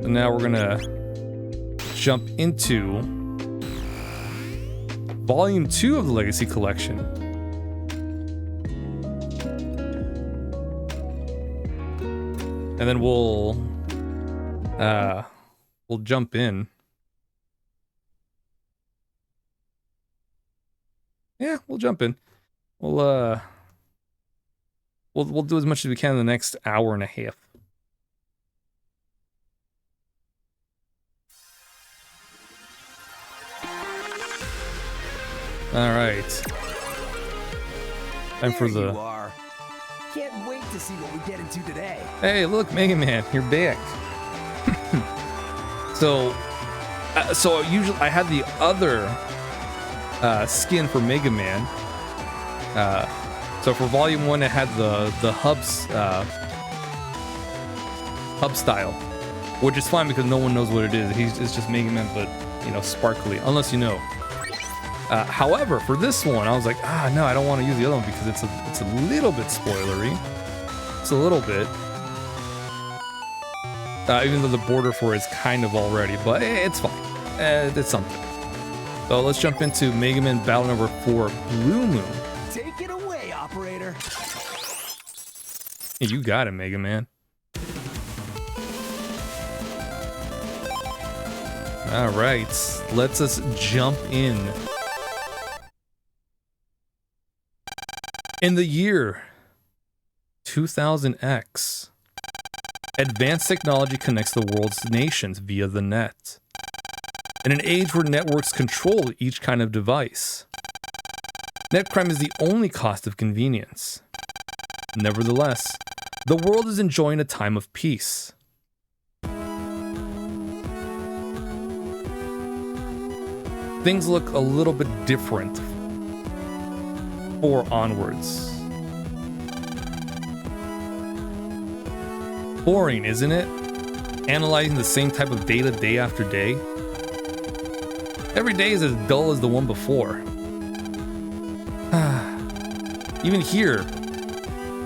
So now we're gonna jump into Volume 2 of the Legacy Collection. And then we'll jump in. Yeah, we'll jump in. We'll do as much as we can in the next hour and a half. All right. Time for the. You are. Can't wait to see what we get into today. Hey, look, Mega Man, you're back. So usually I had the other skin for Mega Man. So for Volume 1, it had the hub style, which is fine because no one knows what it is. It's just Mega Man, but you know, sparkly, unless you know. However, for this one, I was like, no, I don't want to use the other one because it's a little bit spoilery. It's a little bit. Even though the border for it is kind of already, but it's fine. It's something. So let's jump into Mega Man Battle number 4, Blue Moon. Take it away, operator. Hey, you got it, Mega Man. All right, let's us jump in. In the year 2000X, advanced technology connects the world's nations via the net. In an age where networks control each kind of device, net crime is the only cost of convenience. Nevertheless, the world is enjoying a time of peace. Things look a little bit different 4 onwards. Boring, isn't it? Analyzing the same type of data day after day. Every day is as dull as the one before. Even here,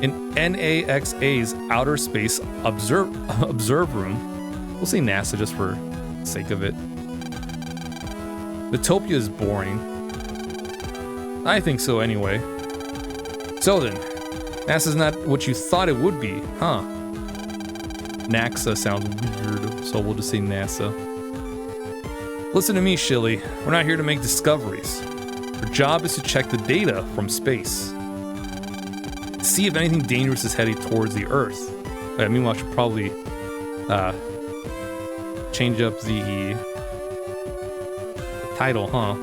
in NAXA's outer space observe room, we'll say NASA just for the sake of it. Utopia is boring. I think so anyway. So then, NASA's not what you thought it would be, huh? NAXA sounds weird, so we'll just say NASA. Listen to me, Shilly. We're not here to make discoveries. Our job is to check the data from space. See if anything dangerous is heading towards the Earth. Meanwhile, I should probably change up the title, huh?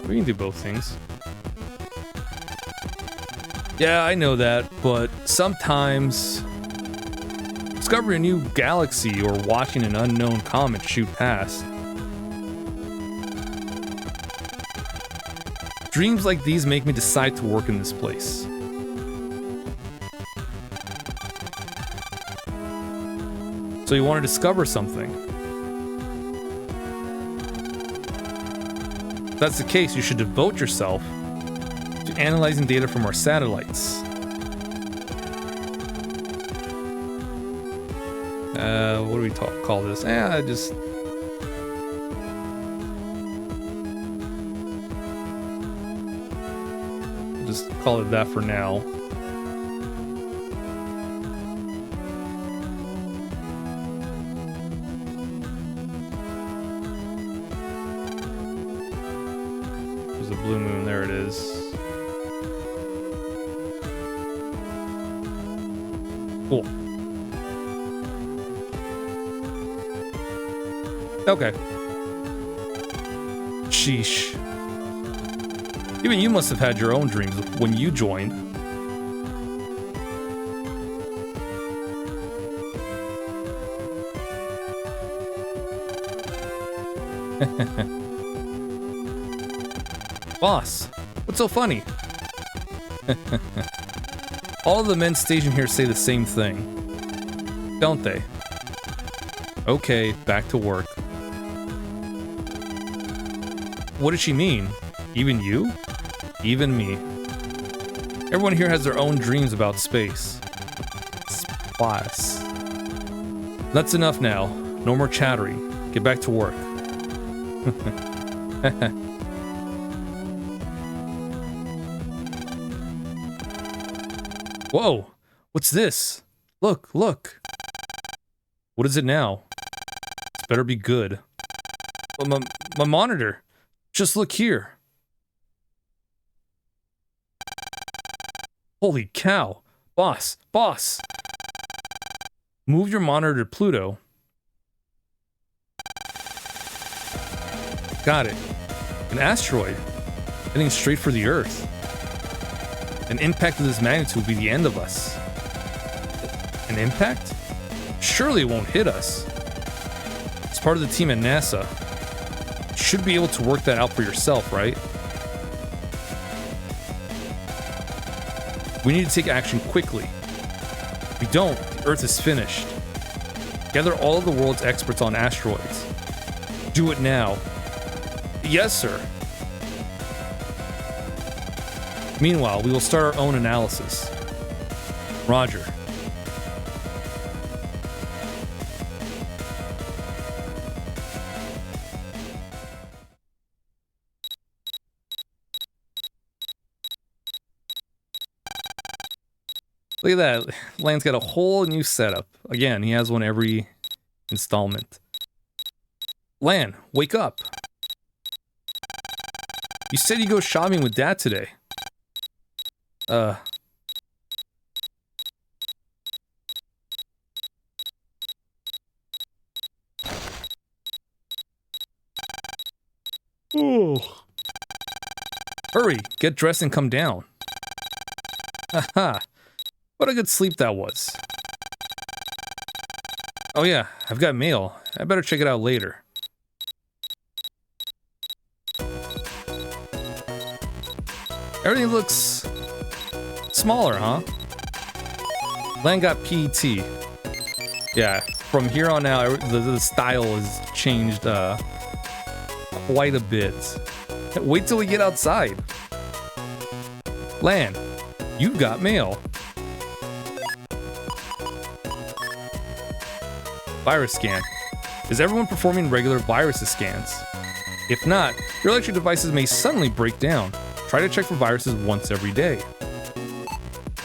We can do both things. Yeah, I know that, but sometimes discovering a new galaxy or watching an unknown comet shoot past. Dreams like these make me decide to work in this place. So you want to discover something. If that's the case, you should devote yourself to analyzing data from our satellites. What do we call this? Just call it that for now. There's a blue moon, there it is. Cool. Okay. Sheesh. Even you must have had your own dreams when you joined. Boss, what's so funny? All of the men stationed here say the same thing, don't they? Okay, back to work. What does she mean? Even you? Even me. Everyone here has their own dreams about space. Space. That's enough now. No more chattering. Get back to work. Whoa! What's this? Look, look. What is it now? This better be good. Oh, my monitor. Just look here. Holy cow. Boss, boss. Move your monitor to Pluto. Got it. An asteroid heading straight for the Earth. An impact of this magnitude will be the end of us. An impact? Surely it won't hit us. It's part of the team at NASA. You should be able to work that out for yourself, right? We need to take action quickly. If we don't, the Earth is finished. Gather all of the world's experts on asteroids. Do it now. Yes, sir. Meanwhile, we will start our own analysis. Roger. Look at that. Lan's got a whole new setup. Again, he has one every installment. Lan, wake up. You said you go shopping with Dad today. Oh. Hurry, get dressed and come down. Haha. What a good sleep that was. Oh yeah, I've got mail. I better check it out later. Everything looks smaller, huh? Lan got PET. Yeah, from here on out, the style has changed quite a bit. Wait till we get outside. Lan, you got mail. Virus scan. Is everyone performing regular virus scans? If not, your electric devices may suddenly break down. Try to check for viruses once every day.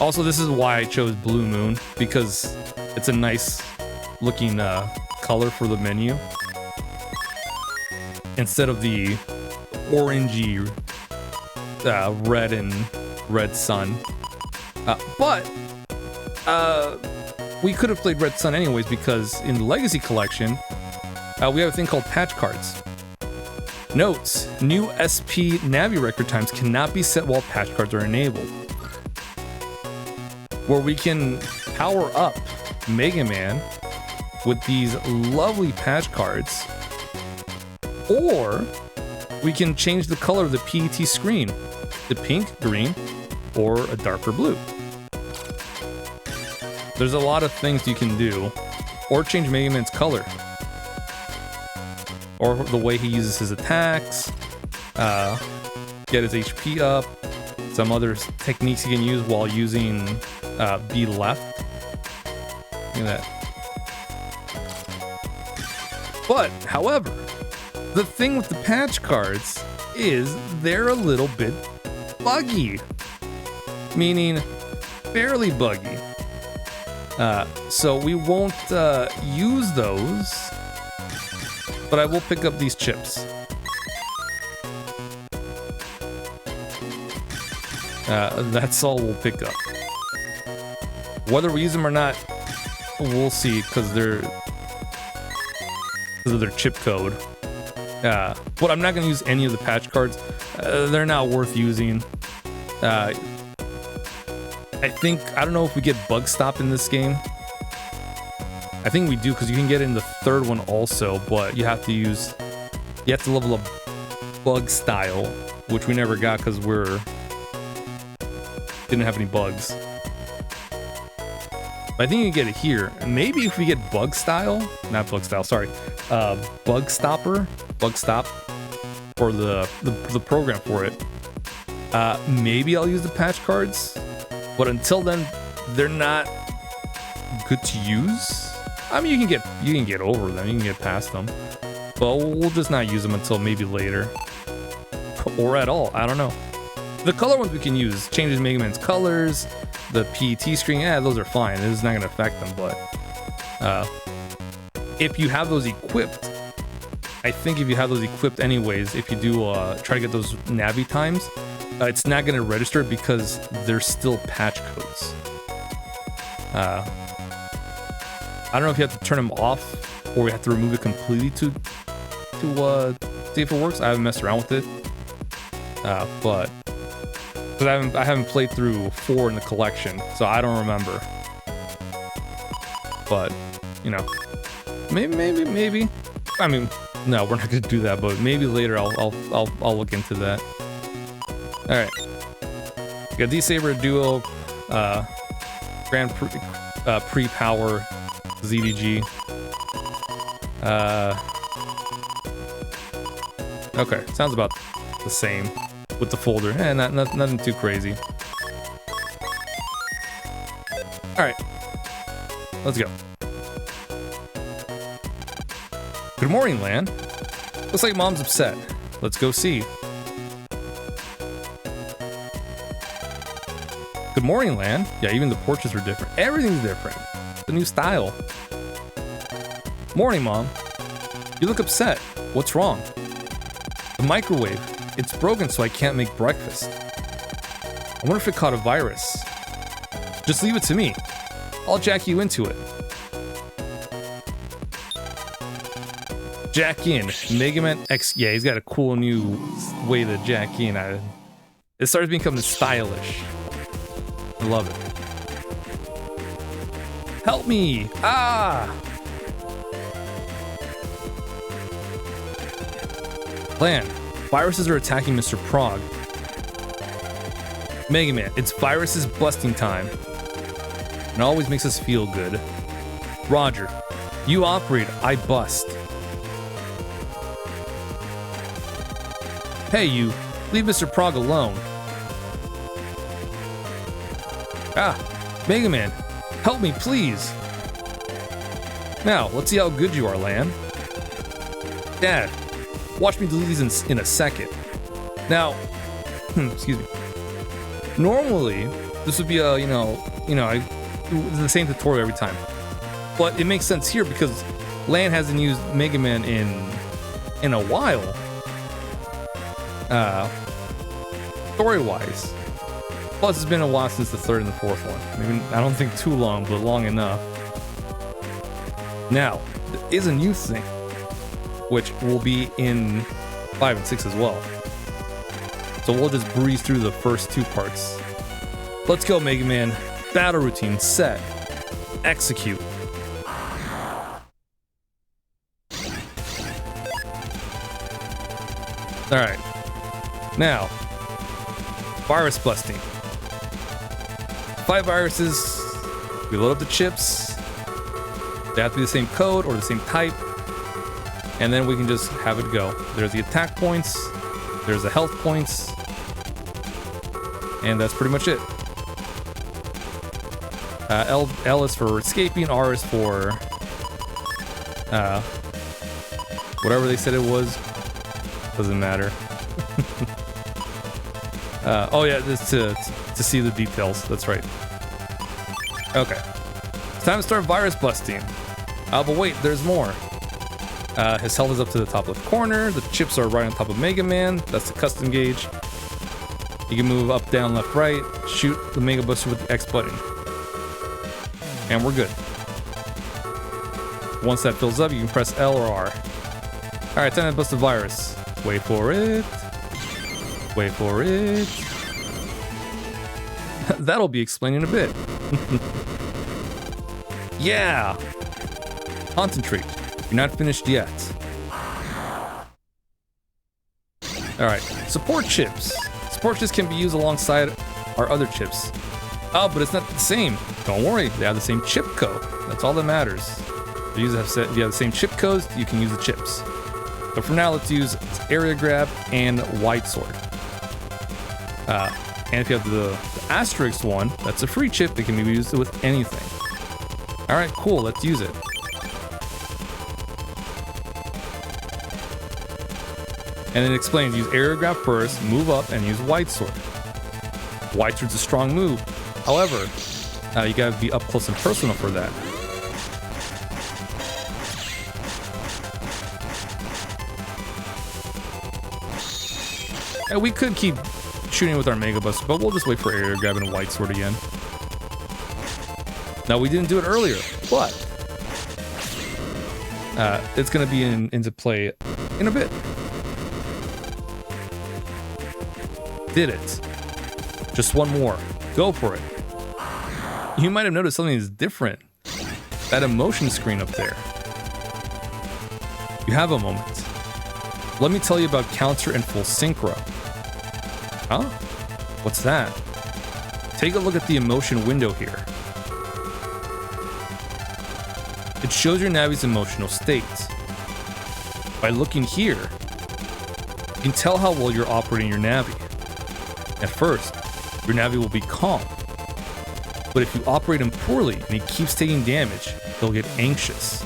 Also, this is why I chose Blue Moon, because it's a nice looking color for the menu. Instead of the orangey red sun. But we could have played Red Sun anyways, because in the Legacy Collection, we have a thing called patch cards. Notes: new SP Navi record times cannot be set while patch cards are enabled. Where we can power up Mega Man with these lovely patch cards, or we can change the color of the PET screen to pink, green, or a darker blue. There's a lot of things you can do, or change Mega Man's color, or the way he uses his attacks, get his HP up, some other techniques you can use while using B left. Look at that. But, however, the thing with the patch cards is they're a little bit buggy. Meaning, fairly buggy. So we won't use those, but I will pick up these chips. That's all we'll pick up. Whether we use them or not, we'll see, because of their chip code. But I'm not going to use any of the patch cards. They're not worth using. I don't know if we get Bug Stop in this game. I think we do, because you can get it in the third one also, but you have to level up Bug Style, which we never got because didn't have any bugs. But I think you can get it here. And maybe if we get Bug Style, not Bug Style, sorry, Bug Stop, or the program for it. Maybe I'll use the patch cards. But until then, they're not good to use, I mean, you can get over them. You can get past them. But we'll just not use them until maybe later. Or at all. I don't know. The color ones we can use. Changes Mega Man's colors. The PET screen. Yeah, those are fine. This is not going to affect them. But if you have those equipped, I think if you have those equipped anyways, if you do try to get those Navi times, it's not going to register because there's still patch codes. I don't know if you have to turn them off or you have to remove it completely to see if it works. I haven't messed around with it, but because I haven't played through 4 in the collection, so I don't remember. But you know, maybe. I mean, no, we're not gonna do that, but maybe later I'll look into that. All right, we got D-Saber Duo, Grand Pre-Power ZDG. Okay, sounds about the same with the folder. Nothing too crazy. All right, let's go. Good morning, Lan. Looks like Mom's upset. Let's go see. Good morning, Lan. Yeah, even the portraits are different. Everything's different. The new style. Morning, Mom. You look upset. What's wrong? The microwave. It's broken, so I can't make breakfast. I wonder if it caught a virus. Just leave it to me. I'll jack you into it. Jack in. Mega Man X. Yeah, he's got a cool new way to jack in. It starts becoming stylish. I love it. Help me! Ah! Lan, viruses are attacking Mr. Prog. Mega Man, it's viruses busting time. It always makes us feel good. Roger, you operate, I bust. Hey you, leave Mr. Prog alone. Ah, Mega Man, help me please. Now, let's see how good you are, Lan. Dad, watch me delete these in a second. Now, excuse me. Normally, this would be a, I do the same tutorial every time. But it makes sense here because Lan hasn't used Mega Man in a while. Story-wise. Plus, it's been a while since the 3rd and the 4th one. Maybe, I don't think too long, but long enough. Now, there is a new thing, which will be in 5 and 6 as well. So we'll just breeze through the first 2 parts. Let's go, Mega Man. Battle routine set. Execute. Alright. Now, virus busting. 5 viruses. We load up the chips. They have to be the same code or the same type. And then we can just have it go. There's the attack points. There's the health points. And that's pretty much it. L is for escaping. R is for whatever they said it was. Doesn't matter. Oh yeah, just to see the details. That's right. Okay. It's time to start virus busting. But wait, there's more. His health is up to the top left corner. The chips are right on top of Mega Man. That's the custom gauge. You can move up, down, left, right. Shoot the Mega Buster with the X button. And we're good. Once that fills up, you can press L or R. Alright, time to bust the virus. Wait for it. Wait for it. That'll be explained in a bit. Yeah! Concentrate. You're not finished yet. Alright, support chips. Support chips can be used alongside our other chips. Oh, but it's not the same. Don't worry, they have the same chip code. That's all that matters. If you have the same chip codes, you can use the chips. But for now, let's use area grab and wide sword. And if you have the asterisk one, that's a free chip that can be used with anything. Alright, cool, let's use it. And it explains use area grab first, move up, and use wide sword. Wide sword's a strong move. However, you gotta be up close and personal for that. And we could keep shooting with our Mega Buster, but we'll just wait for area grab and wide sword again. Now, we didn't do it earlier, but it's gonna be into play in a bit. Did it. Just one more. Go for it. You might have noticed something is different. That emotion screen up there. You have a moment. Let me tell you about counter and full synchro. Huh? What's that? Take a look at the emotion window here. It shows your Navi's emotional states. By looking here, you can tell how well you're operating your Navi. At first, your Navi will be calm. But if you operate him poorly and he keeps taking damage, he'll get anxious.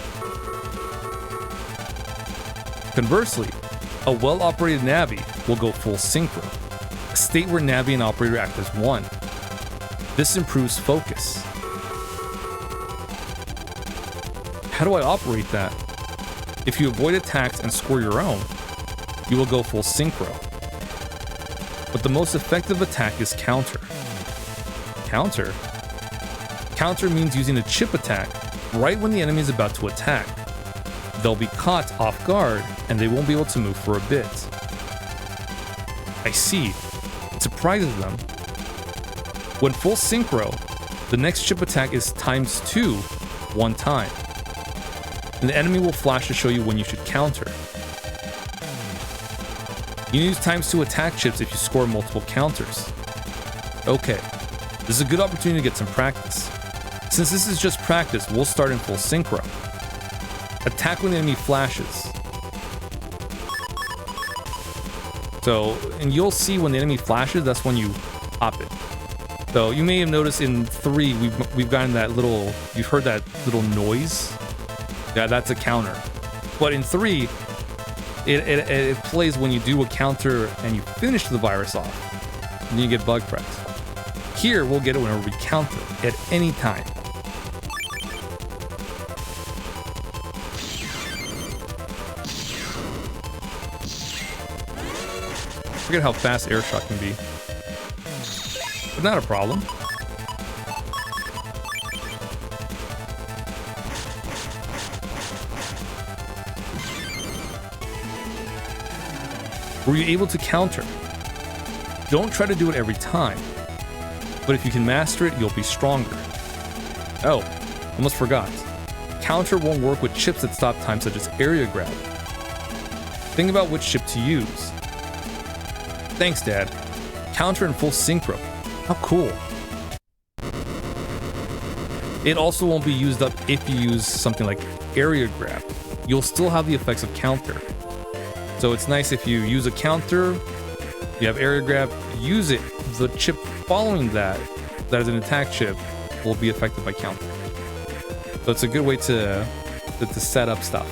Conversely, a well-operated Navi will go full synchro, a state where Navi and operator act as one. This improves focus. How do I operate that? If you avoid attacks and score your own, you will go full synchro. But the most effective attack is counter. Counter? Counter means using a chip attack right when the enemy is about to attack. They'll be caught off guard and they won't be able to move for a bit. I see. It surprises them. When full synchro, the next chip attack is ×2 one time. And the enemy will flash to show you when you should counter. You use ×2 attack chips if you score multiple counters. Okay, this is a good opportunity to get some practice. Since this is just practice, we'll start in full synchro. Attack when the enemy flashes. So, and you'll see when the enemy flashes, that's when you pop it. So you may have noticed in 3, we've gotten that little, you've heard that little noise. Yeah, that's a counter. But in 3, it plays when you do a counter and you finish the virus off. And you get bug pressed. Here, we'll get it whenever we counter, at any time. Forget how fast airshot can be. But not a problem. Were you able to counter? Don't try to do it every time. But if you can master it, you'll be stronger. Oh, almost forgot. Counter won't work with chips that stop time, such as area grab. Think about which chip to use. Thanks, Dad. Counter and full synchro. How cool. It also won't be used up if you use something like area grab. You'll still have the effects of counter. So it's nice if you use a counter, you have area grab, use it. The chip following that is an attack chip, will be affected by counter. So it's a good way to set up stuff.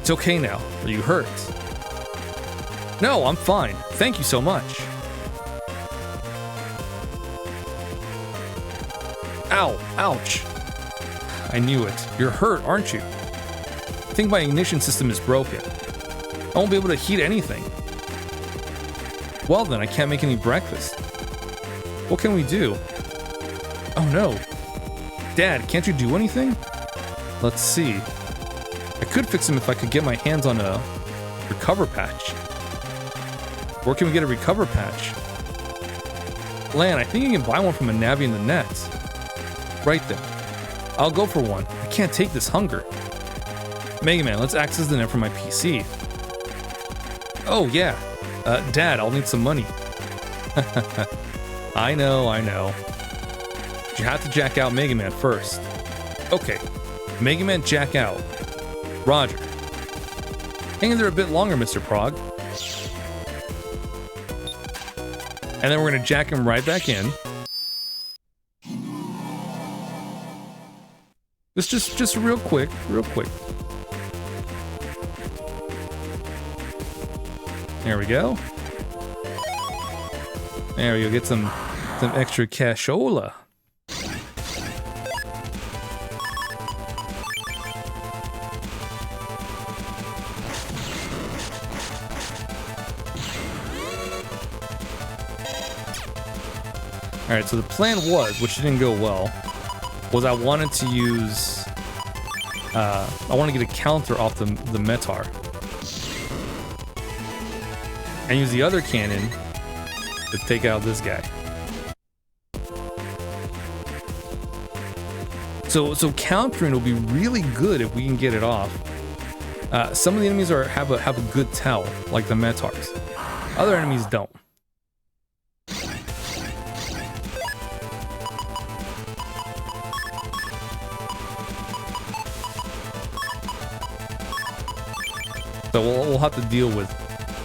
It's okay now. Are you hurt? No, I'm fine. Thank you so much. Ow, ouch. I knew it. You're hurt, aren't you? I think my ignition system is broken. I won't be able to heat anything. Well then, I can't make any breakfast. What can we do? Oh no. Dad, can't you do anything? Let's see. I could fix him if I could get my hands on a recover patch. Where can we get a recover patch? Lan, I think you can buy one from a Navi in the net. Right then. I'll go for one. I can't take this hunger. Mega Man, let's access the net from my PC. Oh yeah. Dad, I'll need some money. I know. But you have to jack out Mega Man first. Okay. Mega Man jack out. Roger. Hang in there a bit longer, Mr. Prog. And then we're gonna jack him right back in. Just real quick. There we go. There we go. Get some extra cashola. Alright, so the plan was, which didn't go well, was I wanted to use... I want to get a counter off the Metar. And use the other cannon to take out this guy. So countering will be really good if we can get it off. Some of the enemies have a good tell, like the Metars. Other enemies don't. So we'll have to deal with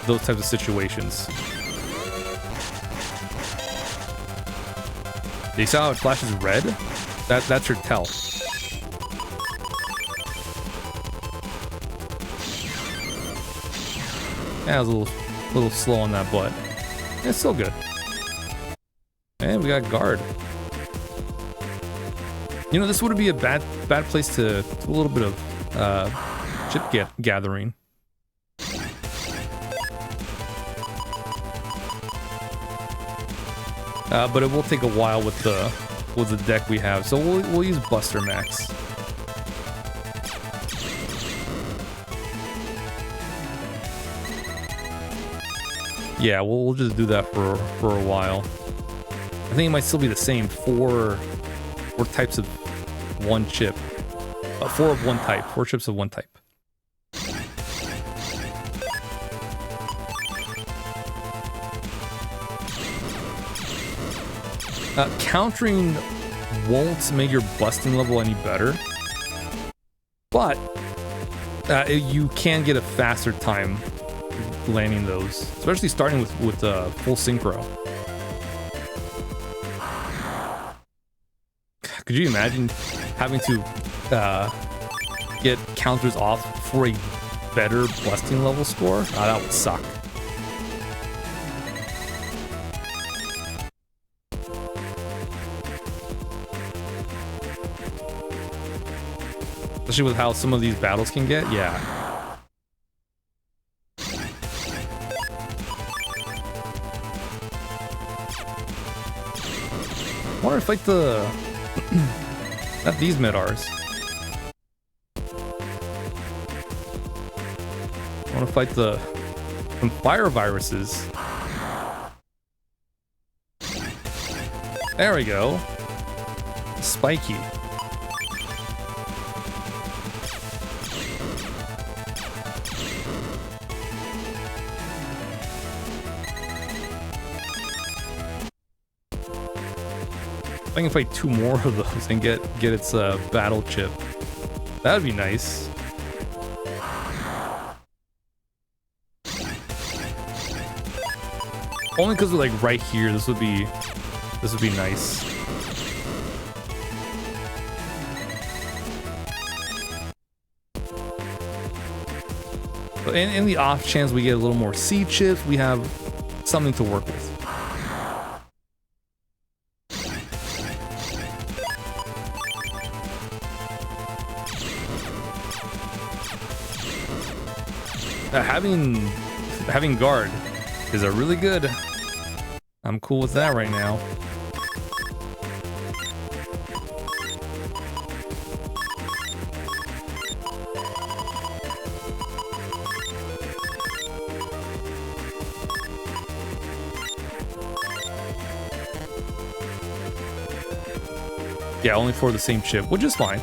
those types of situations. You saw how it flashes red? That's your tell. Yeah, I was a little slow on that, but it's still good. And we got guard. You know, this would be a bad place to do a little bit of chip gathering. But it will take a while with the deck we have, so we'll use Buster Max. Yeah, we'll just do that for a while. I think it might still be the same. Four types of one chip. 4 of one type. 4 chips of one type. Countering won't make your busting level any better, but you can get a faster time landing those, especially starting with full synchro. Could you imagine having to get counters off for a better busting level score? That would suck. Especially with how some of these battles can get, yeah. I want to fight the... not these Medars. I want to fight some fire viruses. There we go. Spiky. If I can fight 2 more of those and get its battle chip, that'd be nice. Only because we're like right here. This would be nice. But in the off chance we get a little more seed chips, we have something to work with. Having guard is a really good. I'm cool with that right now. Yeah, only for the same chip, which is fine.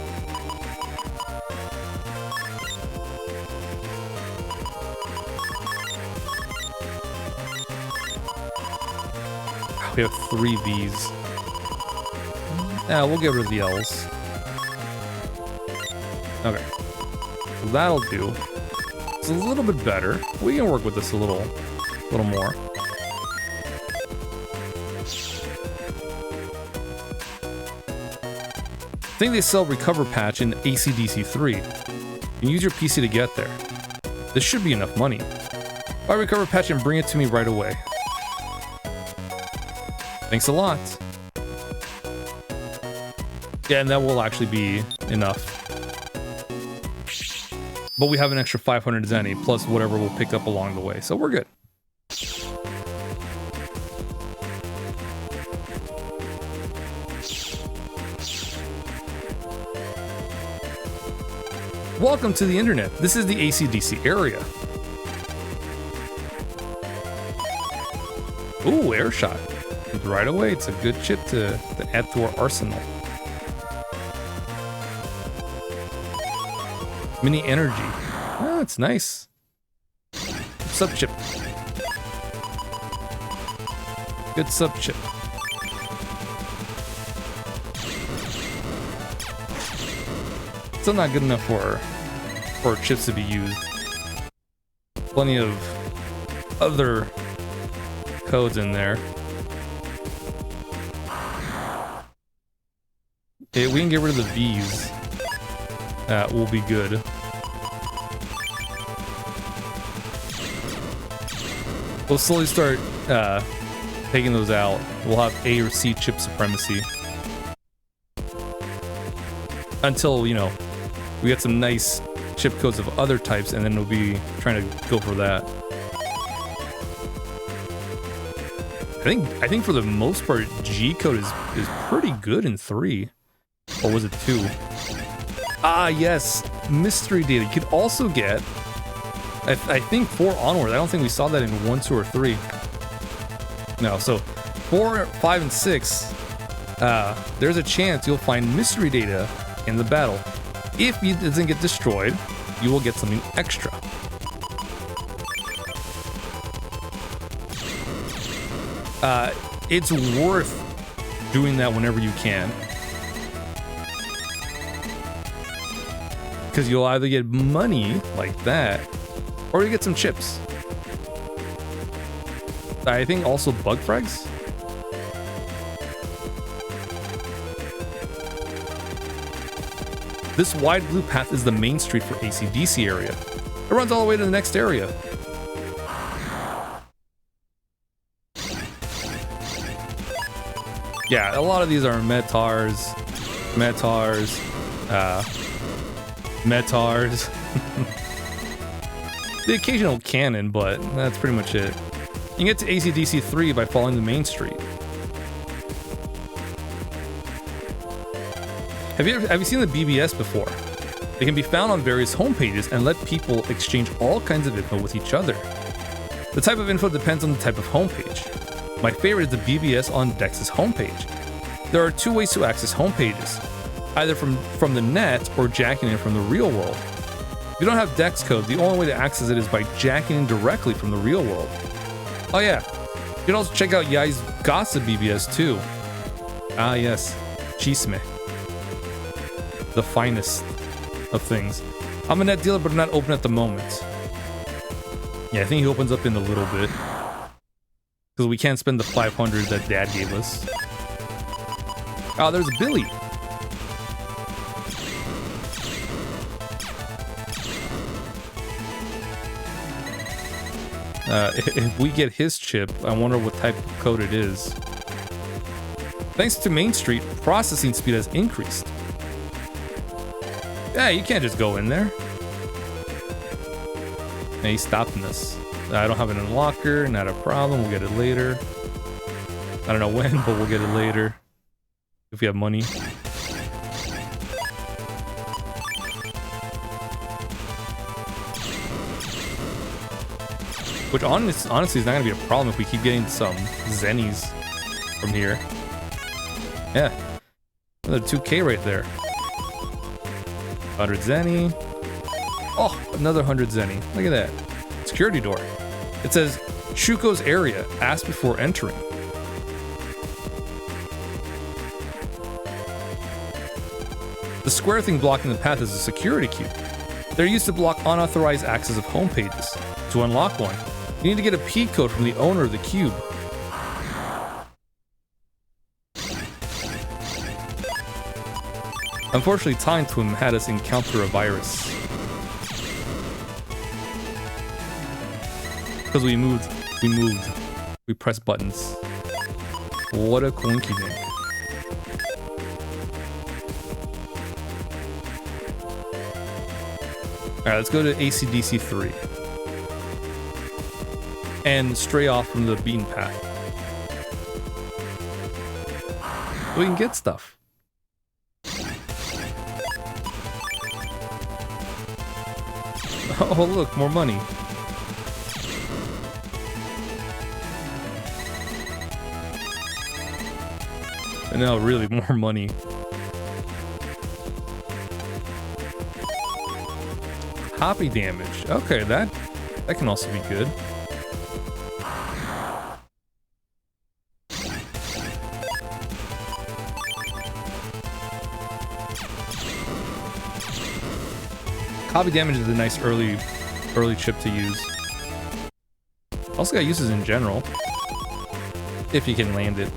We have 3 Vs. Yeah, we'll get rid of the Ls. Okay. So that'll do. It's a little bit better. We can work with this a little more. I think they sell Recover Patch in ACDC 3. You can use your PC to get there. This should be enough money. I recover patch and bring it to me right away. Thanks a lot. Yeah, and that will actually be enough. But we have an extra 500 Zenny, plus whatever we'll pick up along the way, so we're good. Welcome to the internet. This is the AC/DC area. Ooh, air shot. Right away, it's a good chip to add to our arsenal. Mini energy. Oh, it's nice. Sub chip. Good sub chip. Still not good enough for chips to be used. Plenty of other codes in there. Okay, we can get rid of the V's. That will be good. We'll slowly start taking those out. We'll have A or C chip supremacy. Until, you know, we get some nice chip codes of other types, and then we'll be trying to go for that. I think for the most part, G code is pretty good in 3. Or was it 2? Ah, yes, mystery data. You could also get, I think 4 onward. I don't think we saw that in 1, 2, or 3. No, so 4, 5, and 6, there's a chance you'll find mystery data in the battle. If it doesn't get destroyed, you will get something extra. It's worth doing that whenever you can. Because you'll either get money like that, or you get some chips. I think also bug frags. This wide blue path is the main street for AC/DC area. It runs all the way to the next area. Yeah, a lot of these are Metars, the occasional cannon, but that's pretty much it. You can get to AC/DC 3 by following the main street. Have you seen the BBS before? They can be found on various homepages and let people exchange all kinds of info with each other. The type of info depends on the type of homepage. My favorite is the BBS on Dex's homepage. There are 2 ways to access homepages, either from the net or jacking in from the real world. If you don't have Dex code, the only way to access it is by jacking in directly from the real world. Oh yeah, you can also check out Yai's Gossip BBS too. Ah yes, Chisme. The finest of things. I'm a net dealer, but I'm not open at the moment. Yeah, I think he opens up in a little bit. Because we can't spend the 500 that Dad gave us. Oh, there's Billy. If we get his chip, I wonder what type of code it is. Thanks to Main Street, processing speed has increased. Yeah, you can't just go in there. Hey, he's stopping us. I don't have an unlocker, not a problem, we'll get it later. I don't know when, but we'll get it later. If we have money. Which honestly is not gonna be a problem if we keep getting some Zennies from here. Yeah. Another 2K right there. 100 Zenny. Oh, another 100 Zenny. Look at that. Security door. It says, Shuko's area. Ask before entering. The square thing blocking the path is a security cube. They're used to block unauthorized access of home pages. To unlock one, you need to get a P code from the owner of the cube. Unfortunately, Time Twin had us encounter a virus. Because we pressed buttons. What a coinky dink. Alright, let's go to AC/DC 3. And stray off from the beaten path. We can get stuff. Oh, look, more money. And now, really, more money. Copy damage. Okay, that can also be good. Copy damage is a nice early chip to use. Also got uses in general. If you can land it.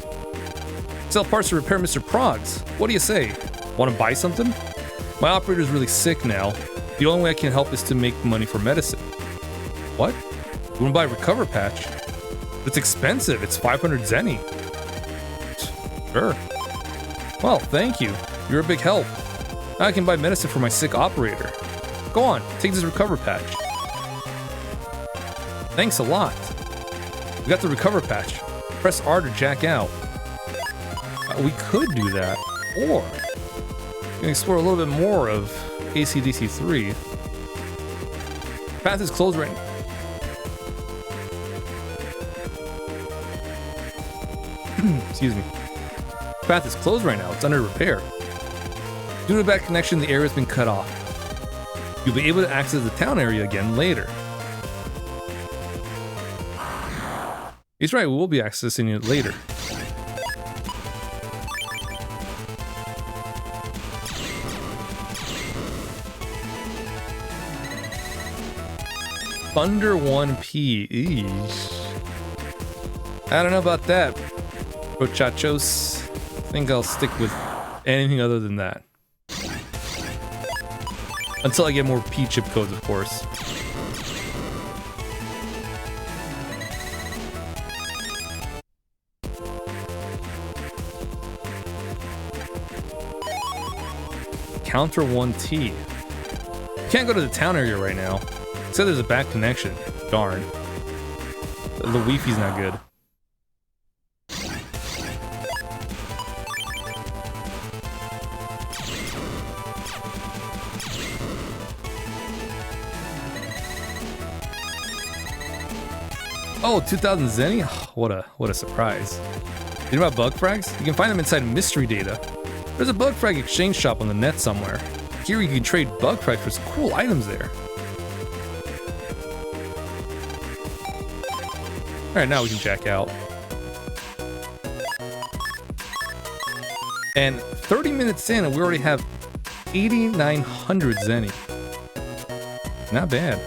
Sell parts to repair Mr. Proggs. What do you say? Want to buy something? My operator's really sick now. The only way I can help is to make money for medicine. What? You want to buy a recover patch? It's expensive. It's 500 zenny. Sure. Well, thank you. You're a big help. Now I can buy medicine for my sick operator. Go on, take this recover patch. Thanks a lot. We got the recover patch. Press R to jack out. We could do that, or we can explore a little bit more of AC/DC 3. Path is closed right now. Excuse me. Path is closed right now. It's under repair. Due to a bad connection, the area has been cut off. You'll be able to access the town area again later. He's right, we will be accessing it later. Thunder 1P. Eesh. I don't know about that, muchachos. I think I'll stick with anything other than that. Until I get more P chip codes, of course. Counter 1T. Can't go to the town area right now. Said there's a bad connection. Darn. The Wi-Fi's not good. Oh, 2,000 zenny? What a surprise. You know about bug frags? You can find them inside mystery data. There's a bug frag exchange shop on the net somewhere. Here you can trade bug frags for some cool items there. Alright, now we can jack out. And 30 minutes in and we already have 8,900 zenny. Not bad.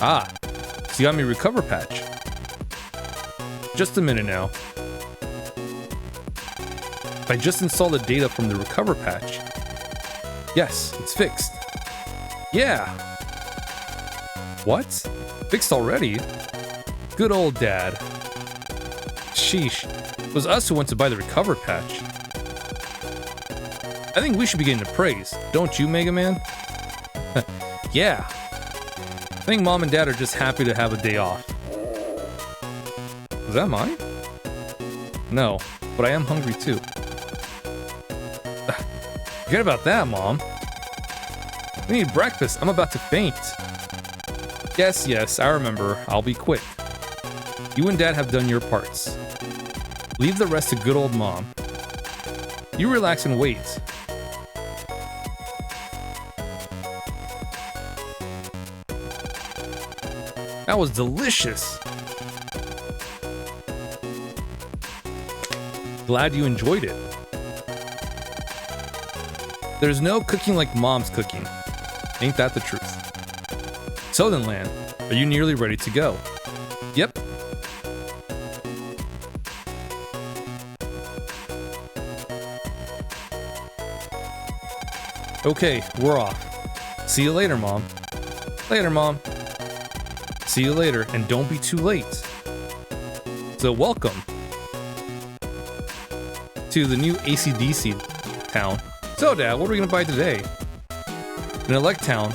Ah, so you got me recover patch. Just a minute now. If I just install the data from the recover patch. Yes, it's fixed. Yeah. What? Fixed already? Good old dad. Sheesh. It was us who went to buy the recover patch. I think we should be getting the praise. Don't you, Mega Man? Yeah. I think Mom and Dad are just happy to have a day off. Is that mine? No, but I am hungry too. Forget about that, Mom. We need breakfast. I'm about to faint. Yes, I remember. I'll be quick. You and Dad have done your parts. Leave the rest to good old Mom. You relax and wait. That was delicious. Glad you enjoyed it. There's no cooking like Mom's cooking. Ain't that the truth? So then, Lan, are you nearly ready to go? Yep. Okay, we're off. See you later, Mom. Later, Mom. See you later, and don't be too late. So welcome to the new AC/DC town. So, Dad, what are we gonna buy today? In Elect Town,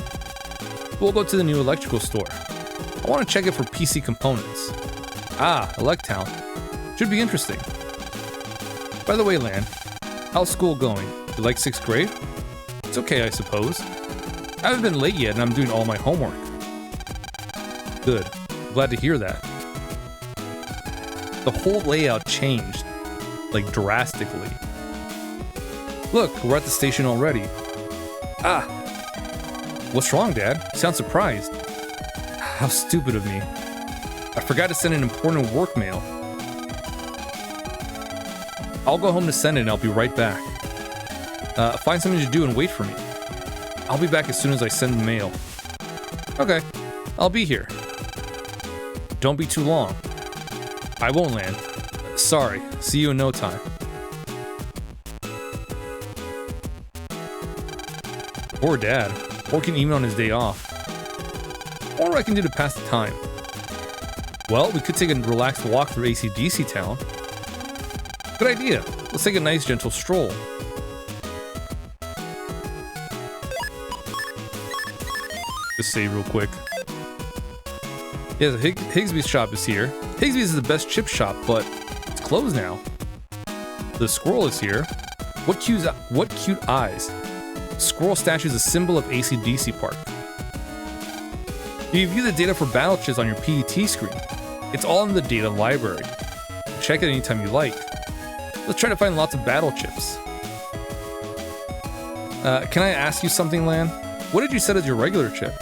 we'll go to the new electrical store. I want to check it for PC components. Ah, Elect Town. Should be interesting. By the way, Lan, how's school going? You like 6th grade? It's okay, I suppose. I haven't been late yet, and I'm doing all my homework. Good. Glad to hear that. The whole layout changed, like drastically. Look, we're at the station already. Ah! What's wrong, Dad? You sound surprised. How stupid of me. I forgot to send an important work mail. I'll go home to send it and I'll be right back. Find something to do and wait for me. I'll be back as soon as I send the mail. Okay, I'll be here. Don't be too long. I won't, Land. Sorry, see you in no time. Poor Dad, working even on his day off. I wonder what I can do to pass the time. Well, we could take a relaxed walk through AC/DC Town. Good idea. Let's take a nice gentle stroll. Just save real quick. Yeah, the Higsby's shop is here. Higsby's is the best chip shop, but it's closed now. The squirrel is here. What cute eyes. Squirrel statue is a symbol of AC/DC Park. You view the data for battle chips on your PET screen. It's all in the data library. Check it anytime you like. Let's try to find lots of battle chips. Can I ask you something, Lan? What did you set as your regular chip?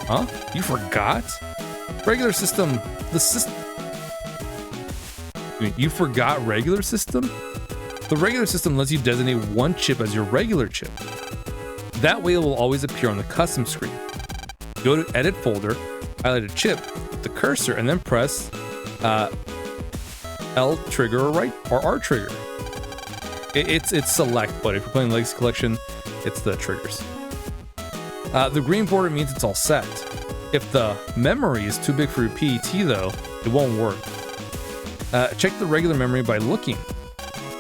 Huh? You forgot? Regular system. The system. You forgot regular system? The regular system lets you designate one chip as your regular chip. That way it will always appear on the custom screen. Go to Edit folder, highlight a chip, the cursor, and then press L trigger or R trigger. It's select, but if you're playing Legacy Collection, it's the triggers. The green border means it's all set. If the memory is too big for your PET though, it won't work. Check the regular memory by looking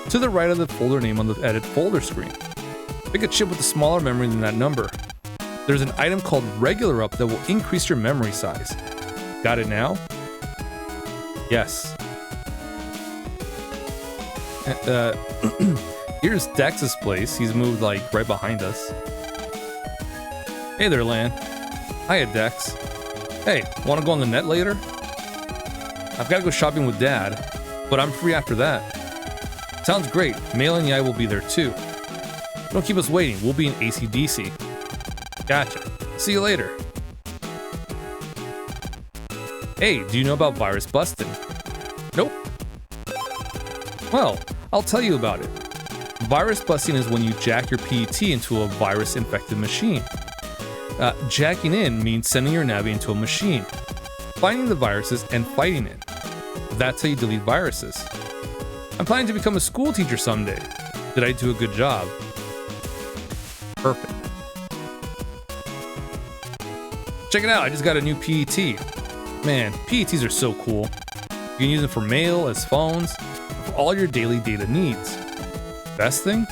to the right of the folder name on the Edit folder screen. Pick a chip with a smaller memory than that number. There's an item called Regular Up that will increase your memory size. Got it now? Yes. Here's Dex's place. He's moved like right behind us. Hey there, Lan. Hiya, Dex. Hey, wanna go on the net later? I've gotta go shopping with Dad, but I'm free after that. Sounds great. Mail and I will be there too. Don't keep us waiting. We'll be in AC/DC. Gotcha. See you later. Hey, do you know about virus busting? Nope. Well, I'll tell you about it. Virus busting is when you jack your PET into a virus-infected machine. Jacking in means sending your Navi into a machine, finding the viruses, and fighting it. That's how you delete viruses. I'm planning to become a school teacher someday. Did I do a good job? Perfect. Check it out, I just got a new PET. Man, PETs are so cool. You can use them for mail, as phones, for all your daily data needs. Best thing?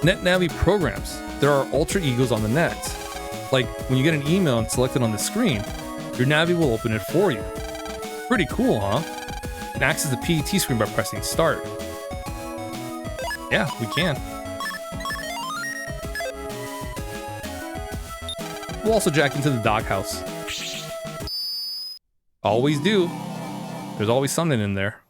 NetNavi programs. There are alter egos on the net. Like, when you get an email and select it on the screen, your Navi will open it for you. Pretty cool, huh? You can access the PET screen by pressing start. Yeah, we can. We'll also jack into the doghouse. Always do. There's always something in there.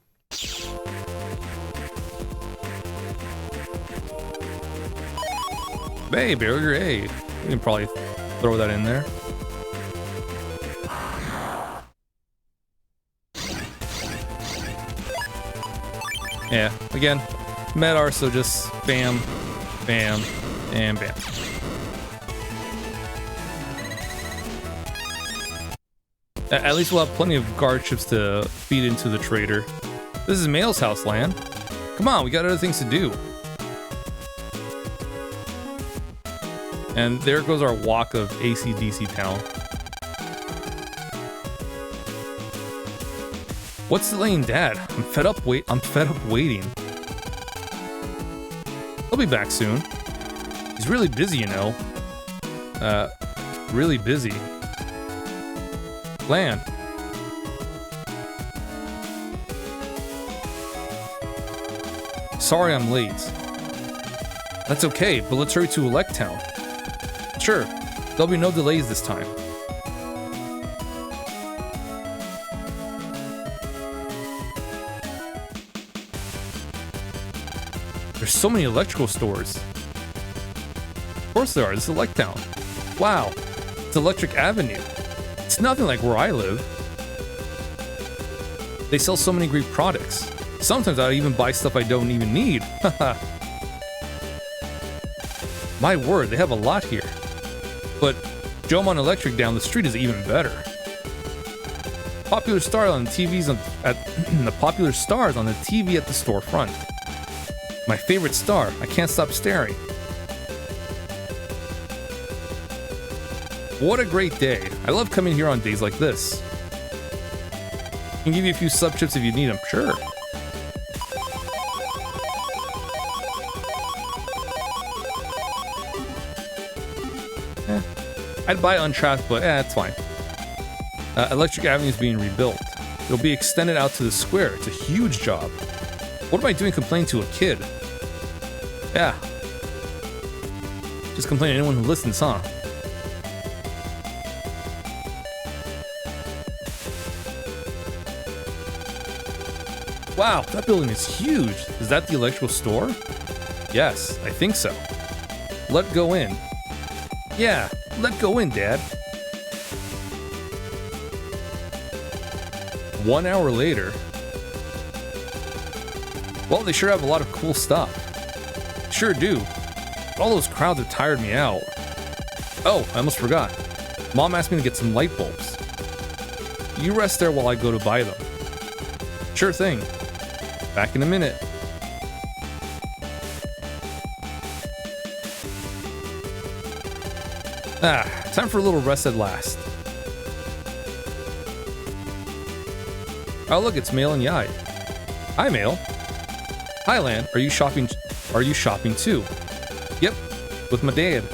Hey, barrier A. We can probably throw that in there. Yeah, again, Medar, so just bam, bam, and bam. At least we'll have plenty of guard ships to feed into the trader. This is Mail's house, Lan. Come on, we got other things to do. And there goes our walk of AC/DC Town. What's delaying Dad? I'm fed up waiting. He'll be back soon. He's really busy, you know. Really busy. Land. Sorry I'm late. That's okay, but let's hurry to Electown. Sure, there'll be no delays this time. There's so many electrical stores. Of course there are, this is Electown. Wow, it's Electric Avenue. It's nothing like where I live. They sell so many great products. Sometimes I even buy stuff I don't even need. My word, they have a lot here. But Jomon Electric down the street is even better. Popular stars on the TVs at the popular stars on the TV at the storefront. My favorite star. I can't stop staring. What a great day. I love coming here on days like this. I can give you a few sub chips if you need them. Sure. I'd buy untrapped, but it's fine. Electric Avenue is being rebuilt. It'll be extended out to the square. It's a huge job. What am I doing complaining to a kid? Yeah. Just complain to anyone who listens, huh? Wow, that building is huge. Is that the electrical store? Yes, I think so. Let go in. Yeah, let go in, Dad. 1 hour later. Well, they sure have a lot of cool stuff. Sure do. All those crowds have tired me out. Oh, I almost forgot. Mom asked me to get some light bulbs. You rest there while I go to buy them. Sure thing. Back in a minute. Time for a little rest at last. Oh look, it's Mail and Yai. Hi Mail. Hi Lan, are you shopping too? Yep, with my dad.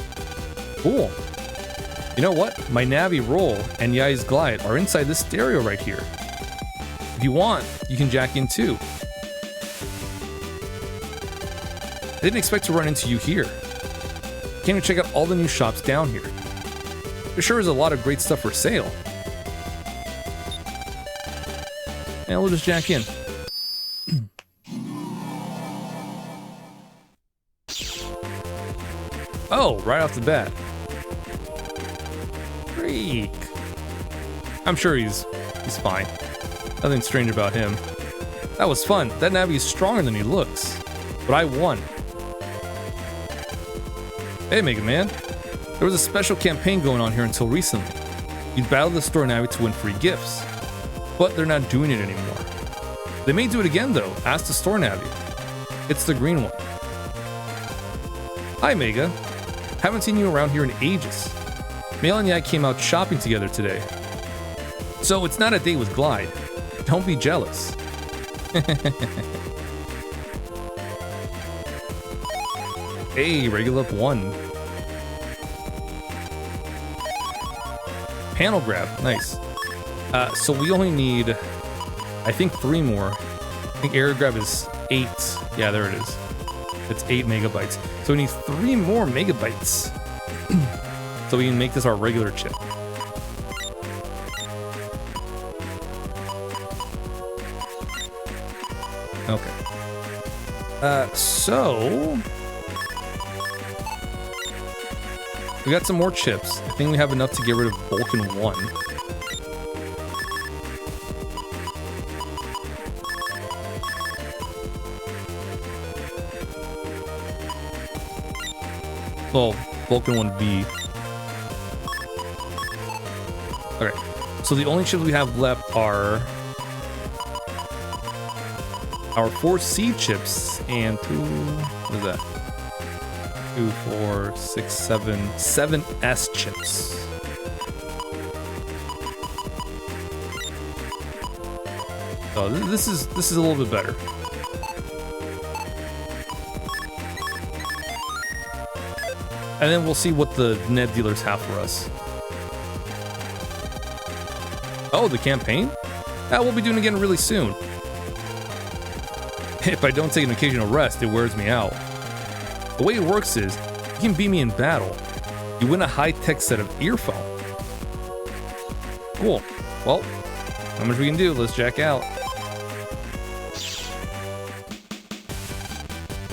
Cool. You know what? My Navi Roll and Yai's Glide are inside this stereo right here. If you want, you can jack in too. I didn't expect to run into you here. Came to check out all the new shops down here. There sure is a lot of great stuff for sale. And we'll just jack in. Oh, right off the bat. Freak. I'm sure he's fine. Nothing strange about him. That was fun. That Navi is stronger than he looks. But I won. Hey, Mega Man. There was a special campaign going on here until recently. You'd battle the store Navi to win free gifts. But they're not doing it anymore. They may do it again though. Ask the store Navi. It's the green one. Hi, Mega. Haven't seen you around here in ages. Mail and Yai came out shopping together today. So it's not a date with Glide. Don't be jealous. Hey, regular up 1. Panel grab, nice. So we only need, I think 3 more. I think air grab is 8. Yeah, there it is. It's 8 megabytes. So we need 3 more megabytes. So we can make this our regular chip. Okay. So we got some more chips. I think we have enough to get rid of Vulcan 1. Well, Vulcan 1B. Okay, so the only chips we have left are our 4 C chips and 2, what is that? 2, 4, 6, 7 S chips. Oh, this is a little bit better. And then we'll see what the net dealers have for us. Oh, the campaign? We'll be doing it again really soon. If I don't take an occasional rest, it wears me out. The way it works is, you can beat me in battle. You win a high-tech set of earphones. Cool. Well, how much we can do? Let's jack out.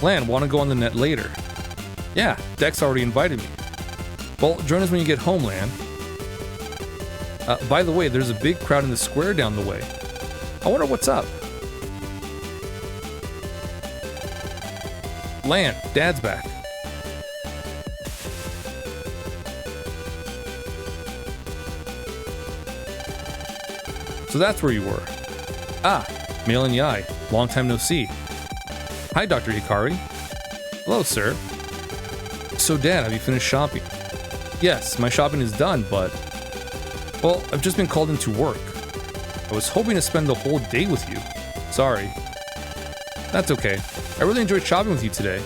Lan, want to go on the net later? Yeah, Dex already invited me. Well, join us when you get home, Lan. By the way, there's a big crowd in the square down the way. I wonder what's up. Lan, Dad's back. So that's where you were. Ah, Mail and Yai. Long time no see. Hi, Dr. Hikari. Hello, sir. So, Dad, have you finished shopping? Yes, my shopping is done, but... Well, I've just been called into work. I was hoping to spend the whole day with you. Sorry. That's okay. I really enjoyed shopping with you today.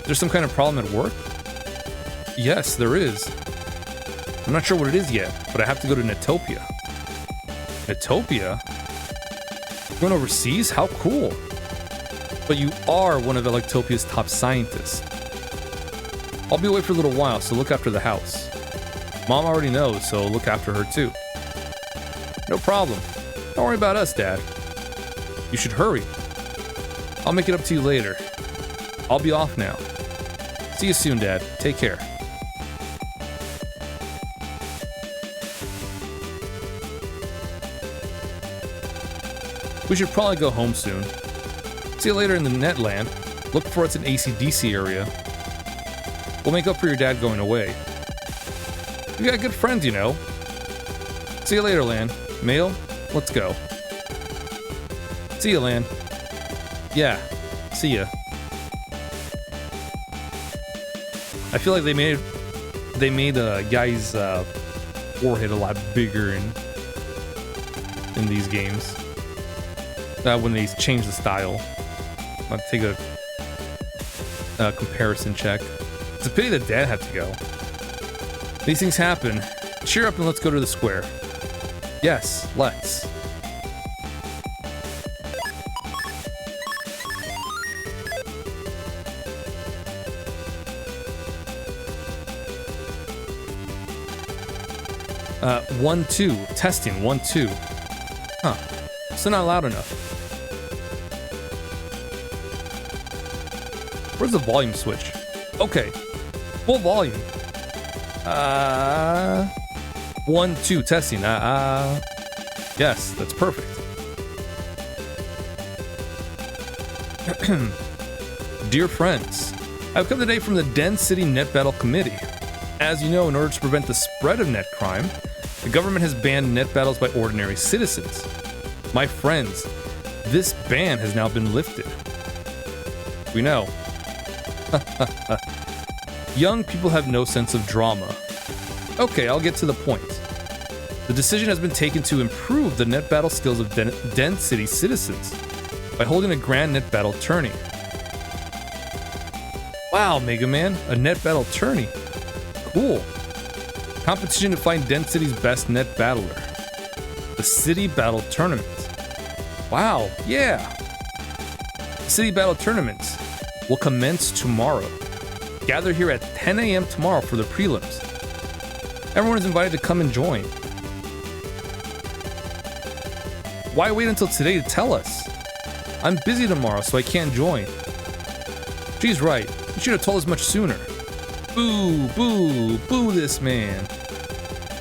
There's some kind of problem at work? Yes, there is. I'm not sure what it is yet, but I have to go to Netopia. Netopia? Going overseas? How cool. But you are one of Electopia's top scientists. I'll be away for a little while, so look after the house. Mom already knows, so look after her too. No problem. Don't worry about us, Dad. You should hurry. I'll make it up to you later. I'll be off now. See you soon, Dad. Take care. We should probably go home soon. See you later in the Netland. Look for us in AC/DC area. We'll make up for your dad going away. You got good friends, you know. See you later, Lan. Mail, let's go. See you, Lan. Yeah, see ya. I feel like they made a guy's forehead a lot bigger in these games. When they change the style. I'll take a comparison check. It's a pity that Dad had to go. These things happen. Cheer up and let's go to the square. Yes, let's. One, two. Testing, 1, 2. Huh. Still not loud enough. Where's the volume switch? Okay. Full volume. 1, 2. Testing. Yes, that's perfect. Dear friends, I've come today from the Den City Net Battle Committee. As you know, in order to prevent the spread of net crime, the government has banned net battles by ordinary citizens. My friends, this ban has now been lifted. We know. Young people have no sense of drama. Okay, I'll get to the point. The decision has been taken to improve the net battle skills of Den City citizens by holding a grand net battle tourney. Wow, Mega Man, a net battle tourney. Cool. Competition to find Den City's best net battler. The City Battle Tournament. Wow, yeah. The City Battle Tournament will commence tomorrow. Gather here at 10 a.m. tomorrow for the prelims. Everyone is invited to come and join. Why wait until today to tell us? I'm busy tomorrow, so I can't join. She's right. You should have told us much sooner. Boo, boo, boo this man.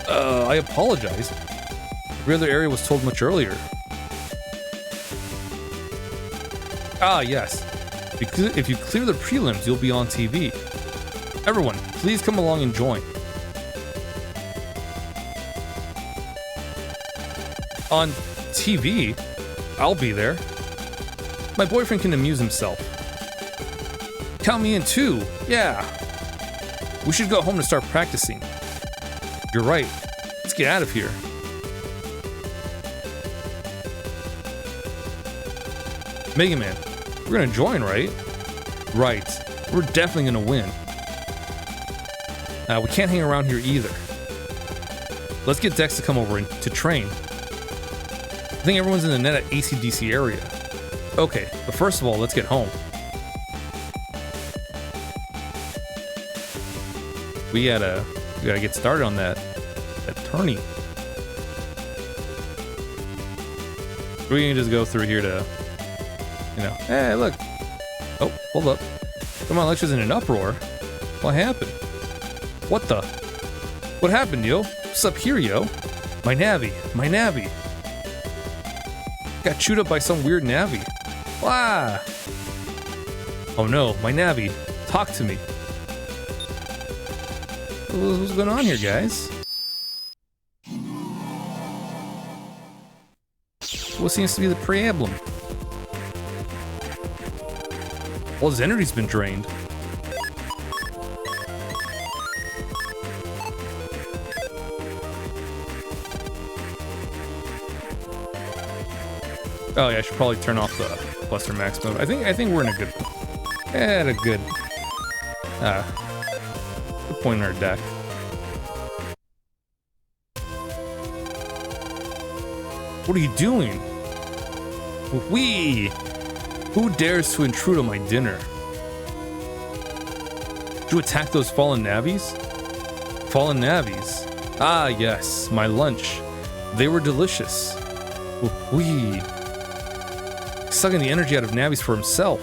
I apologize. Every other area was told much earlier. Ah, yes. If you clear the prelims, you'll be on TV. Everyone, please come along and join. On TV? I'll be there. My boyfriend can amuse himself. Count me in too. Yeah. We should go home to start practicing. You're right. Let's get out of here. Mega Man, we're gonna join, right? Right. We're definitely gonna win. We can't hang around here either. Let's get Dex to come over and to train. I think everyone's in the net at ACDC area. Okay, but first of all, let's get home. We gotta get started on that tourney. We're gonna just go through here to, you know, hey, look. Oh, hold up. Come on, Lecture's in an uproar. What happened? What the? What happened, yo? What's up here, yo? My Navi. Got chewed up by some weird Navi. Wow. Oh no, my Navi. Talk to me. What's going on here, guys? What seems to be the problem? Well, his energy's been drained. Oh yeah, I should probably turn off the Buster Max mode. I think we're in a good good point in our deck. What are you doing? Who dares to intrude on my dinner? Did you attack those fallen Navis? Fallen Navis. Ah yes, my lunch. They were delicious. Wee. Sucking the energy out of Navis for himself.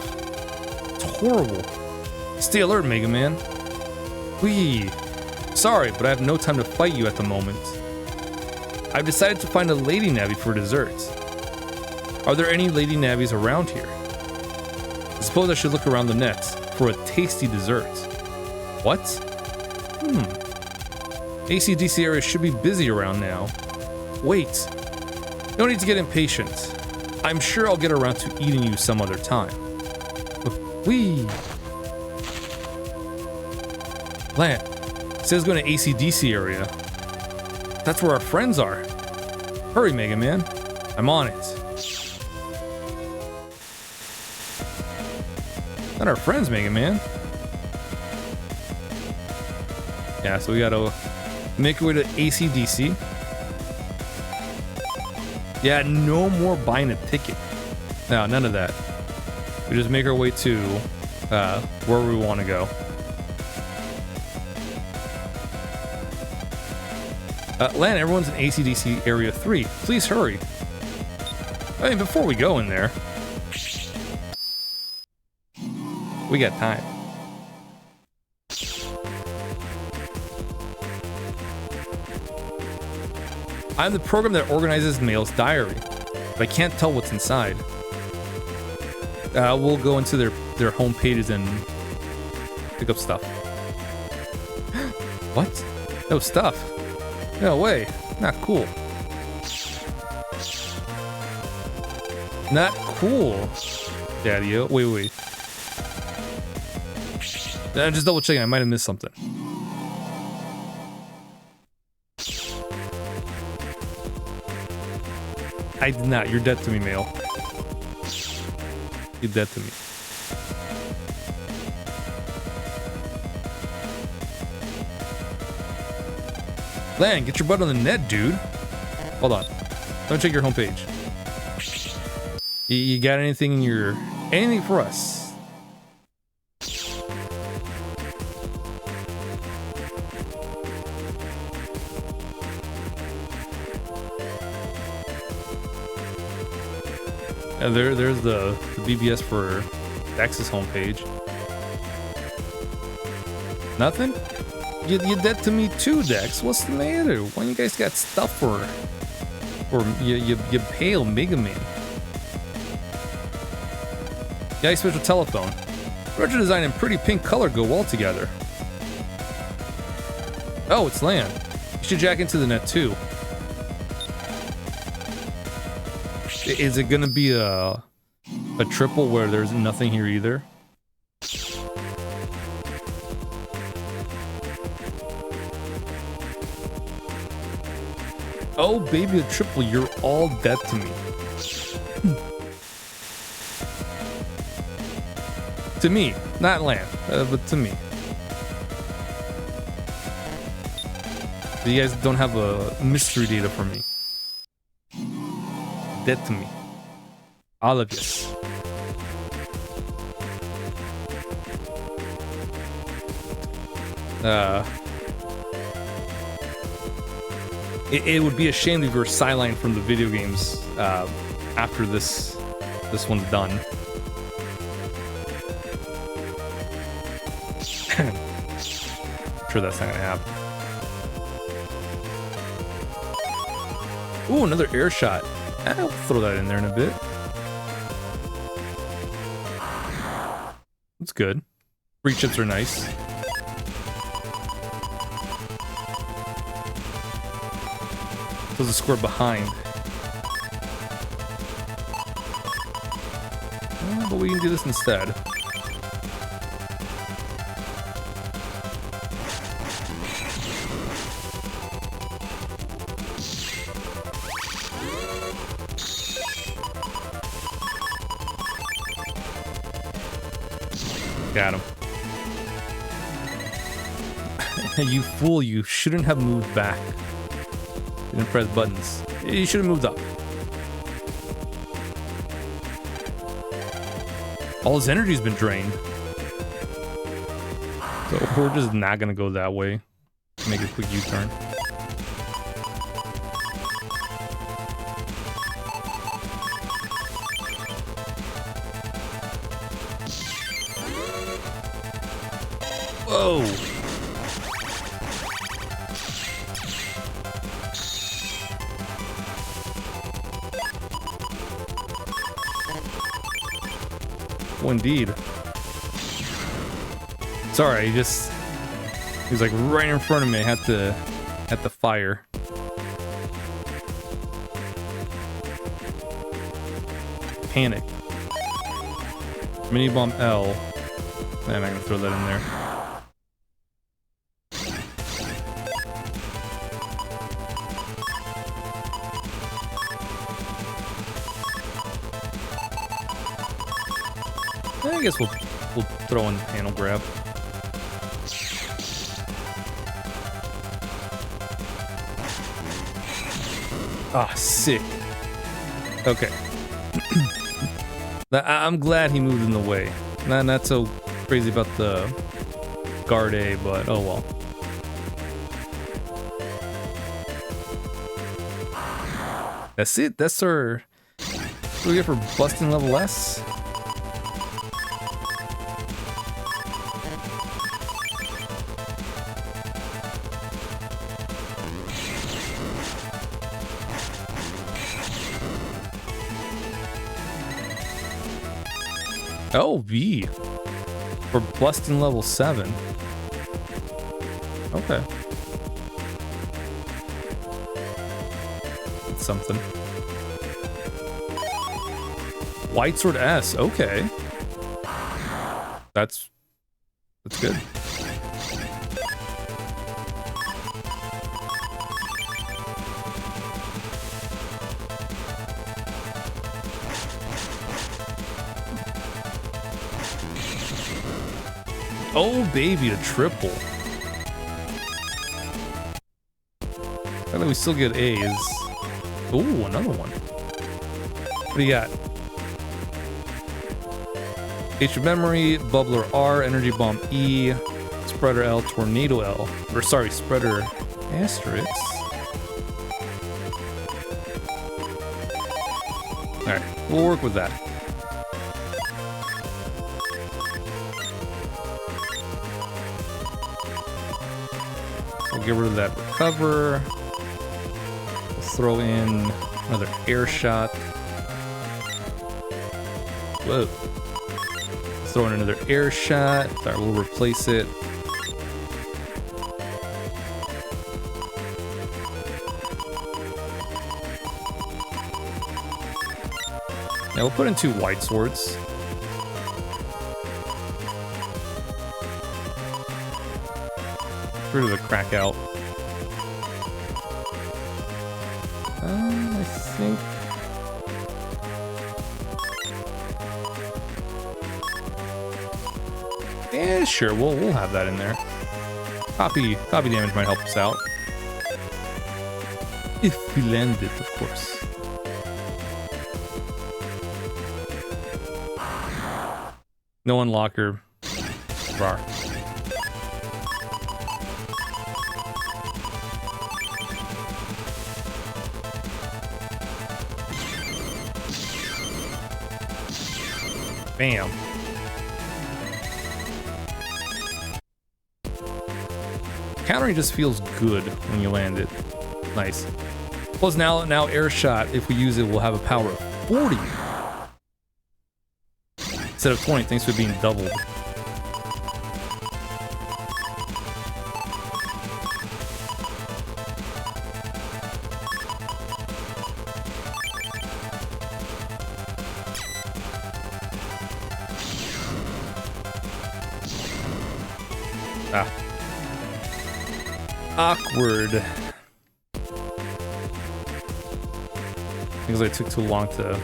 It's horrible. Stay alert, Mega Man. Wee. Sorry, but I have no time to fight you at the moment. I've decided to find a lady Navi for dessert. Are there any lady Navis around here? I suppose I should look around the net for a tasty dessert. What? ACDC area should be busy around now. Wait. No need to get impatient. I'm sure I'll get around to eating you some other time. Whee! Lan, says going to ACDC area. That's where our friends are. Hurry, Mega Man. I'm on it. Not our friends, Mega Man. Yeah, so we gotta make our way to ACDC. Yeah, no more buying a ticket. No, none of that. We just make our way to where we want to go. Lan, everyone's in ACDC Area 3. Please hurry. I mean, before we go in there, we got time. I'm the program that organizes Mail's diary, but I can't tell what's inside. We'll go into their home pages and pick up stuff. What? No stuff. No way. Not cool. Not cool. Daddy-o. Wait. I'm just double checking. I might have missed something. I did not. You're dead to me, Mail. You're dead to me. Lan, get your butt on the net, dude. Hold on. Let me check your homepage. You got anything in your... anything for us? There's the BBS for Dex's homepage. Nothing? You dead to me too, Dex. What's the matter? Why you guys got stuff for you pale Mega Man? Yeah, special telephone. Retro design and pretty pink color go well together. Oh, it's Lan. You should jack into the net too. Is it gonna be a triple where there's nothing here either? Oh baby, a triple, you're all dead to me. To me, not land, but to me. You guys don't have a mystery data for me. Dead to me. All of you. It would be a shame if we were sidelined from the video games after this one's done. I'm sure that's not gonna happen. Ooh, another air shot. I'll throw that in there in a bit. That's good. Free chips are nice. There's a score behind. But we can do this instead. Got him. You fool, you shouldn't have moved back. You didn't press buttons. You should have moved up. All his energy's been drained. So we're just not gonna go that way. Make a quick U-turn. Whoa! Oh, indeed. Sorry, he was like right in front of me. I had to fire. Panic. Mini bomb L. Man, I'm not gonna throw that in there. I guess we'll throw in panel grab. Ah, sick. Okay. I'm glad he moved in the way. Not so crazy about the guard A, but oh well. That's it. That's our. What do we get for busting level S? Oh, B. For busting level 7. Okay. That's something. White Sword S. Okay. That's good. Oh, baby, a triple. I think we still get A's. Ooh, another one. What do you got? H memory, bubbler R, energy bomb E, spreader L, tornado L. Or sorry, spreader asterisk. Alright, we'll work with that. Get rid of that recover. We'll throw in another air shot. Whoa. Throw in another air shot. Alright, we'll replace it. Now we'll put in 2 white swords. Rid of the crack out. I think. Yeah, sure, we'll have that in there. Copy damage might help us out. If we land it, of course. No unlocker. Rar. Bam. Countering just feels good when you land it. Nice. Plus now air shot, if we use it, will have a power of 40. Instead of 20, thanks for being doubled. Ah. Awkward. Because I took too long to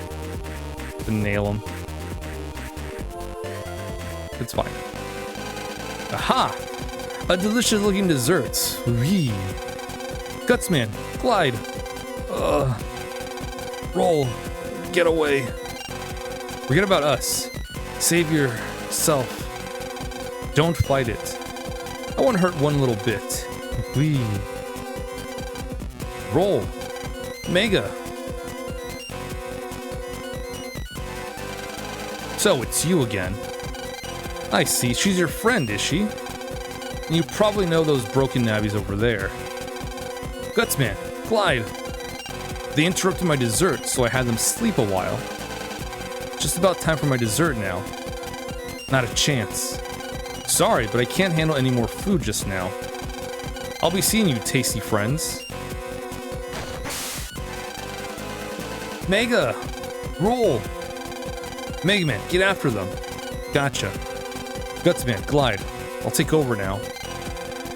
nail him. It's fine. Aha! A delicious looking dessert. Wee. Gutsman, glide. Roll. Get away. Forget about us. Save yourself. Don't fight it. I won't hurt one little bit. Wee. Roll. Mega. So it's you again. I see. She's your friend, is she? And you probably know those broken nabbies over there. Gutsman, glide. They interrupted my dessert, so I had them sleep a while. Just about time for my dessert now. Not a chance. Sorry, but I can't handle any more food just now. I'll be seeing you, tasty friends. Mega! Roll! Mega Man, get after them. Gotcha. Gutsman, glide. I'll take over now.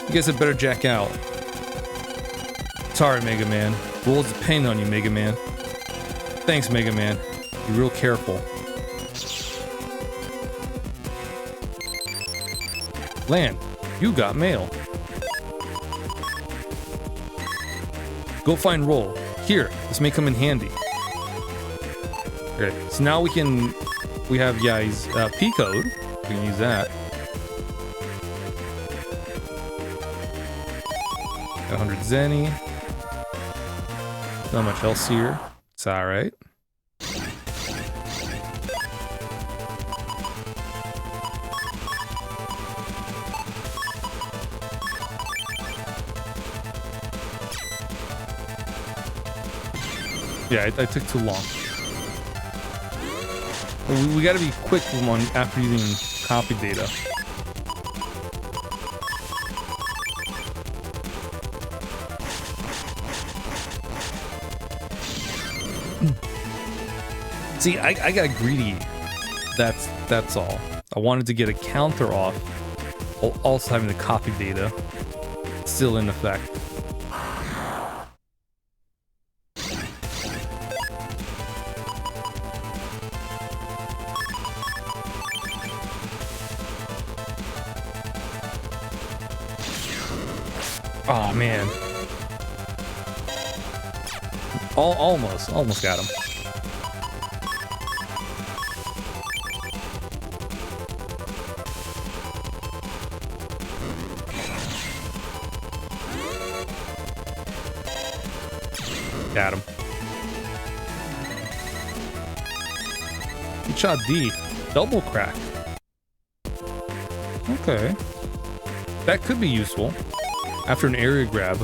You guys had better jack out. Sorry, Mega Man. Roll's depending on you, Mega Man. Thanks, Mega Man. Be real careful. Lan, you got mail. Go find Roll. Here, this may come in handy. Okay, so now we have his P code. We can use that. Got 100 Zenny. Not much else here. It's alright. Yeah, I took too long. We gotta be quick one after using copy data. See, I got greedy. That's all. I wanted to get a counter off while also having the copy data still in effect. Oh man. Almost got him. Got him. Good shot D. Double crack. Okay. That could be useful. After an area grab,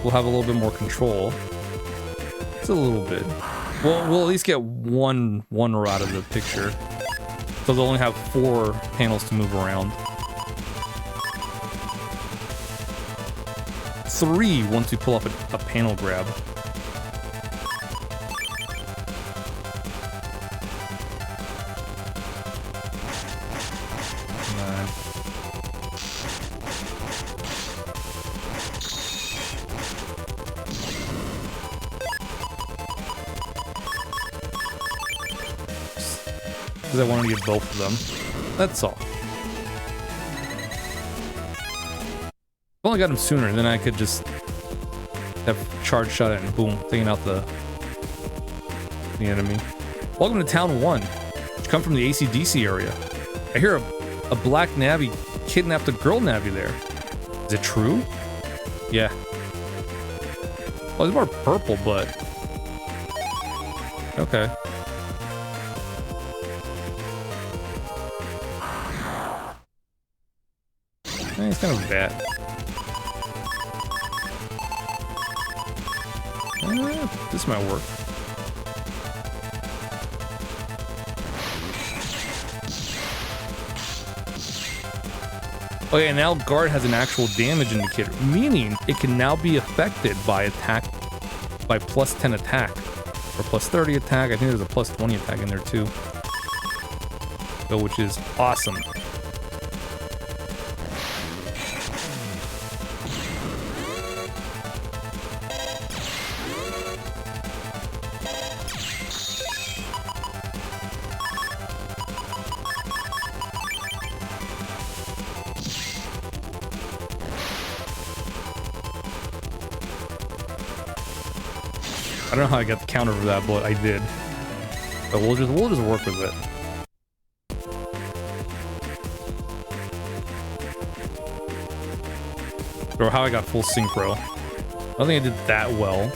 we'll have a little bit more control. It's a little bit. We'll at least get one out of the picture. So they'll only have 4 panels to move around. 3 once we pull up a panel grab. Because I wanted to get both of them. That's all. If I only got him sooner, then I could just have charged shot it and boom, taking out the enemy. Welcome to Town 1. You come from the AC/DC area. I hear a black Navi kidnapped a girl Navi there. Is it true? Yeah. Well, it's more purple, but... Okay. It's kind of bad. This might work. Okay, and now guard has an actual damage indicator, meaning it can now be affected by attack by plus 10 attack or plus 30 attack. I think there's a plus 20 attack in there too, so, which is awesome. I don't know how I got the counter for that, but I did. But we'll just work with it. Or how I got full synchro. I don't think I did that well.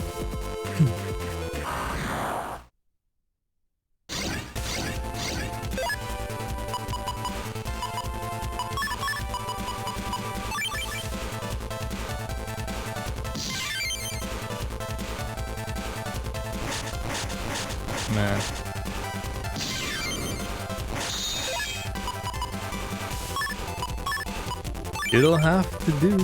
Man. It'll have to do.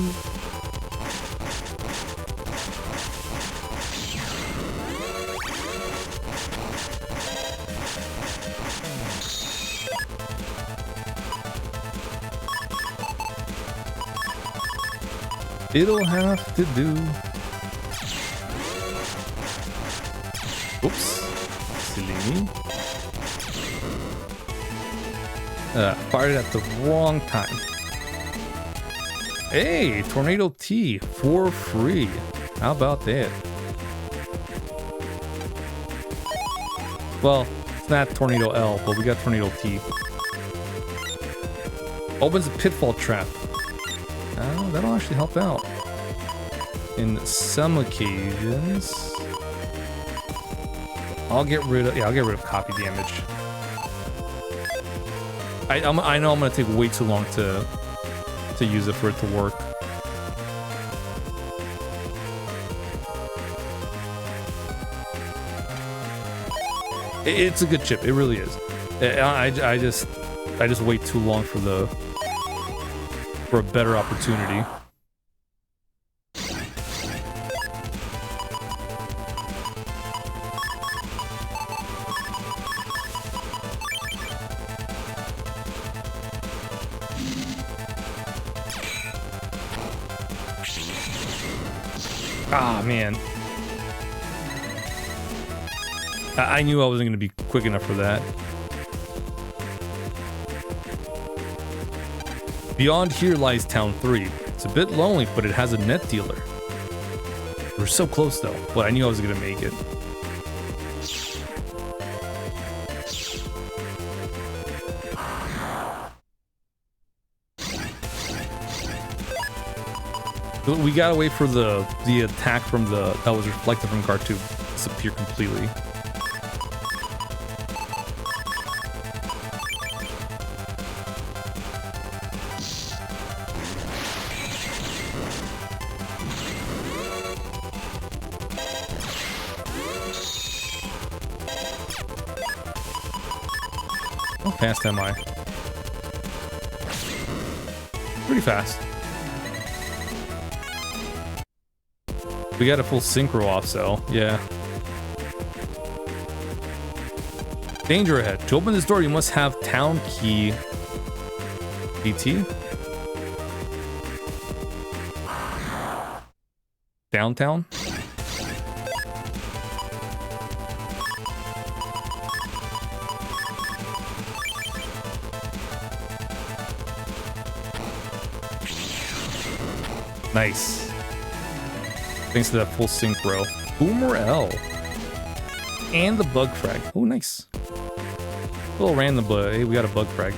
It'll have to do. Oops. Fired at the wrong time. Hey, Tornado T for free. How about that? Well, it's not Tornado L, but we got Tornado T. Opens a pitfall trap. That'll actually help out in some occasions. I'll get rid of copy damage. I know I'm gonna take way too long to use it for it to work. It's a good chip. It really is. I just wait too long for a better opportunity. Ah, man. I knew I wasn't going to be quick enough for that. Beyond here lies Town 3. It's a bit lonely, but it has a net dealer. We're so close, though. But I knew I was going to make it. We gotta wait for the attack from that was reflected from Guard to disappear completely. How fast am I? Pretty fast. We got a full synchro off, so yeah. Danger ahead. To open this door, you must have town key. BT? Downtown? Nice. Thanks to that full synchro. Boomer L. And the bug frag. Oh, nice. A little random, but hey, we got a bug frag.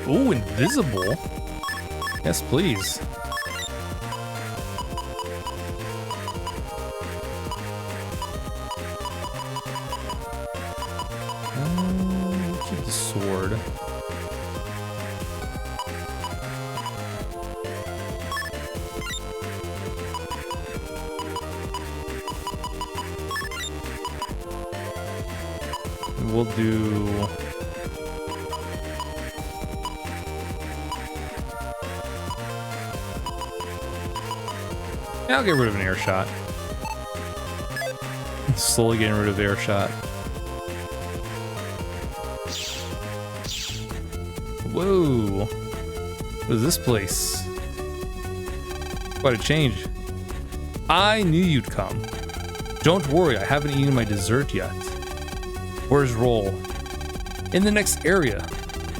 Ooh, invisible. Yes, please. Keep the sword. And we'll do... Yeah, I'll get rid of an air shot. Slowly getting rid of air shot. Whoa. What is this place? Quite a change. I knew you'd come. Don't worry, I haven't eaten my dessert yet. Where's Roll? In the next area.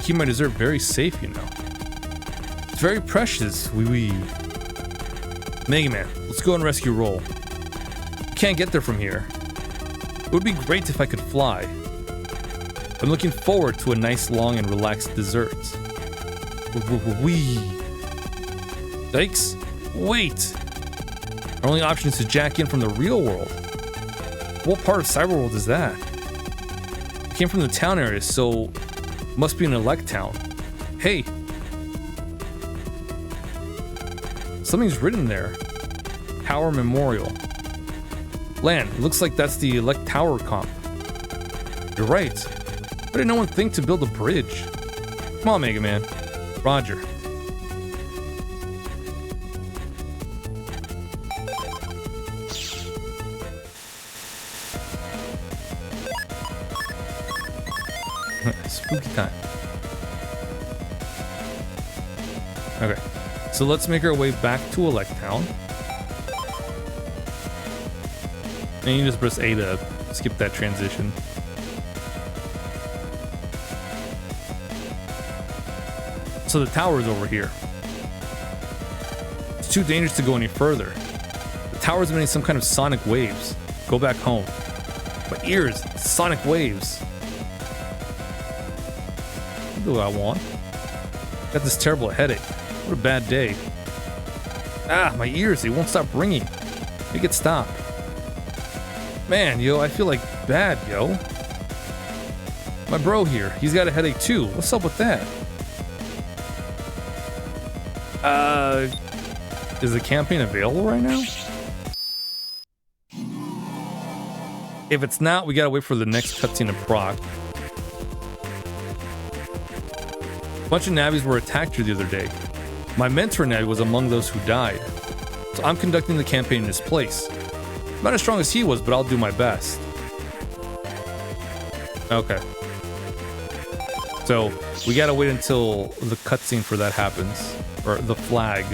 Keep my dessert very safe, you know. It's very precious, wee. Mega Man, let's go and rescue Roll. You can't get there from here. It would be great if I could fly. I'm looking forward to a nice, long, and relaxed dessert. Wee. Yikes. Wait! Our only option is to jack in from the real world. What part of Cyberworld is that? I came from the town area, so must be an elect town. Hey! Something's written there. Tower Memorial. Lan, it looks like that's the elect tower comp. You're right. Why did no one think to build a bridge? Come on, Mega Man. Roger. Spooky time. Okay. So let's make our way back to Elect Town. And you just press A to skip that transition. So the tower is over here. It's too dangerous to go any further. The tower's emitting some kind of sonic waves. Go back home. My ears, sonic waves. What do I want? Got this terrible headache. What a bad day. Ah, my ears, they won't stop ringing. Make it stop. Man, yo, I feel like bad, yo. My bro here, he's got a headache too. What's up with that? Is the campaign available right now? If it's not, we gotta wait for the next cutscene to proc. A bunch of Navis were attacked here the other day. My mentor Navi was among those who died. So I'm conducting the campaign in his place. Not as strong as he was, but I'll do my best. Okay. So, we gotta wait until the cutscene for that happens. Or the flag.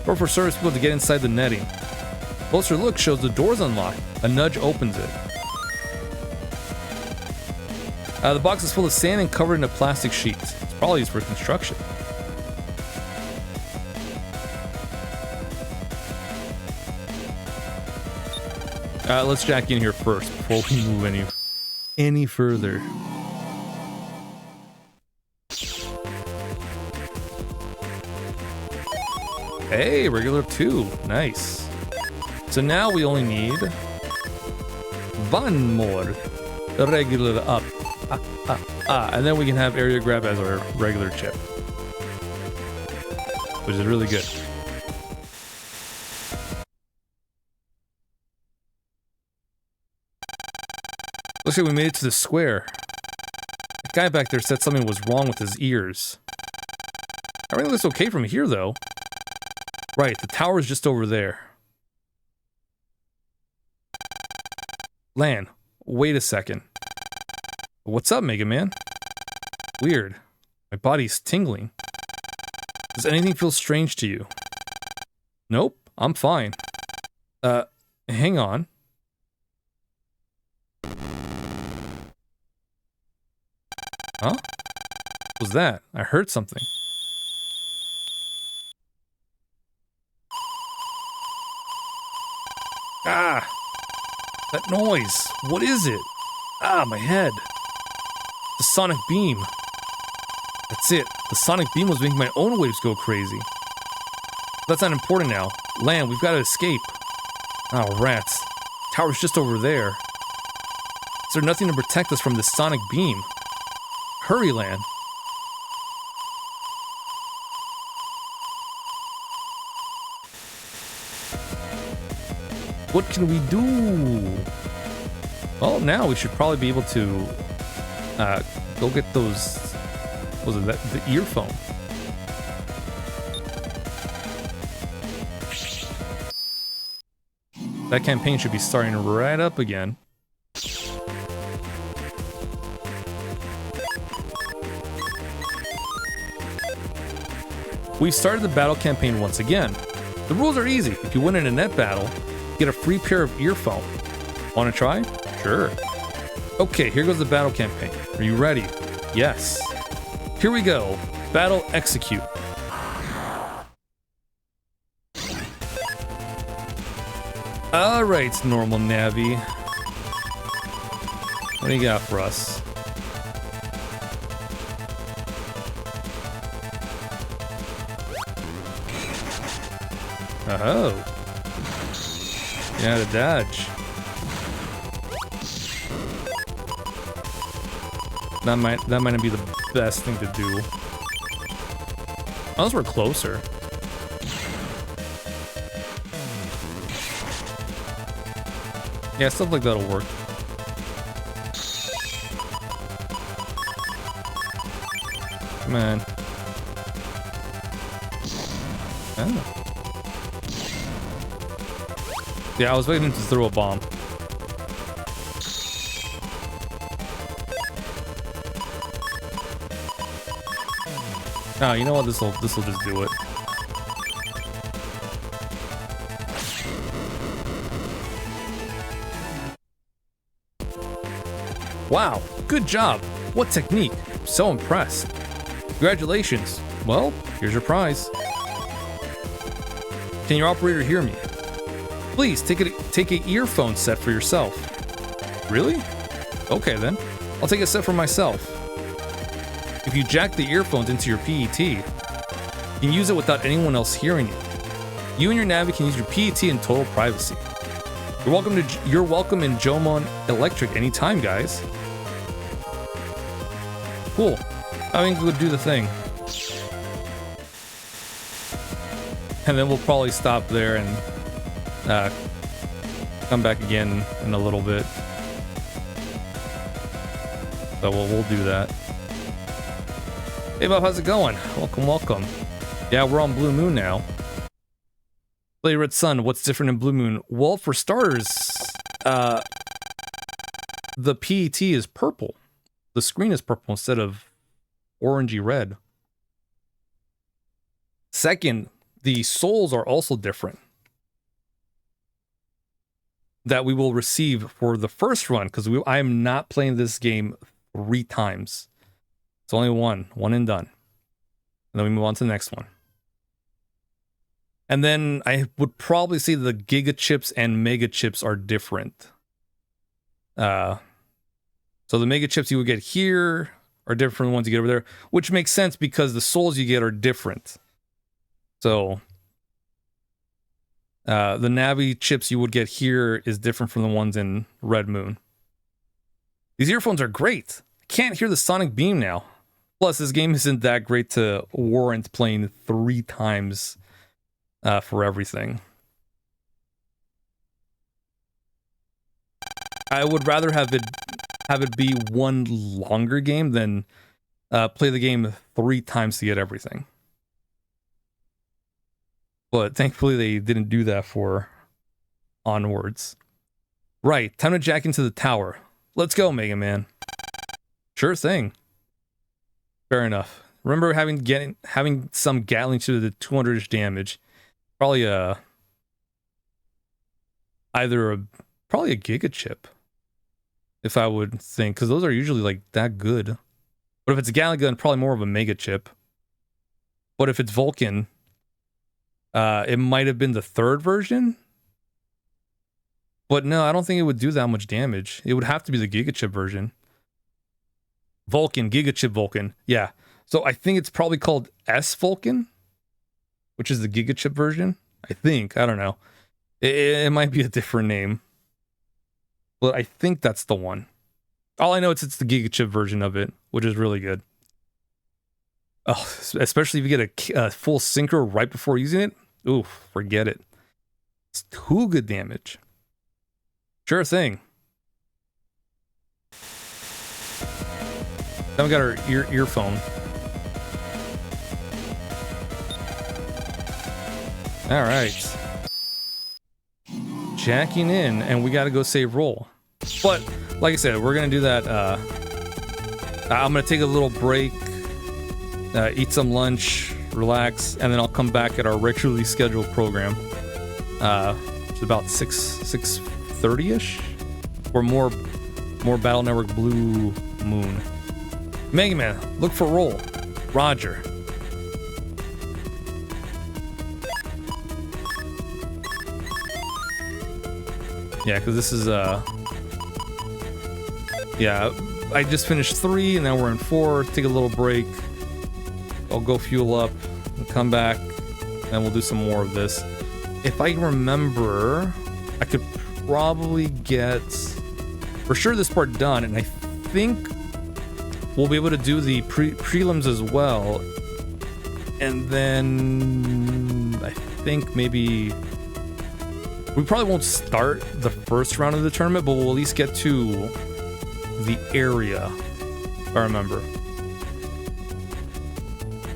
Or for service people to get inside the netting. Closer look shows the door's unlocked. A nudge opens it. The box is full of sand and covered in a plastic sheet. It's probably used for construction. Let's jack in here first before we move any further. Hey, regular 2. Nice. So now we only need one more regular up. And then we can have area grab as our regular chip, which is really good. Looks like we made it to the square. The guy back there said something was wrong with his ears. Everything looks okay from here, though. Right, the tower is just over there. Lan, wait a second. What's up, Mega Man? Weird. My body's tingling. Does anything feel strange to you? Nope, I'm fine. Hang on. Huh? What was that? I heard something. Ah! That noise! What is it? Ah, my head. The sonic beam. That's it. The sonic beam was making my own waves go crazy. That's not important now. Land, we've got to escape. Oh, rats. Tower's just over there. Is there nothing to protect us from this sonic beam? Hurry, Land. What can we do? Well, now we should probably be able to go get those. What was it, the earphone? That campaign should be starting right up again. We've started the battle campaign once again. The rules are easy. If you win in a net battle, get a free pair of earphones. Want to try? Sure. Okay, here goes the battle campaign. Are you ready? Yes. Here we go. Battle execute. Alright, normal Navi. What do you got for us? Oh. Yeah, to dodge. That might not be the best thing to do. Unless we're closer. Yeah, stuff like that'll work. Come on. Oh. Yeah, I was waiting to throw a bomb. Oh, you know what? This'll just do it. Wow, good job. What technique? I'm so impressed. Congratulations. Well, here's your prize. Can your operator hear me? Please take a earphone set for yourself. Really? Okay then. I'll take a set for myself. If you jack the earphones into your PET, you can use it without anyone else hearing it. You and your Navi can use your PET in total privacy. You're welcome in Jomon Electric anytime, guys. Cool. I think we'll do the thing. And then we'll probably stop there and come back again in a little bit. So we'll do that. Hey Bob, how's it going? Welcome, welcome. Yeah, we're on Blue Moon now. Play Red Sun, what's different in Blue Moon? Well, for starters, the PET is purple. The screen is purple instead of orangey red. Second, the souls are also different. That we will receive for the first run, because I am not playing this game 3 times. It's only one and done. And then we move on to the next one. And then I would probably say the Giga Chips and Mega Chips are different. So the Mega Chips you would get here are different from the ones you get over there, which makes sense because the souls you get are different. So the Navi chips you would get here is different from the ones in Red Moon. These earphones are great. I can't hear the sonic beam now. Plus, this game isn't that great to warrant playing 3 times for everything. I would rather have it be one longer game than play the game 3 times to get everything. But thankfully they didn't do that for Onwards. Right, time to jack into the tower. Let's go, Mega Man. Sure thing. Fair enough. Remember having some Gatling to the 200-ish damage. Probably probably a Giga Chip, if I would think, because those are usually like that good. But if it's a Gatling gun, probably more of a Mega Chip. But if it's Vulcan, it might have been the third version. But no, I don't think it would do that much damage. It would have to be the Giga Chip version. Vulcan, Giga Chip Vulcan. Yeah. So I think it's probably called S Vulcan, which is the Giga Chip version. I think. I don't know. It might be a different name. But I think that's the one. All I know is it's the Giga Chip version of it, which is really good. Oh, especially if you get a full synchro right before using it. Ooh, forget it. It's too good damage. Sure thing. Then we got our earphone. All right. Jacking in, and we got to go save roll. But like I said, we're gonna do that. I'm gonna take a little break, eat some lunch, relax, and then I'll come back at our regularly scheduled program. It's about 6:30ish, or more Battle Network Blue Moon. Mega Man, look for roll. Roger. Yeah, because this is yeah, I just finished 3 and now we're in 4. Take a little break. I'll go fuel up and come back, and we'll do some more of this. If I remember, I could probably get for sure this part done, and I think we'll be able to do the prelims as well. And then I think maybe we probably won't start the first round of the tournament, but we'll at least get to the area, if I remember.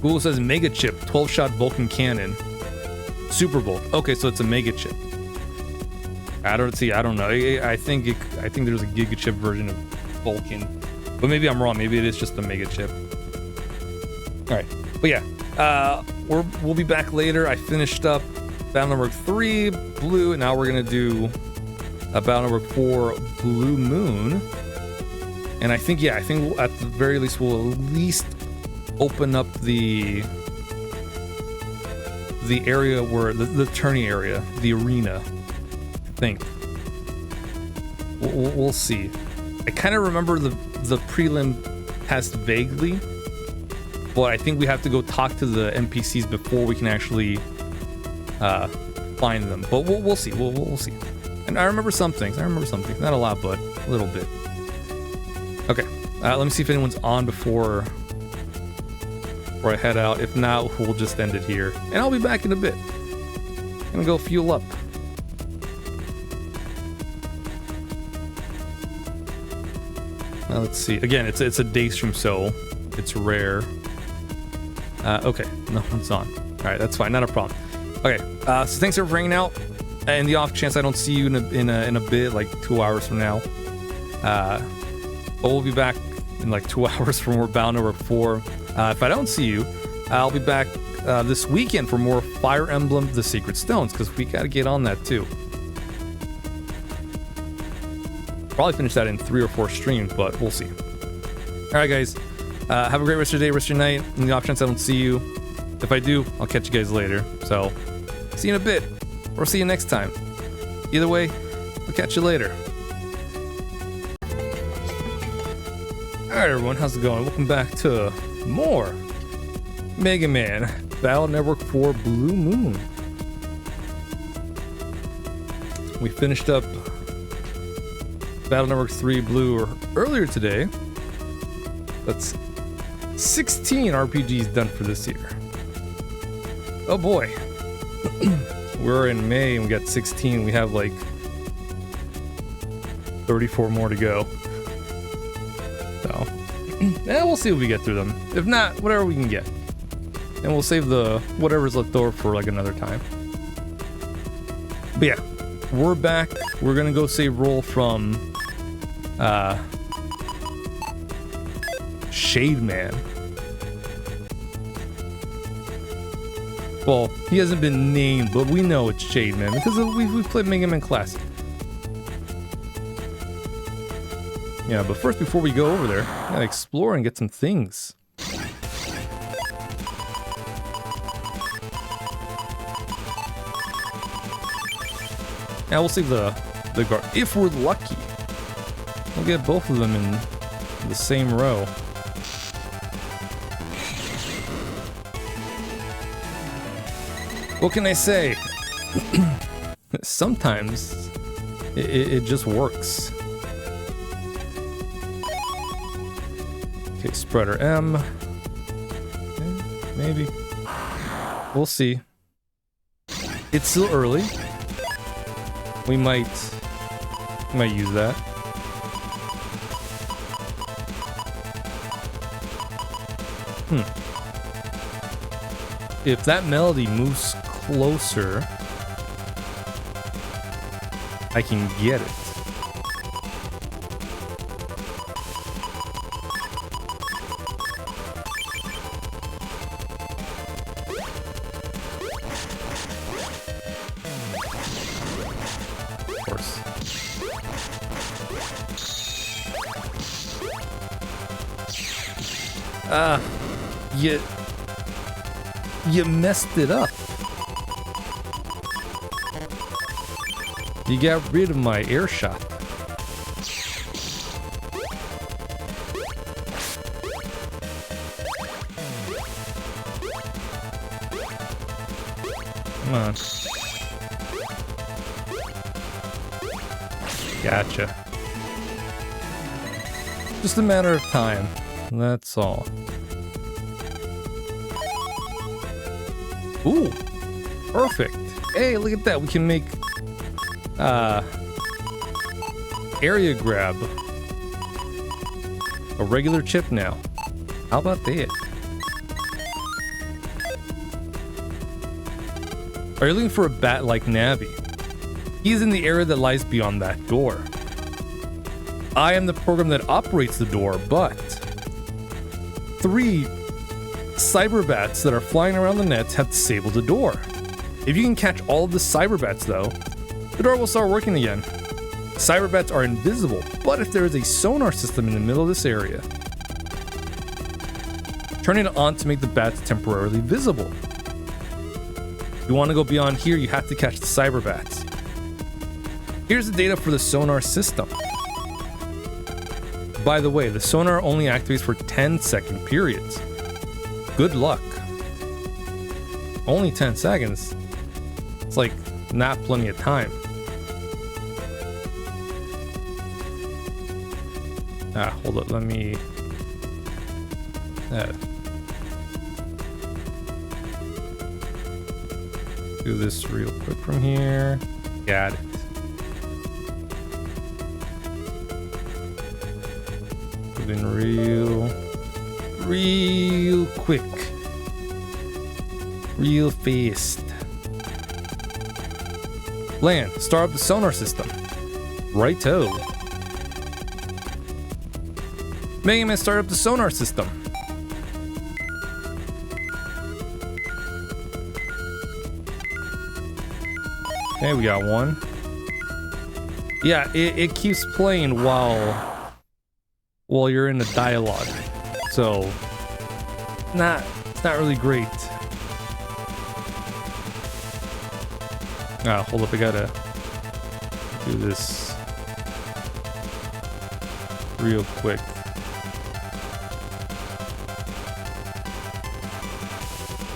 Google says Mega Chip, 12-shot Vulcan cannon. Super Bulk. Okay, so it's a Mega Chip. I don't know. I think there's a Giga Chip version of Vulcan, but maybe I'm wrong. Maybe it is just a Mega Chip. All right, but yeah, we'll be back later. I finished up Battle Network 3 Blue, and now we're gonna do a Battle Network 4 Blue Moon. And I think at the very least we'll at least open up the area where the tourney area, the arena. I think we'll see. I kind of remember the prelim test vaguely, but I think we have to go talk to the NPCs before we can actually find them. But we'll see. We'll see. And I remember some things. Not a lot, but a little bit. Okay. Let me see if anyone's on before I head out. If not, we'll just end it here. And I'll be back in a bit. Gonna go fuel up. Now let's see. Again, it's a day stream, so it's rare. Okay, no one's on. All right, that's fine. Not a problem. Okay. So thanks for hanging out. And the off chance I don't see you in a bit, like 2 hours from now. But we'll be back in like 2 hours for more Battle Network 4. If I don't see you, I'll be back this weekend for more Fire Emblem The Secret Stones, because we got to get on that too. Probably finish that in 3 or 4 streams, but we'll see. All right, guys. Have a great rest of your day, rest of your night. In the off chance I don't see you, if I do, I'll catch you guys later. So, see you in a bit, or see you next time. Either way, I'll catch you later. Alright everyone, how's it going? Welcome back to more Mega Man Battle Network 4 Blue Moon. We finished up Battle Network 3 Blue earlier today. That's 16 RPGs done for this year. Oh boy. We're in May and we got 16. We have like 34 more to go. So, yeah, we'll see if we get through them. If not, whatever we can get. And we'll save the whatever's left over for like another time. But yeah, we're back. We're gonna go save roll from Shade Man. Well, he hasn't been named, but we know it's Shade Man because we've played Mega Man Classic. Yeah, but first, before we go over there, I gotta explore and get some things. Now we'll save the guard. If we're lucky, we'll get both of them in the same row. What can I say? Sometimes it just works. Okay, spreader M. Maybe. We'll see. It's still early. We might use that. If that melody moves closer, I can get it. Of course. You messed it up. You got rid of my air shot. Come on. Gotcha. Just a matter of time. That's all. Ooh, perfect. Hey, look at that. We can make area grab a regular chip now. How about that? Are you looking for a bat like Navi? He's in the area that lies beyond that door. I am the program that operates the door, but 3 cyberbats that are flying around the nets have disabled the door. If you can catch all of the cyberbats though, the door will start working again. Cyberbats are invisible, but if there is a sonar system in the middle of this area, turn it on to make the bats temporarily visible. If you want to go beyond here, you have to catch the cyberbats. Here's the data for the sonar system. By the way, the sonar only activates for 10-second periods. Good luck. Only 10 seconds. It's like not plenty of time. Hold up, let me... do this real quick from here. Got it. Moving real quick. Real fast. Land, start up the sonar system. Righto. Mega Man, start up the sonar system. Okay, we got one. Yeah, it keeps playing while you're in a dialogue. So it's not really great. Hold up, I gotta do this real quick.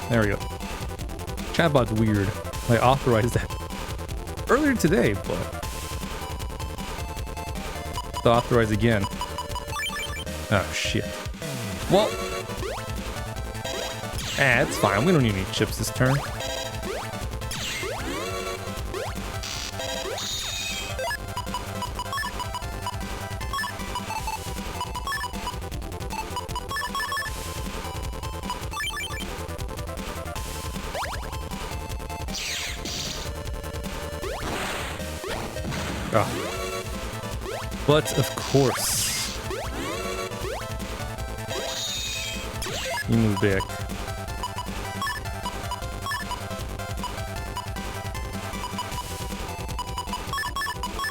There we go. Chatbot's weird. I authorized that earlier today, but to authorize again. Oh shit. Well, it's fine. We don't need any chips this turn. But of course, you move back.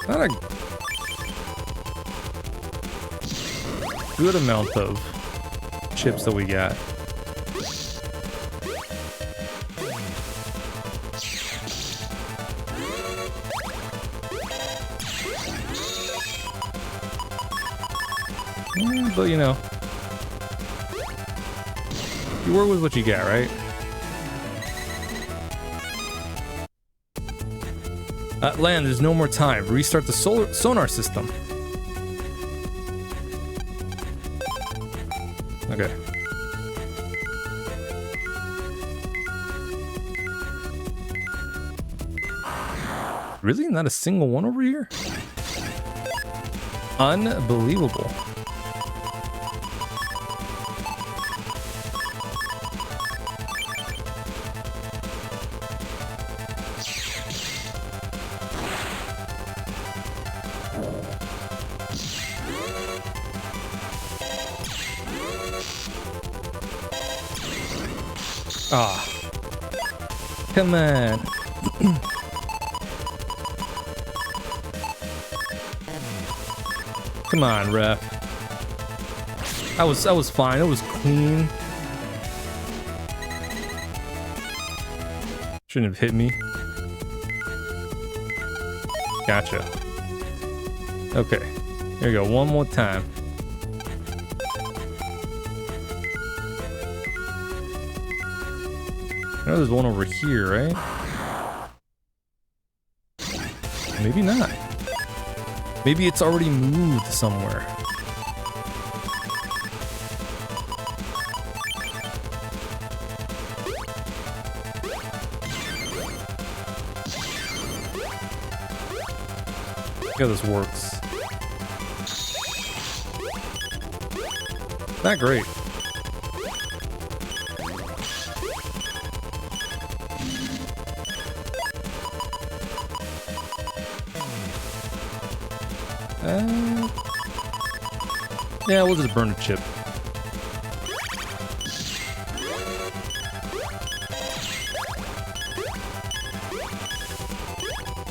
Not a good amount of chips that we got. But you know, you work with what you get, right? Land, there's no more time. Restart the sonar system. Okay. Really? Not a single one over here? Unbelievable. Ah. Come on. Come on, ref. I was fine. It was clean. Shouldn't have hit me. Gotcha. Okay. Here we go. One more time. I know there's one over here, right? Maybe not. Maybe it's already moved somewhere. Look how this works. Not great. Yeah, we'll just burn a chip.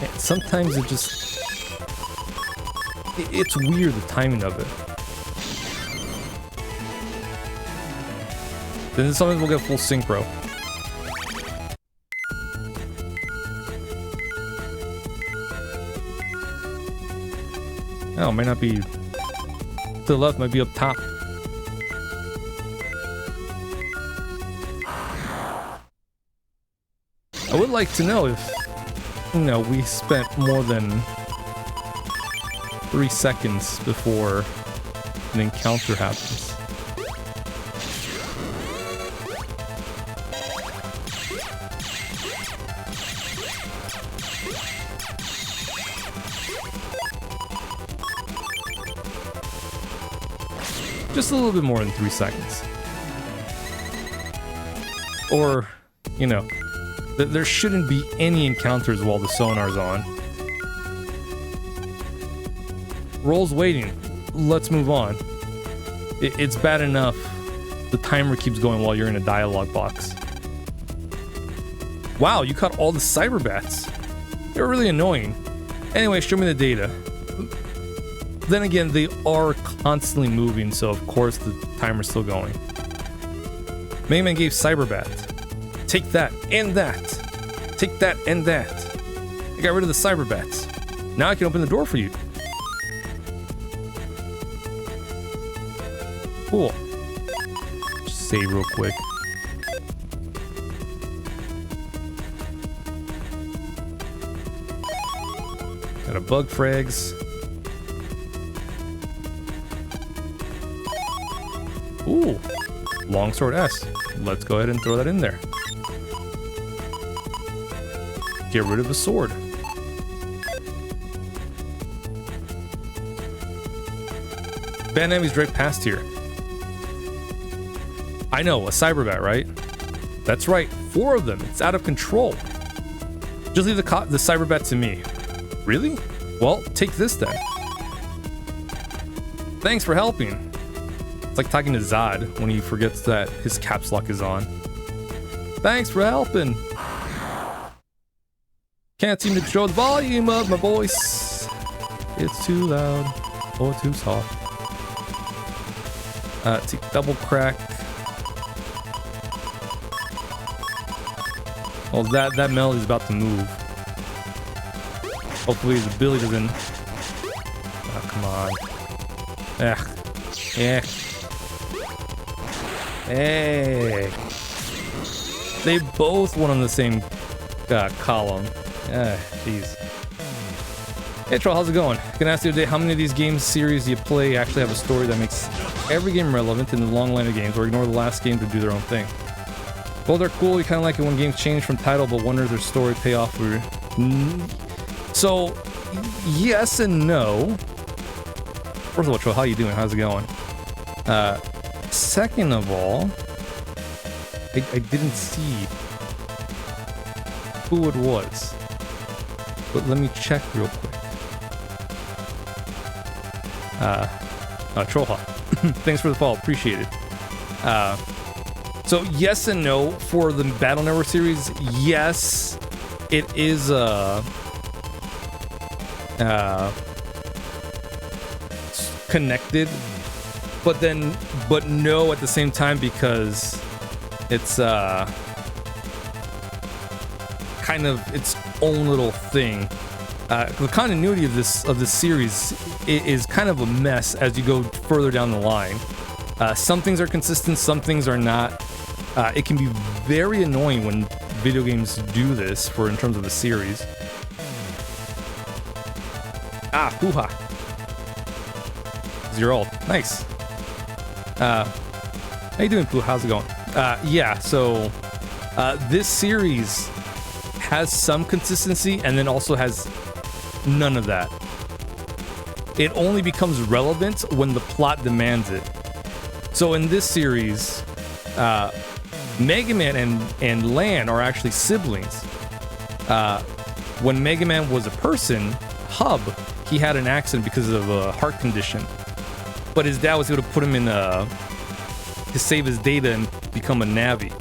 Yeah, sometimes it just... It's weird, the timing of it. Then sometimes we'll get full synchro. Oh, it might not be... To the left, might be up top. I would like to know if, you know, we spent more than 3 seconds before an encounter happens. Just a little bit more than 3 seconds. Or, you know, there shouldn't be any encounters while the sonar's on. Roll's waiting. Let's move on. It's bad enough the timer keeps going while you're in a dialogue box. Wow, you caught all the cyberbats. They're really annoying. Anyway, show me the data. Then again, they are constantly moving, so of course the timer's still going. Mega Man gave Cyberbat. Take that and that. Take that and that. I got rid of the Cyberbats. Now I can open the door for you. Cool. Just save real quick. Got a bug frags. Ooh, longsword S. Let's go ahead and throw that in there. Get rid of the sword. Bad enemies right past here. I know, a cyberbat, right? That's right, 4 of them. It's out of control. Just leave the cyberbat to me. Really? Well, take this then. Thanks for helping. It's like talking to Zod when he forgets that his caps lock is on. Thanks for helping. Can't seem to control the volume of my voice. It's too loud or too soft. Let's see, double crack. Well, that melody's about to move. Hopefully the Billy doesn't. Oh, come on. Yeah. Hey. They both went on the same column. Jeez. Hey Troll, how's it going? Gonna ask you today, how many of these game series you play actually have a story that makes every game relevant in the long line of games, or ignore the last game to do their own thing? Well, they're cool. You kind of like it when games change from title, but wonder their story payoff. So, yes and no. First of all, Troll, how you doing? How's it going? Second of all, I didn't see who it was, but let me check real quick. Trollhawk, thanks for the follow, appreciate it. So yes and no for the Battle Network series. Yes, it is connected, but no at the same time, because it's kind of its own little thing. The continuity of this series is kind of a mess as you go further down the line. Some things are consistent, some things are not. It can be very annoying when video games do this in terms of the series. Hoo-ha. 0 nice. How you doing, Pooh? How's it going? Yeah, so this series has some consistency and then also has none of that. It only becomes relevant when the plot demands it. So in this series, Mega Man and Lan are actually siblings. When Mega Man was a person, Hub, he had an accident because of a heart condition. But his dad was able to put him in to save his data and become a Navi.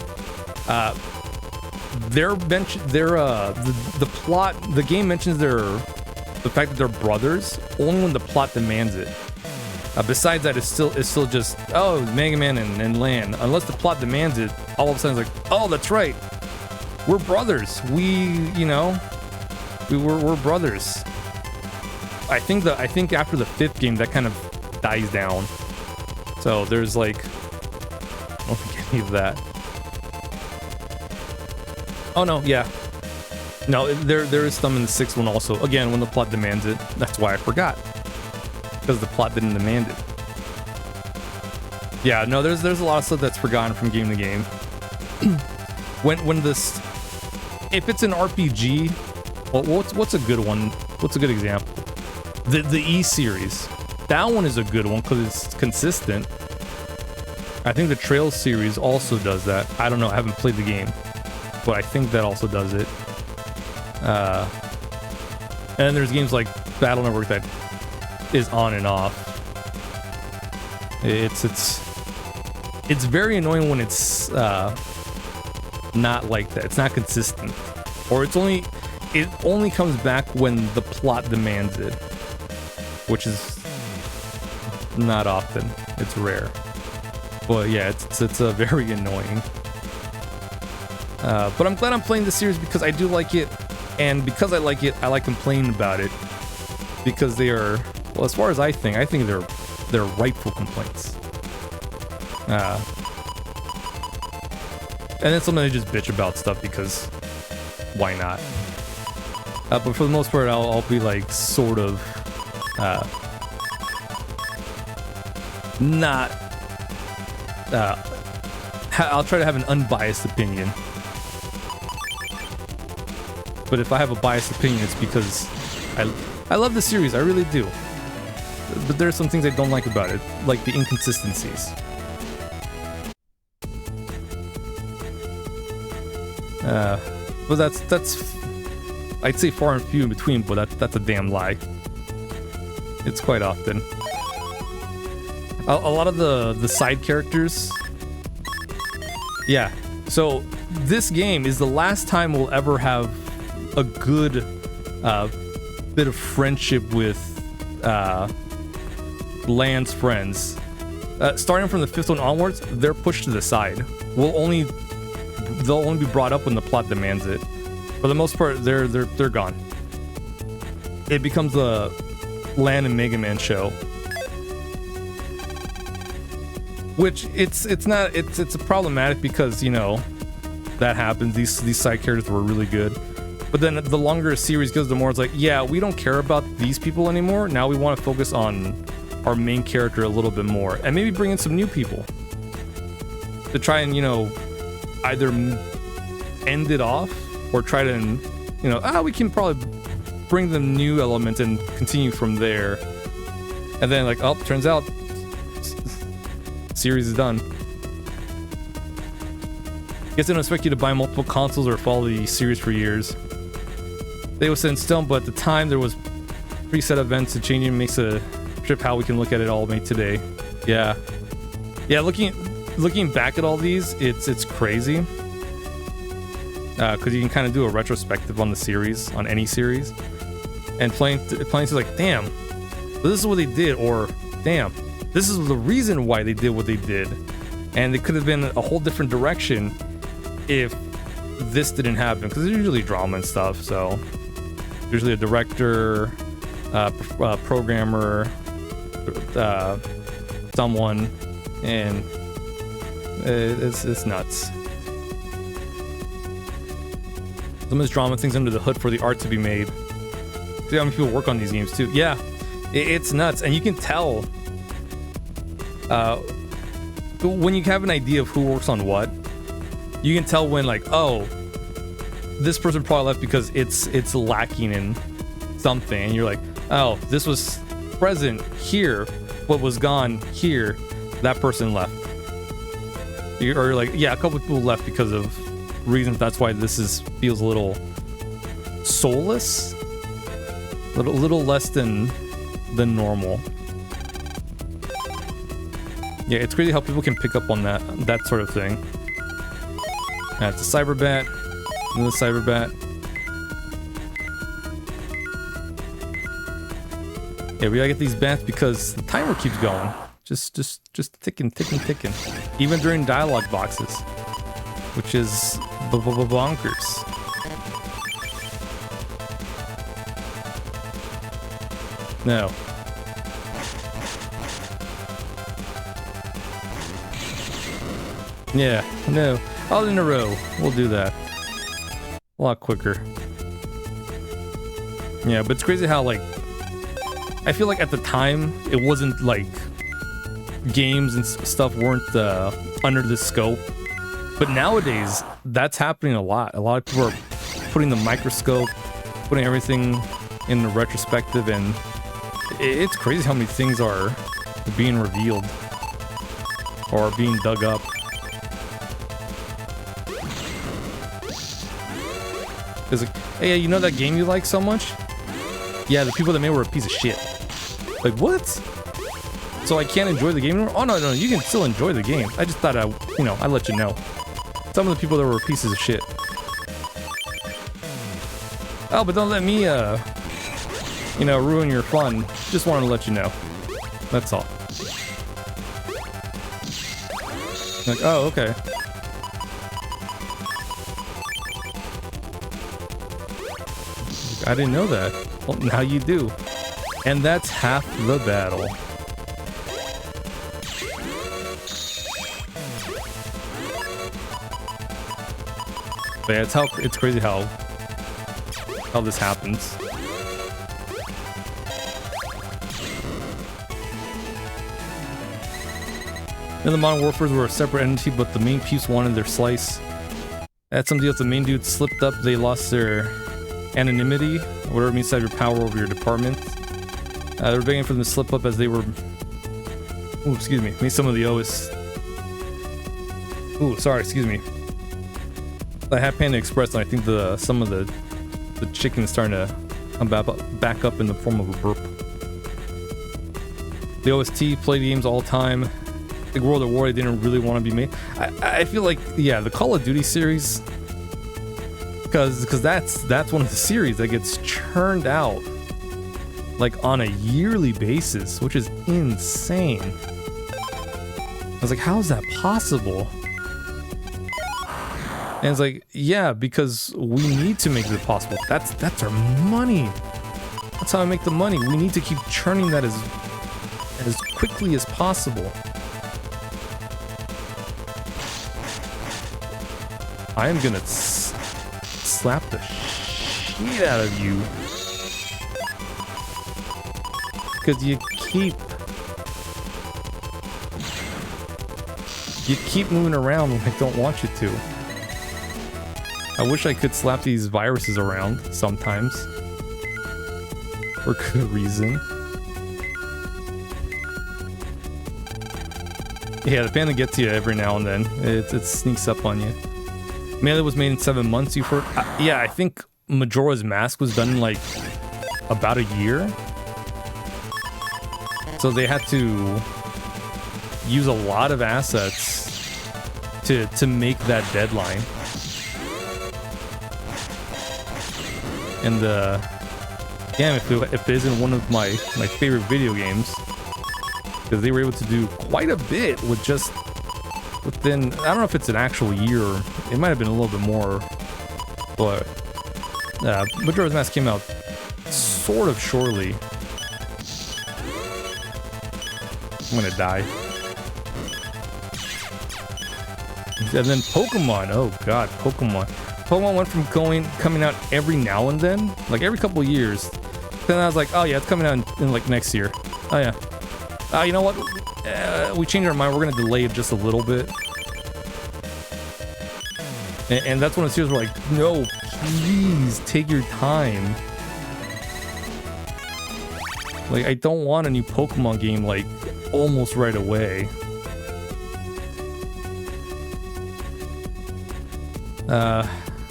The plot, the game mentions the fact that they're brothers only when the plot demands it. Besides that, it's still just, oh, Mega Man and Lan. Unless the plot demands it, all of a sudden it's like, oh, that's right, we're brothers. We're brothers. I think after the 5th game that kind of dies down. So there's like, I don't think any of that. Oh no, yeah. No, there is some in the 6th one also. Again, when the plot demands it. That's why I forgot. Because the plot didn't demand it. Yeah, no, there's a lot of stuff that's forgotten from game to game. If it's an RPG, well, what's a good one? What's a good example? The E series. That one is a good one because it's consistent. I think the Trails series also does that. I don't know, I haven't played the game, but I think that also does it. And then there's games like Battle Network that is on and off. It's very annoying when it's not like that. It's not consistent, or it only comes back when the plot demands it, which is not often. It's rare. But yeah, it's very annoying. But I'm glad I'm playing this series because I do like it, and because I like it, I like complaining about it, because they are, well, as far as I think they're rightful complaints. And then sometimes I just bitch about stuff because why not? But for the most part, I'll be like sort of not. I'll try to have an unbiased opinion. But if I have a biased opinion, it's because I love the series, I really do. But there are some things I don't like about it, like the inconsistencies. But that's I'd say far and few in between, but that's a damn lie. It's quite often. A lot of the side characters. Yeah, so this game is the last time we'll ever have a good bit of friendship with Lan's friends, starting from the 5th one onwards, they're pushed to the side. They'll only be brought up when the plot demands it. For the most part, they're gone. It becomes the Lan and Mega Man show, which it's problematic because, you know, that happens. These side characters were really good, but then the longer a series goes, the more it's like, yeah, we don't care about these people anymore. Now we want to focus on our main character a little bit more, and maybe bring in some new people to try and, you know, either end it off or try to, you know, we can probably bring the new element and continue from there. And then, like, oh, turns out series is done. Guess they don't expect you to buy multiple consoles or follow the series for years. They were set in stone, but at the time there was preset events, and changing makes a trip how we can look at it all made today. Yeah. Looking back at all these, it's crazy. Because you can kind of do a retrospective on the series, on any series, and playing to like, damn, this is what they did, or damn, this is the reason why they did what they did, and it could have been a whole different direction if this didn't happen. Because there's usually drama and stuff, so usually a director, programmer, someone, and it's nuts. Some of this drama things under the hood for the art to be made. See how many people work on these games too. Yeah, it's nuts, and you can tell when you have an idea of who works on what. You can tell when, like, oh, this person probably left because it's lacking in something, and you're like, oh, this was present here, what was gone here, that person left. Or you're like, yeah, a couple people left because of reasons. That's why this feels a little soulless, a little less than normal. Yeah, it's crazy how people can pick up on that sort of thing. It's a Cyberbat, and the Cyberbat. Yeah, we gotta get these bats because the timer keeps going. Just ticking. Even during dialogue boxes, which is bonkers. No. Yeah, no. All in a row. We'll do that. A lot quicker. Yeah, but it's crazy how, like, I feel like at the time, it wasn't like games and stuff weren't under the scope. But nowadays, that's happening a lot. A lot of people are putting the microscope, putting everything in the retrospective, and it's crazy how many things are being revealed or being dug up. It's like, hey, you know that game you like so much? Yeah, the people that made it were a piece of shit. Like, what? So I can't enjoy the game anymore? Oh, no, you can still enjoy the game. I just thought I'd let you know. Some of the people that were pieces of shit. Oh, but don't let me, ruin your fun. Just wanted to let you know. That's all. Like, oh, okay. I didn't know that. Well, now you do. And that's half the battle. But yeah, it's crazy how this happens. And the Modern Warfares were a separate entity, but the main peeps wanted their slice. Had some deals. The main dudes slipped up. They lost their anonymity, whatever it means to have your power over your department. They were begging for them to slip up as they were. Ooh, excuse me. Made some of the OS. Ooh, sorry. Excuse me. I had Panda Express, and I think some of the chicken is starting to come back up in the form of a burp. The OST played games all the time. Big World at War didn't really want to be made. I feel like, yeah, the Call of Duty series, because that's one of the series that gets churned out like on a yearly basis, which is insane. I was like, how is that possible? And it's like, yeah, because we need to make it possible. That's our money. That's how I make the money. We need to keep churning that as quickly as possible. I am gonna slap the shit out of you. Because you keep moving around when I don't want you to. I wish I could slap these viruses around sometimes. For good reason. Yeah, the panda gets you every now and then. It sneaks up on you. Melee was made in 7 months. Yeah, I think Majora's Mask was done in like about a year. So they had to use a lot of assets to make that deadline. And damn, if it isn't one of my favorite video games, because they were able to do quite a bit with just within, I don't know if it's an actual year, or it might have been a little bit more, but Majora's Mask came out sort of shortly. I'm gonna die. And then Pokemon, oh god, Pokemon went from coming out every now and then, like every couple of years. Then I was like, oh yeah, it's coming out in like next year. Oh yeah. You know what? We changed our mind. We're gonna delay it just a little bit. And that's when the studios were like, no, please take your time. Like, I don't want a new Pokemon game like almost right away.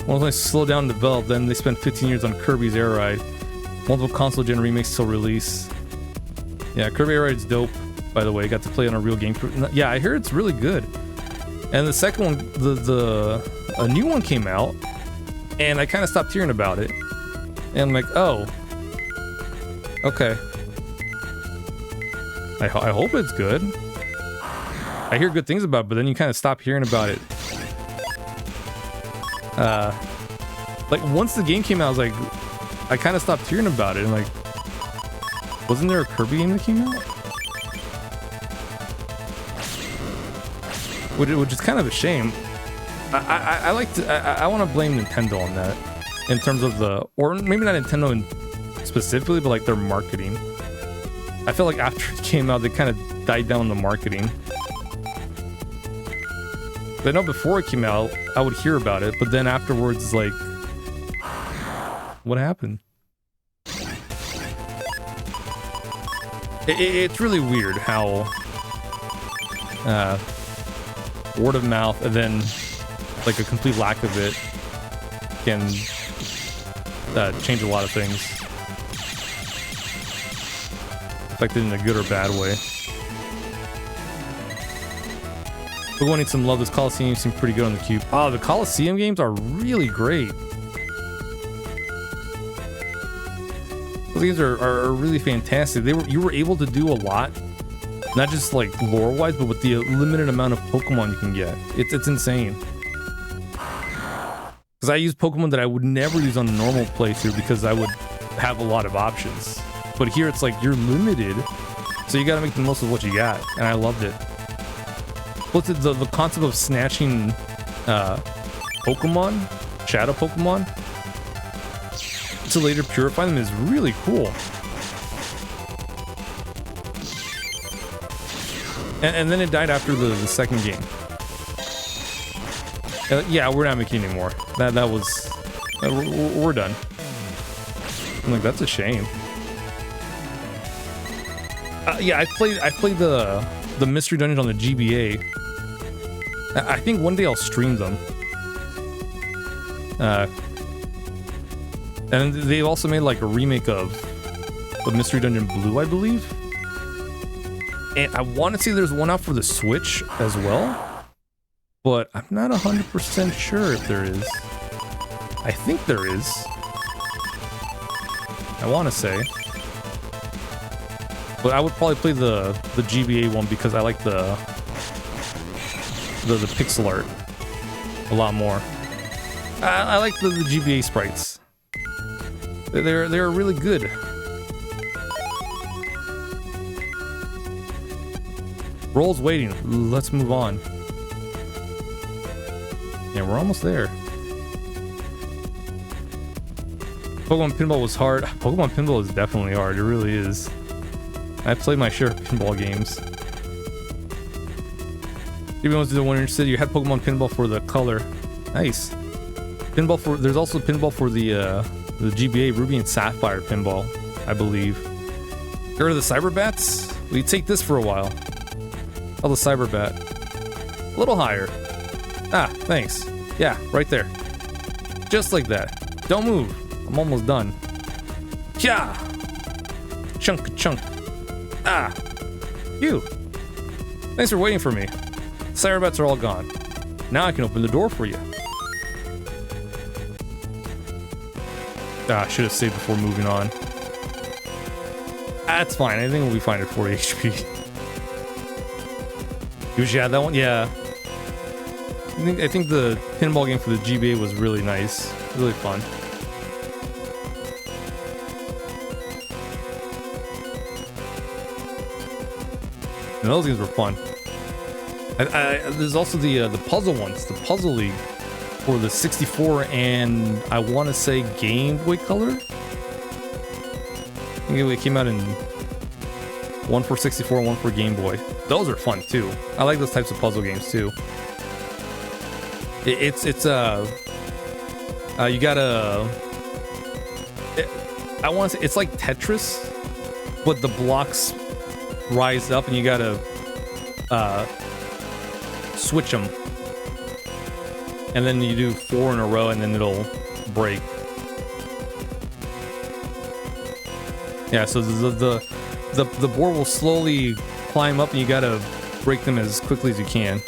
Once they slow down and develop, then they spent 15 years on Kirby's Air Ride. Multiple console gen remakes till release. Yeah, Kirby Air Ride's dope, by the way. Got to play on a real game. Yeah, I hear it's really good. And the second one, a new one came out, and I kind of stopped hearing about it. And I'm like, oh, okay. I hope it's good. I hear good things about it, but then you kind of stop hearing about it. Like once the game came out, I was like, I kind of stopped hearing about it. And like, wasn't there a Kirby game that came out? Which is kind of a shame. I like to. I want to blame Nintendo on that, in terms of or maybe not Nintendo specifically, but like their marketing. I feel like after it came out, they kind of died down the marketing. But I know before it came out, I would hear about it, but then afterwards, it's like, what happened? It's really weird how word of mouth and then like a complete lack of it can change a lot of things. Affected in a good or bad way. We're going to need some love. This Coliseum seems pretty good on the Cube. Oh, the Coliseum games are really great. Those games are really fantastic. You were able to do a lot, not just like lore-wise, but with the limited amount of Pokemon you can get. It's insane. Because I use Pokemon that I would never use on a normal playthrough because I would have a lot of options. But here it's like you're limited, so you got to make the most of what you got, and I loved it. Plus the concept of snatching Pokemon, Shadow Pokemon, to later purify them is really cool. And then it died after the second game. Yeah, we're not making anymore. That was we're done. I'm like, that's a shame. Yeah, I played the mystery dungeons on the GBA. I think one day I'll stream them. And they also made like a remake of the Mystery Dungeon Blue, I believe. And I want to say there's one out for the Switch as well, but I'm not 100% sure if there is. I think there is. I want to say. But I would probably play the GBA one because I like the pixel art a lot more. I like the GBA sprites. They're really good. Roll's waiting. Let's move on. Yeah, we're almost there. Pokemon Pinball was hard. Pokemon Pinball is definitely hard. It really is. I played my share of pinball games. Even was the one interested. You had Pokemon Pinball for the color. Nice. Pinball for. There's also pinball for the GBA Ruby and Sapphire pinball, I believe. Get rid of the Cyberbats? Will you take this for a while? Oh, the Cyberbat. A little higher. Ah, thanks. Yeah, right there. Just like that. Don't move. I'm almost done. Yeah. Chunk. Ah. You. Thanks for waiting for me. Cyberbats are all gone. Now I can open the door for you. Ah, I should have saved before moving on. That's fine. I think we'll be fine at 40 HP. You should have that one? Yeah. I think the pinball game for the GBA was really nice. Really fun. And those games were fun. There's also the puzzle ones. The Puzzle League for the 64 and I want to say Game Boy Color. I think it came out in one for 64 and one for Game Boy. Those are fun too. I like those types of puzzle games too. You gotta. I want to say it's like Tetris, but the blocks rise up and you gotta switch them, and then you do 4 in a row and then it'll break. Yeah, so the board will slowly climb up and you gotta break them as quickly as you can.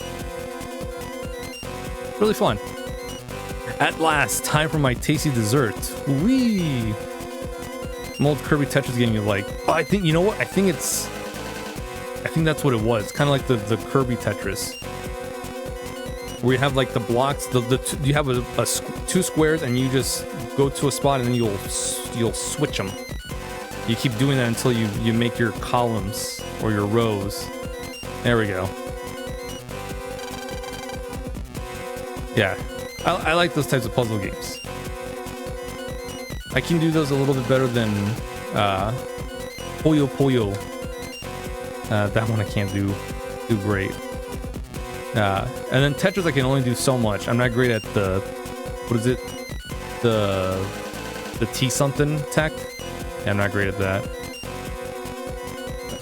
Really fun. At last, time for my tasty dessert. Wee! Mold Kirby Tetris game you like. Oh, I think, you know what? I think that's what it was. Kind of like the Kirby Tetris. Where you have like the blocks, you have two squares and you just go to a spot and then you'll switch them. You keep doing that until you make your columns or your rows. There we go. Yeah, I like those types of puzzle games. I can do those a little bit better than Puyo Puyo. That one I can't do great. And then Tetris I can only do so much. I'm not great at the, what is it? The T something tech. Yeah, I'm not great at that.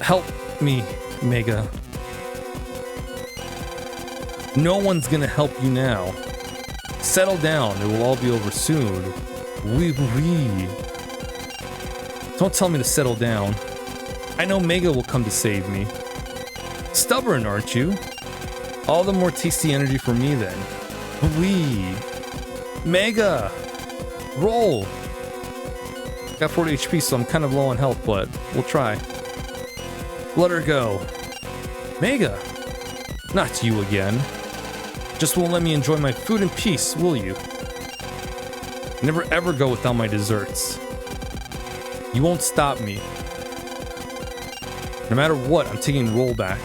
Help me, Mega. No one's gonna help you now. Settle down, it will all be over soon. Wee. Don't tell me to settle down. I know Mega will come to save me. Stubborn, aren't you? All the more tasty energy for me then. Wee. Mega! Roll! Got 40 HP, so I'm kind of low on health, but we'll try. Let her go. Mega! Not you again. Just won't let me enjoy my food in peace, will you? Never ever go without my desserts. You won't stop me. No matter what, I'm taking rollback.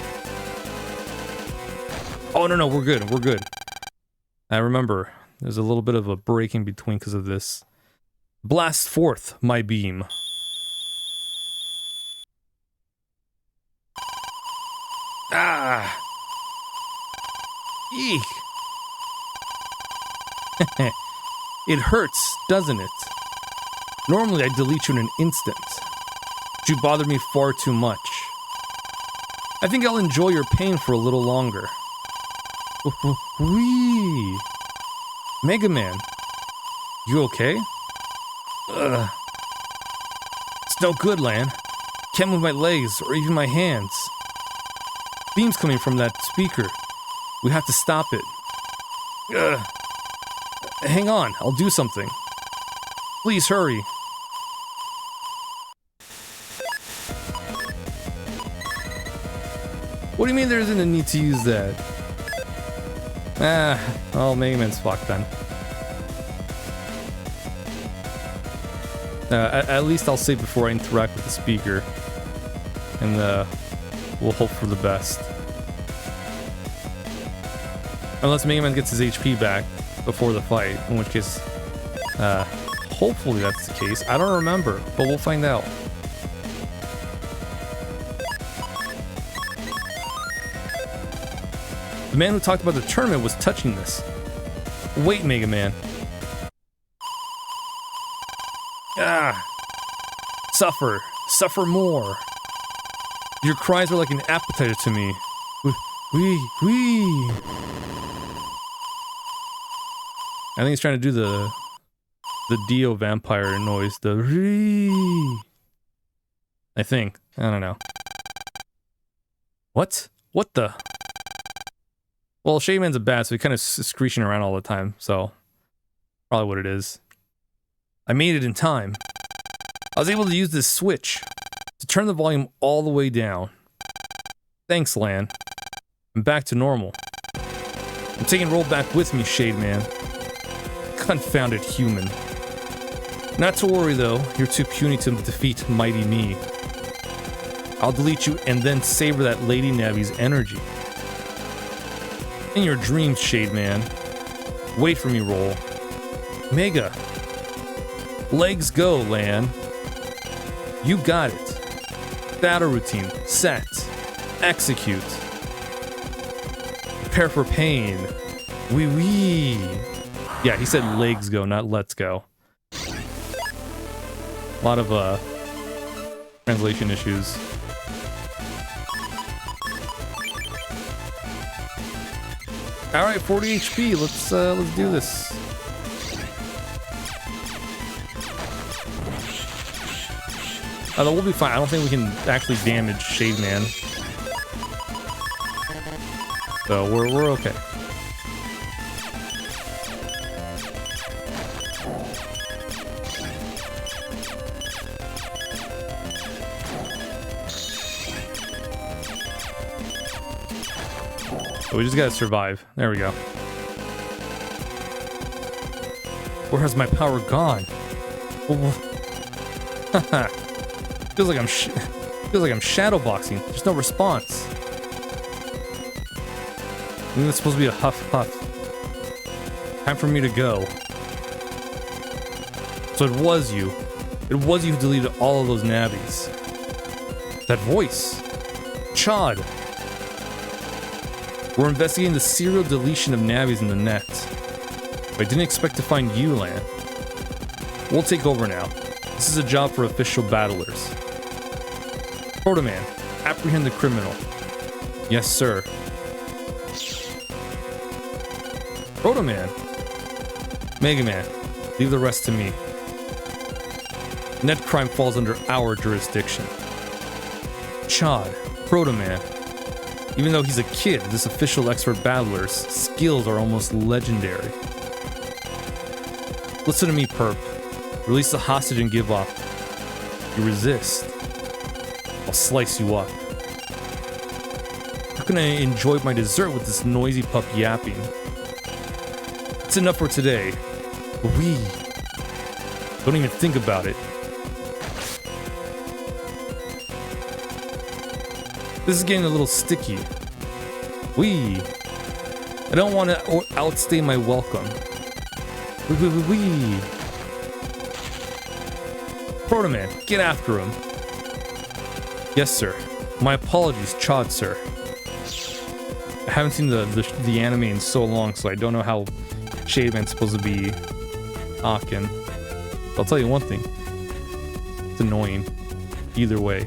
Oh, no, we're good. I remember, there's a little bit of a break in between because of this. Blast forth my beam. Ah! Eek! It hurts, doesn't it? Normally I'd delete you in an instant, but you bother me far too much. I think I'll enjoy your pain for a little longer. Wee! Mega Man, you okay? Ugh. It's no good, Lan. Can't move my legs or even my hands. Beam's coming from that speaker. We have to stop it. Ugh. Hang on, I'll do something. Please hurry. What do you mean there isn't a need to use that? Ah, well, Mega Man's fucked then. At least I'll save before I interact with the speaker. And we'll hope for the best. Unless Mega Man gets his HP back before the fight, in which case, hopefully that's the case. I don't remember, but we'll find out. The man who talked about the tournament was touching this. Wait, Mega Man. Ah! Suffer. Suffer more. Your cries are like an appetizer to me. Wee. I think he's trying to do the Dio vampire noise. The wee. I think. I don't know. What? What the? Well, Shademan's a bat, so he kind of screeching around all the time, so probably what it is. I made it in time. I was able to use this switch to turn the volume all the way down. Thanks, Lan. I'm back to normal. I'm taking Roll back with me, Shademan. Confounded human. Not to worry, though. You're too puny to defeat mighty me. I'll delete you and then savor that Lady Navi's energy. In your dreams, Shademan. Wait for me, Roll. Mega. Legs go, Lan. You got it. Battle routine. Set. Execute. Prepare for pain. Wee. Yeah, he said legs go, not let's go. A lot of translation issues. All right, 40 HP. Let's do this. Although we'll be fine. I don't think we can actually damage Shademan. So we're okay. But we just gotta survive. There we go. Where has my power gone? Haha. Feels like I'm shadow boxing. There's no response. I think it's supposed to be a huff. Time for me to go. So it was you. It was you who deleted all of those nabbies. That voice. Chad. We're investigating the serial deletion of nabbies in the net. But I didn't expect to find you, Lan. We'll take over now. This is a job for official battlers. Proto-Man, apprehend the criminal. Yes, sir. Proto-Man. Mega Man, leave the rest to me. Net crime falls under our jurisdiction. Chad, Proto-Man. Even though he's a kid, this official expert battler's skills are almost legendary. Listen to me, Perp. Release the hostage and give up. You resist, I'll slice you up. How can I enjoy my dessert with this noisy pup yapping? It's enough for today. Wee. Don't even think about it. This is getting a little sticky. Wee. I don't want to outstay my welcome. Wee. Proto-Man, get after him. Yes, sir. My apologies, Chad, sir. I haven't seen the anime in so long, so I don't know how Shademan's supposed to be talking. I'll tell you one thing. It's annoying. Either way.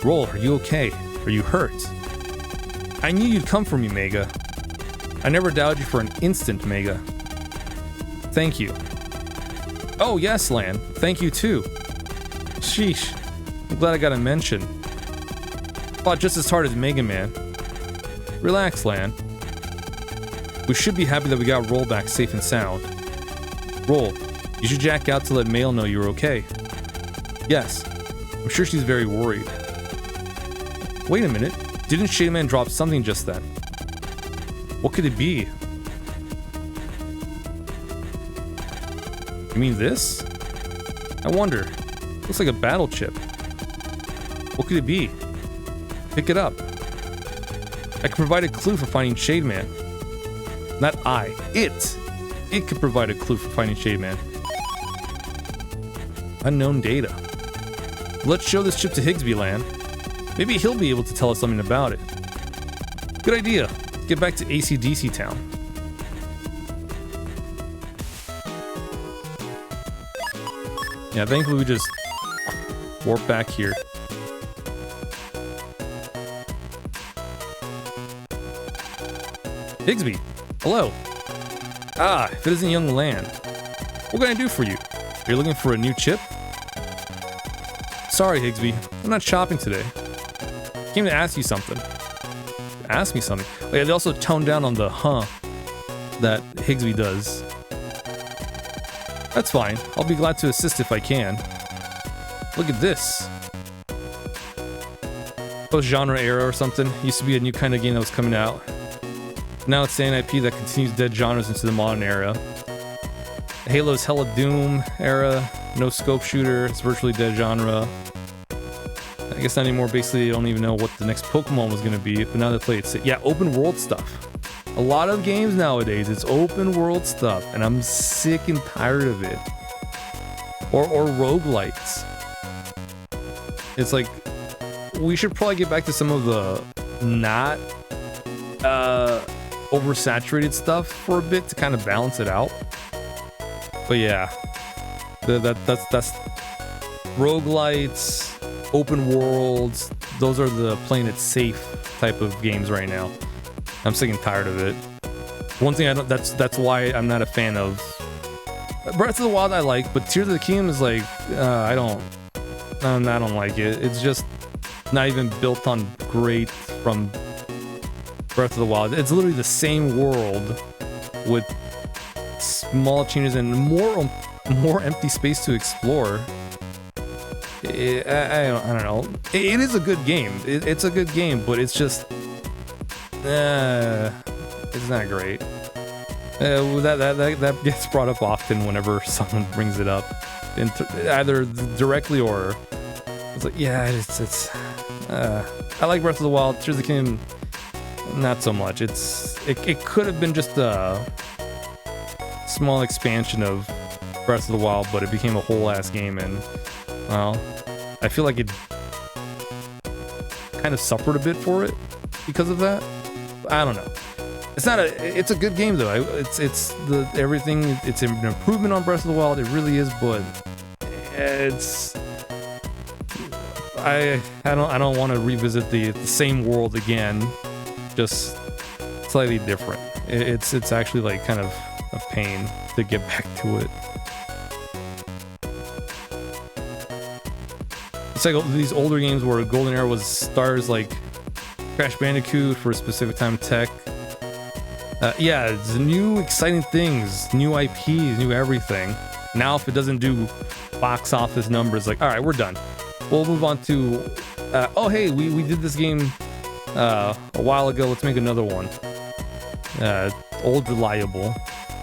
Roll, are you okay? Are you hurt? I knew you'd come for me, Mega. I never doubted you for an instant, Mega. Thank you. Oh, yes, Lan. Thank you, too. Sheesh. I'm glad I got a mention. Fought just as hard as Mega Man. Relax, Lan. We should be happy that we got Roll back safe and sound. Roll, you should jack out to let Mail know you're okay. Yes. I'm sure she's very worried. Wait a minute. Didn't Shademan drop something just then? What could it be? You mean this? I wonder. Looks like a battle chip. What could it be? Pick it up. I can provide a clue for finding Shademan. Not I. It. It could provide a clue for finding Shademan. Unknown data. Let's show this chip to Higsby Land. Maybe he'll be able to tell us something about it. Good idea. Get back to AC/DC Town. Yeah, thankfully we just warp back here. Higsby, hello. Ah, if it isn't Young Land. What can I do for you? Are you looking for a new chip? Sorry, Higsby. I'm not shopping today. Came to ask you something. Ask me something. Oh, yeah, they also toned down on the that Higsby does. That's fine. I'll be glad to assist if I can. Look at this. Post-genre era or something. Used to be a new kind of game that was coming out. Now it's an IP that continues dead genres into the modern era. Halo's Hella Doom era. No scope shooter. It's virtually dead genre. I guess not anymore. Basically, I don't even know what the next Pokemon was going to be. But now they play it. Yeah, open world stuff. A lot of games nowadays, it's open world stuff. And I'm sick and tired of it. Or roguelites. It's like, we should probably get back to some of the not oversaturated stuff for a bit to kind of balance it out. But yeah, that's roguelites, open worlds. Those are the playing it safe type of games right now. I'm sick and tired of it. One thing I don't. That's why I'm not a fan of Breath of the Wild. I like, but Tears of the Kingdom is like I don't like it. It's just not even built on great from Breath of the Wild. It's literally the same world with small changes and more empty space to explore. I don't know. It is a good game. It's a good game, but it's just it's not great. That gets brought up often whenever someone brings it up, either directly or it's like, yeah, it's. I like Breath of the Wild. Tears of the Kingdom, not so much. It could have been just a small expansion of Breath of the Wild, but it became a whole ass game, and well, I feel like it kind of suffered a bit for it because of that. I don't know. It's a good game though. It's everything. It's an improvement on Breath of the Wild. It really is, but I don't want to revisit the same world again. Just slightly different. It's actually like kind of a pain to get back to it. It's like these older games where Golden Era was stars like Crash Bandicoot for a specific time tech. Yeah, it's new exciting things, new IPs, new everything. Now if it doesn't do box office numbers, like, all right, we're done. We'll move on to, oh hey, we did this game a while ago, let's make another one. Old reliable.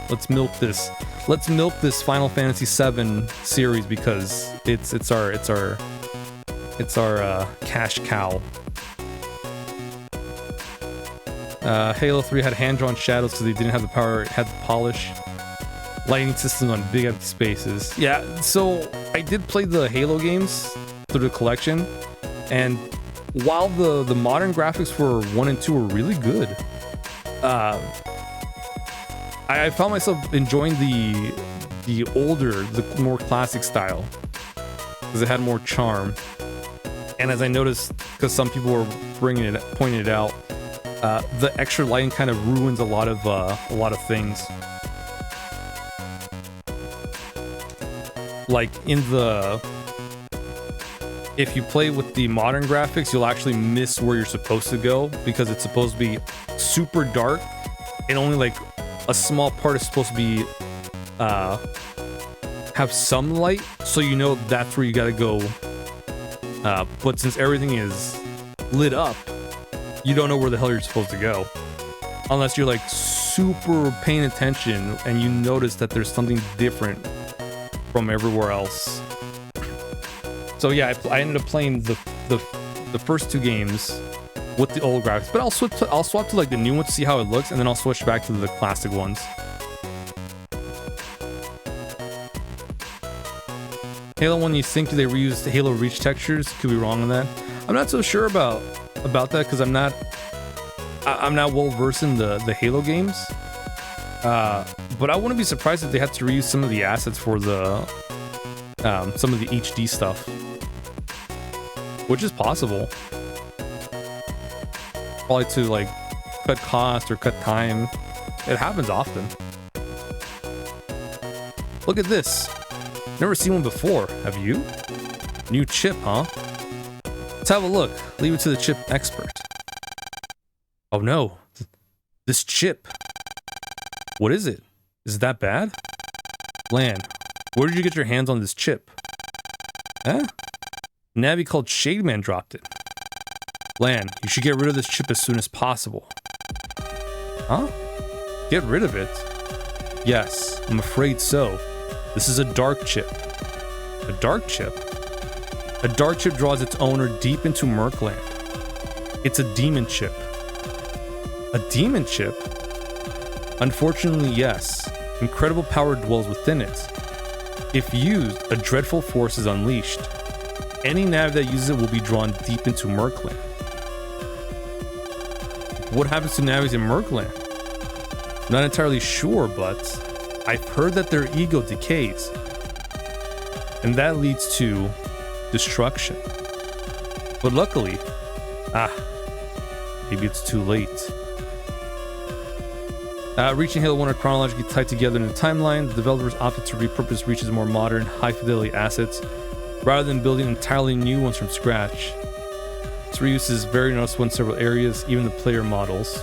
Let's milk this Final Fantasy VII series because it's our cash cow. Halo 3 had hand-drawn shadows because they didn't have the power, it had the polish. Lighting system on big empty spaces. Yeah, so I did play the Halo games through the collection, and while the modern graphics for 1 and 2 were really good, I found myself enjoying the older, the more classic style because it had more charm. And as I noticed, because some people were pointing it out, the extra lighting kind of ruins a lot of things. Like if you play with the modern graphics, you'll actually miss where you're supposed to go because it's supposed to be super dark and only like a small part is supposed to be have some light, so you know that's where you gotta go. But since everything is lit up, you don't know where the hell you're supposed to go. Unless you're like super paying attention and you notice that there's something different from everywhere else. So yeah, I ended up playing the first 2 games with the old graphics, but I'll swap to like the new one to see how it looks, and then I'll switch back to the classic ones. Halo 1, you think they reused Halo Reach textures? Could be wrong on that. I'm not so sure about that because I'm not well versed in the Halo games. But I wouldn't be surprised if they had to reuse some of the assets for the some of the HD stuff, which is possible. Probably to like cut cost or cut time. It happens often. Look at this. Never seen one before. Have you? New chip, huh? Let's have a look. Leave it to the chip expert. Oh no. This chip. What is it? Is it that bad? Lan, where did you get your hands on this chip? Huh? Navi called Shademan dropped it. Lan, you should get rid of this chip as soon as possible. Huh? Get rid of it? Yes, I'm afraid so. This is a dark chip. A dark chip? A dark chip draws its owner deep into Mercland. It's a demon chip. A demon chip? Unfortunately, yes. Incredible power dwells within it. If used, a dreadful force is unleashed. Any nav that uses it will be drawn deep into Mercland. What happens to navis in Mercland? I'm not entirely sure, but I've heard that their ego decays. And that leads to destruction. But luckily, maybe it's too late. Reaching Halo 1 are chronologically tied together in a timeline. The developers opted to repurpose Reach's more modern, high-fidelity assets rather than building entirely new ones from scratch. This reuse is very noticeable in several areas, even the player models.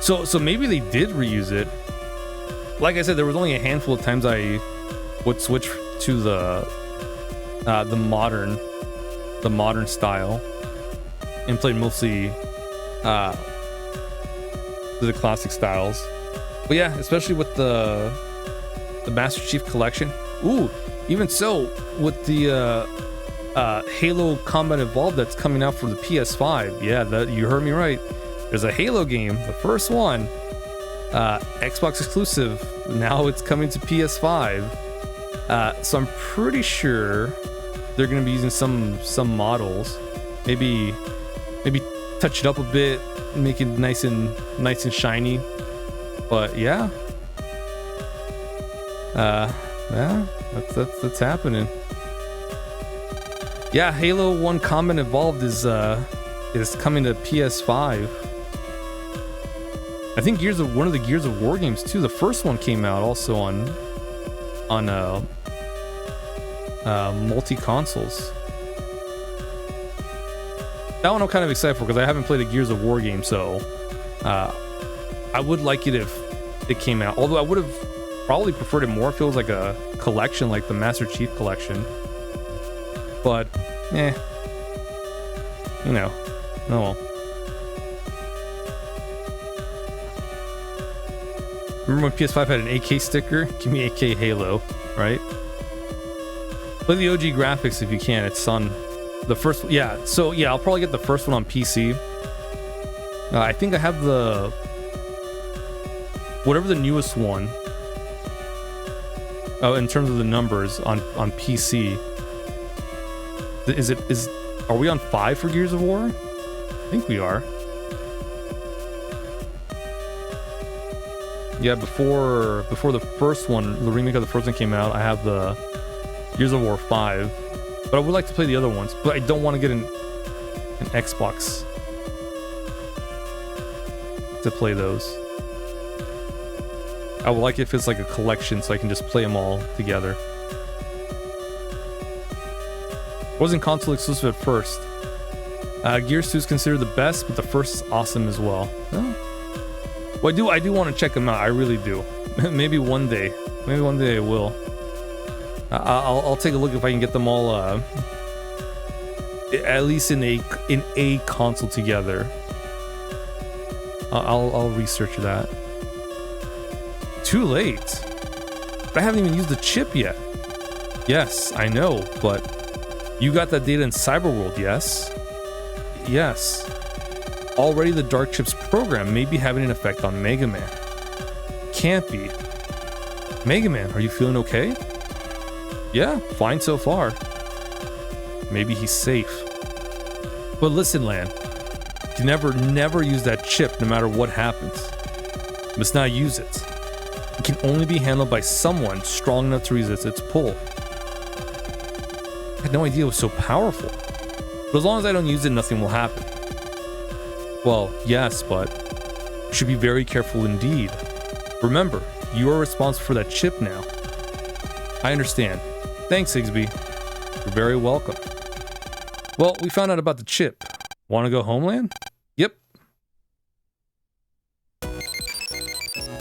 So maybe they did reuse it. Like I said, there was only a handful of times I would switch to the modern style and played mostly the classic styles. But yeah, especially with the Master Chief Collection. Ooh, even so, with the Halo Combat Evolved that's coming out for the PS5. Yeah, that you heard me right. There's a Halo game, the first one, Xbox exclusive. Now it's coming to PS5. So I'm pretty sure they're going to be using some models. Maybe touch it up a bit, make it nice and shiny. But yeah, that's happening. Yeah, Halo 1 Combat Evolved is coming to PS5. I think one of the Gears of War games too. The first one came out also on multi consoles. That one I'm kind of excited for because I haven't played a Gears of War game, so I would like it if it came out. Although I would have probably preferred it more if it was like a collection, like the Master Chief Collection. But, you know, oh well. Remember when PS5 had an AK sticker? Give me AK Halo, right? Play the OG graphics if you can. It's on the first. Yeah, so yeah, I'll probably get the first one on PC. I think I have whatever the newest one. Oh, in terms of the numbers on PC. Are we on 5 for Gears of War? I think we are. Yeah, before the first one, the remake of the first one came out, I have the Gears of War 5. But I would like to play the other ones, but I don't want to get an Xbox to play those. I would like it if it's like a collection so I can just play them all together. It wasn't console exclusive at first. Gears 2 is considered the best, but the first is awesome as well. Oh. Well, I do want to check them out. I really do. Maybe one day. Maybe one day I will. I'll take a look if I can get them all At least in a console together. I'll research that. Too late. But I haven't even used the chip yet. Yes, I know, but you got that data in Cyberworld, yes? Yes. Already the Dark Chip's program may be having an effect on Mega Man. Can't be. Mega Man, are you feeling okay? Yeah, fine so far. Maybe he's safe. But listen, Lan. You never use that chip no matter what happens. You must not use it. It can only be handled by someone strong enough to resist its pull. I had no idea it was so powerful. But as long as I don't use it, nothing will happen. Well, yes, but you should be very careful indeed. Remember, you are responsible for that chip now. I understand. Thanks, Higsby. You're very welcome. Well, we found out about the chip. Want to go home, Lan? Yep.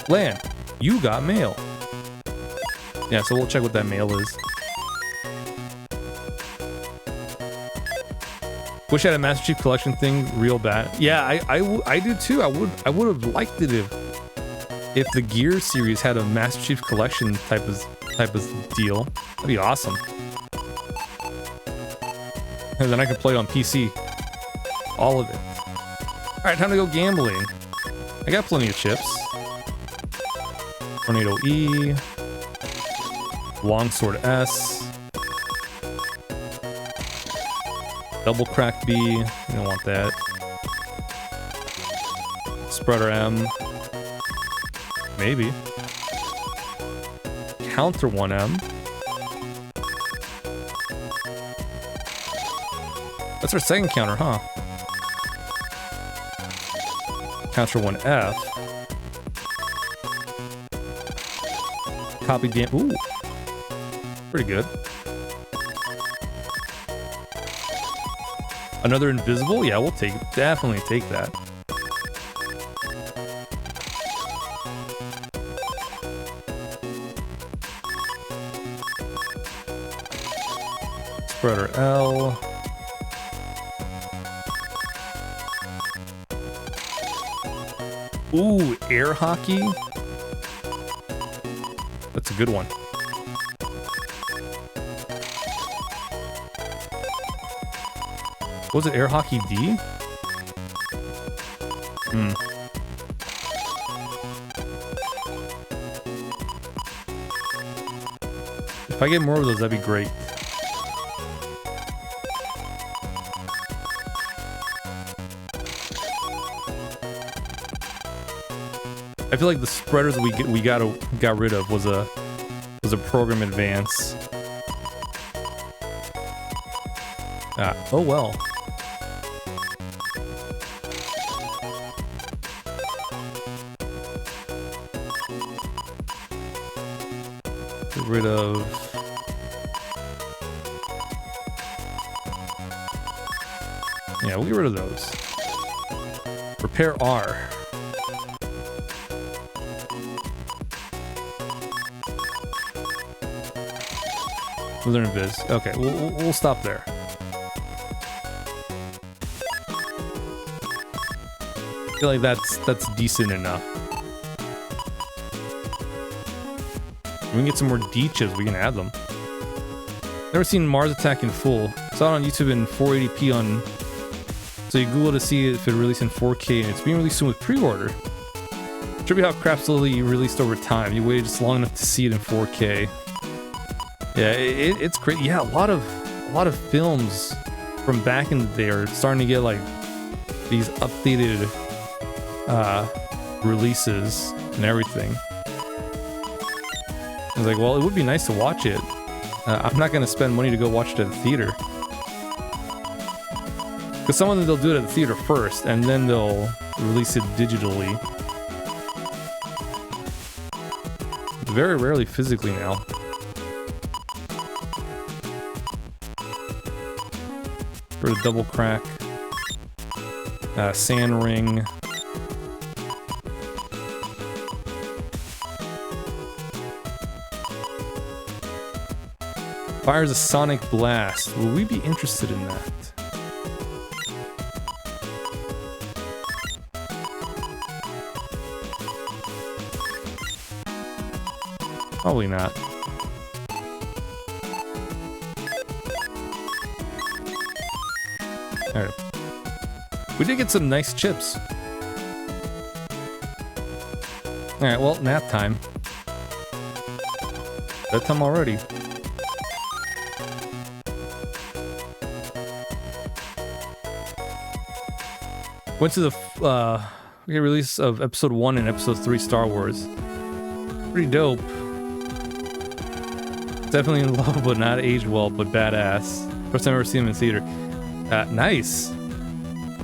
Lan, you got mail. Yeah, so we'll check what that mail is. Wish I had a Master Chief Collection thing real bad. Yeah, I do too. I would have liked it if the Gear series had a Master Chief Collection type of deal. That'd be awesome. And then I could play it on PC. All of it. Alright, time to go gambling. I got plenty of chips. Tornado E. Longsword S. Double Crack B. You don't want that. Spreader M. Maybe. Counter 1M. That's our second counter, huh? Counter 1F. Copy damn. Ooh. Pretty good. Another invisible? Yeah, we'll definitely take that. Spreader L. Ooh, air hockey. That's a good one. Was it air hockey D? If I get more of those, that'd be great. I feel like the spreaders we got rid of was a program advance. Oh well. Get rid of. Yeah, we'll get rid of those. Repair R. Learn Viz. Okay, we'll stop there. I feel like that's decent enough. We can get some more D chips, we can add them. Never seen Mars Attack in full. Saw it on YouTube in 480p on. So you Google to see if it released in 4K, and it's being released soon with pre-order. Should be how crap slowly released over time. You waited just long enough to see it in 4K. Yeah, it's great. Yeah, a lot of films from back in the day are starting to get like these updated releases and everything. I was like, well, it would be nice to watch it. I'm not gonna spend money to go watch it at the theater, because some of them they'll do it at the theater first and then they'll release it digitally. Very rarely physically now. For the double crack, sand ring. Fires a sonic blast. Will we be interested in that? Probably not. Alright. We did get some nice chips. Alright, well, nap time. Bedtime already. Went to the release of episode 1 and episode 3 Star Wars. Pretty dope. Definitely in love, but not aged well, but badass. First time I ever seen them in theater. Nice.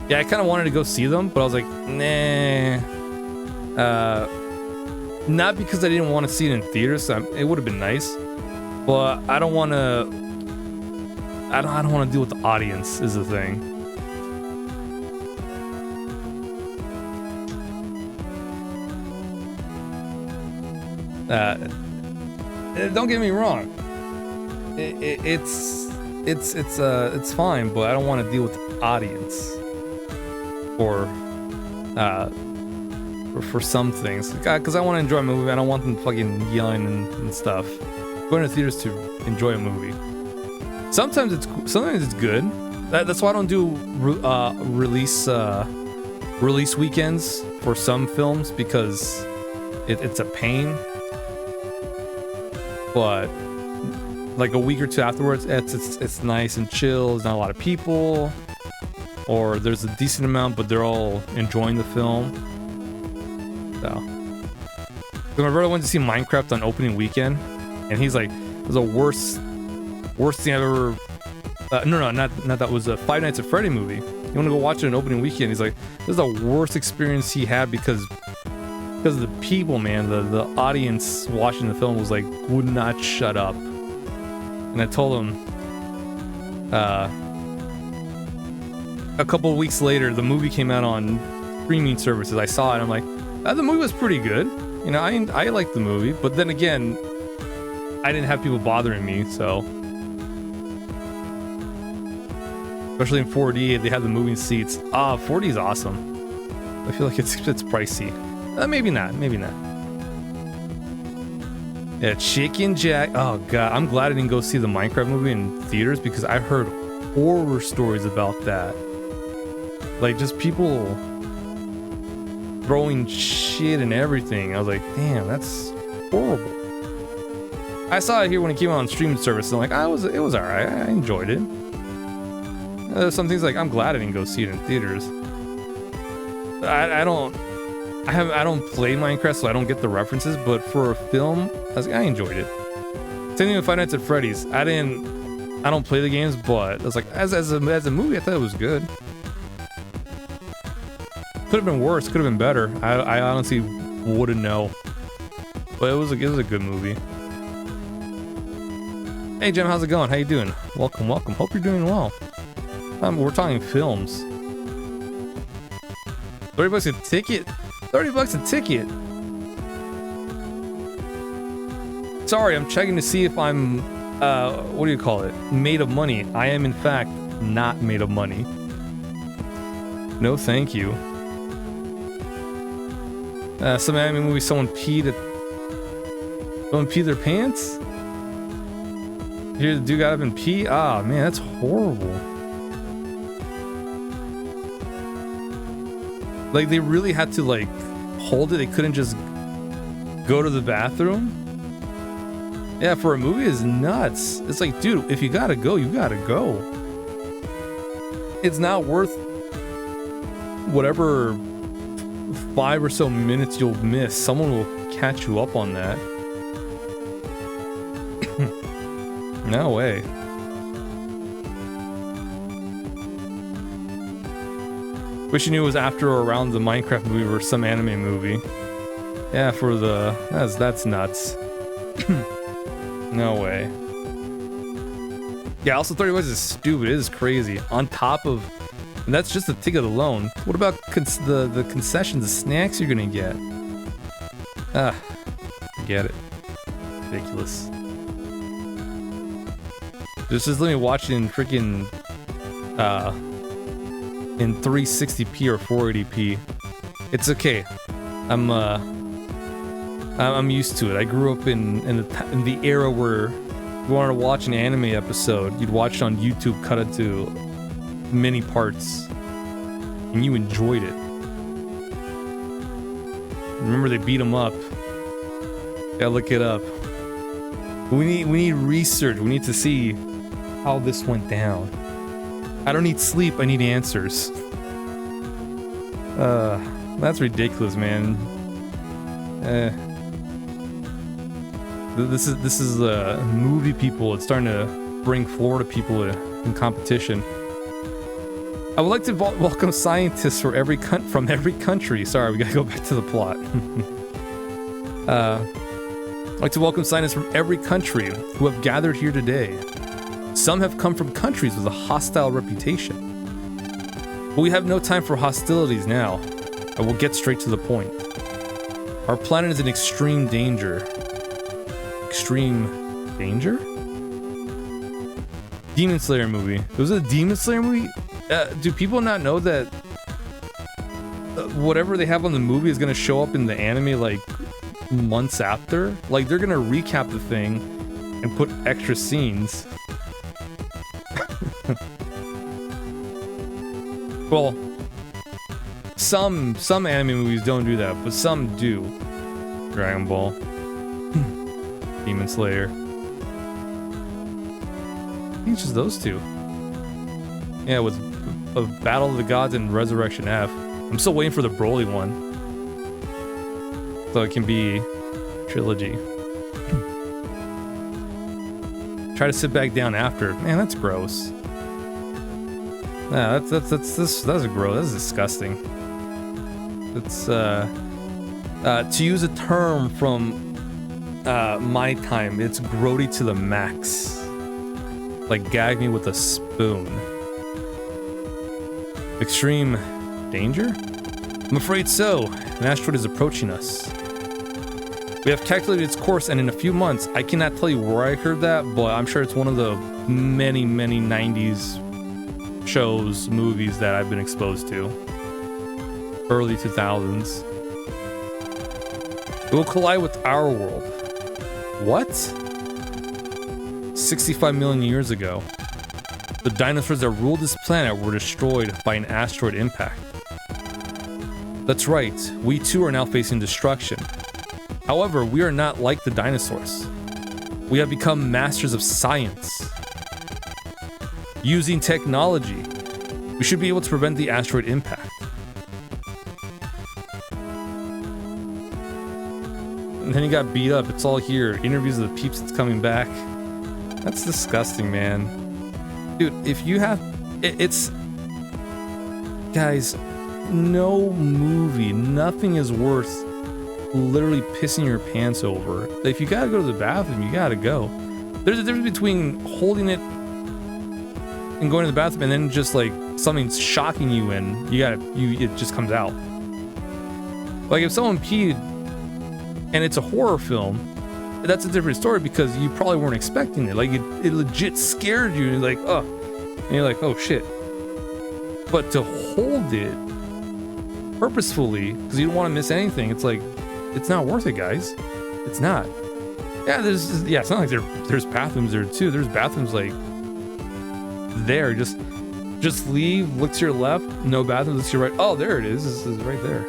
Yeah, I kind of wanted to go see them, but I was like, nah. Not because I didn't want to see it in theaters. So it would have been nice, but I don't want to. I don't want to deal with the audience. Is the thing. Don't get me wrong. It's fine, but I don't want to deal with the audience for some things, because I want to enjoy a movie. I don't want them fucking yelling and stuff. Going to theaters to enjoy a movie. Sometimes it's good. That's why I don't do release weekends for some films, because it's a pain. But like a week or two afterwards, it's nice and chill. There's not a lot of people, or there's a decent amount, but they're all enjoying the film. So, my brother went to see Minecraft on opening weekend, and he's like, "It was the worst thing I've ever." Not that was a Five Nights at Freddy movie. You want to go watch it on opening weekend? He's like, "This is the worst experience he had because of the people, man. The audience watching the film was like, would not shut up." And I told him, a couple of weeks later, the movie came out on streaming services. I saw it. I'm like, the movie was pretty good. You know, I liked the movie, but then again, I didn't have people bothering me, so. Especially in 4D, they have the moving seats. 4D is awesome. I feel like it's pricey. Maybe not. Yeah, Chicken Jack. Oh god, I'm glad I didn't go see the Minecraft movie in theaters, because I heard horror stories about that. Like, just people throwing shit and everything. I was like, damn, that's horrible. I saw it here when it came out on streaming service, and I'm like, it was alright. I enjoyed it. Some things like, I'm glad I didn't go see it in theaters. I don't play Minecraft, so I don't get the references, but for a film, I enjoyed it. Same thing with Five Nights at Freddy's. I don't play the games, but I was like, as a movie, I thought it was good. Could have been worse, could have been better. I honestly wouldn't know. But it was a good movie. Hey Jim, how's it going? How you doing? Welcome. Hope you're doing well. We're talking films. $30 a ticket? $30 a ticket? Sorry, I'm checking to see if I'm, what do you call it? Made of money. I am, in fact, not made of money. No, thank you. Some anime movie, someone peed their pants? Here, the dude got up and pee? Ah, man, that's horrible. Like, they really had to, like, hold it. They couldn't just go to the bathroom. Yeah, for a movie is nuts. It's like, dude, if you gotta go, you gotta go. It's not worth whatever 5 or so minutes you'll miss. Someone will catch you up on that. No way. Wish you knew it was after or around the Minecraft movie or some anime movie. Yeah, for the... That's nuts. No way. Yeah, also $30 is stupid. It is crazy. On top of... And that's just the ticket alone. What about the concessions, the snacks you're gonna get? Forget it. Ridiculous. Just let me watch it in freaking... in 360p or 480p. It's okay. I'm used to it. I grew up in the era where you wanted to watch an anime episode, you'd watch it on YouTube, cut it to many parts, and you enjoyed it. Remember, they beat him up. Gotta look it up. We need research. We need to see how this went down. I don't need sleep. I need answers. That's ridiculous, man. This is movie people. It's starting to bring Florida people in competition. I would like to welcome scientists from every country. Sorry, we gotta go back to the plot. I'd like to welcome scientists from every country who have gathered here today. Some have come from countries with a hostile reputation. But we have no time for hostilities now. I will get straight to the point. Our planet is in extreme danger. Extreme danger? Demon Slayer movie. Was it a Demon Slayer movie? Do people not know that whatever they have on the movie is going to show up in the anime like months after? Like they're going to recap the thing and put extra scenes. Well, some anime movies don't do that, but some do. Dragon Ball. Demon Slayer. I think it's just those two. Yeah, with Battle of the Gods and Resurrection F. I'm still waiting for the Broly one. So it can be trilogy. Try to sit back down after. Man, that's gross. Nah, that's gross. That's disgusting. It's to use a term from my time, it's grody to the max. Like gag me with a spoon. Extreme danger? I'm afraid so. An asteroid is approaching us. We have calculated its course, and in a few months, I cannot tell you where I heard that, but I'm sure it's one of the many 90s shows, movies that I've been exposed to. Early 2000s. It will collide with our world. What? 65 million years ago. The dinosaurs that ruled this planet were destroyed by an asteroid impact. That's right, we too are now facing destruction. However, we are not like the dinosaurs. We have become masters of science. Using technology, we should be able to prevent the asteroid impact. And then he got beat up. It's all here. Interviews of the peeps that's coming back. That's disgusting, man. Dude, if you have... It's... Guys, no movie, nothing is worth literally pissing your pants over. If you gotta go to the bathroom, you gotta go. There's a difference between holding it and going to the bathroom and then just like something's shocking you and it just comes out. Like if someone peed and it's a horror film, that's a different story because you probably weren't expecting it. Like it legit scared you and you're like, oh, and you're like, oh shit. But to hold it purposefully because you don't want to miss anything, it's like, it's not worth it, guys. It's not. Yeah, it's not like there's bathrooms there too. There's bathrooms like there. Just leave, look to your left, no bathrooms, look to your right. Oh, there it is. This is right there.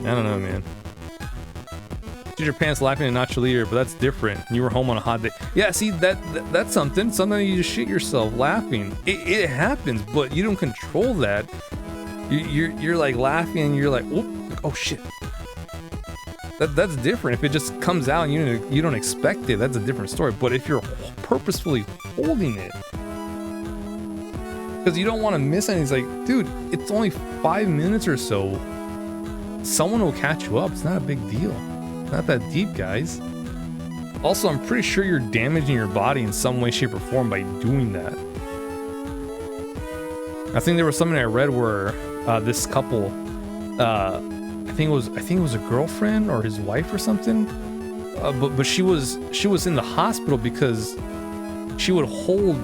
I don't know, man. Did your pants laughing and not your leader, but that's different. You were home on a hot day. Yeah, see, that's something. Sometimes you just shit yourself laughing. It happens, but you don't control that. You're like laughing and you're like, oh shit. That's different. If it just comes out and you don't expect it, that's a different story. But if you're purposefully holding it, because you don't want to miss anything, it's like, dude, it's only 5 minutes or so. Someone will catch you up. It's not a big deal. Not that deep, guys. Also, I'm pretty sure you're damaging your body in some way, shape, or form by doing that. I think there was something I read where this couple, I think it was a girlfriend or his wife or something, but she was in the hospital because she would hold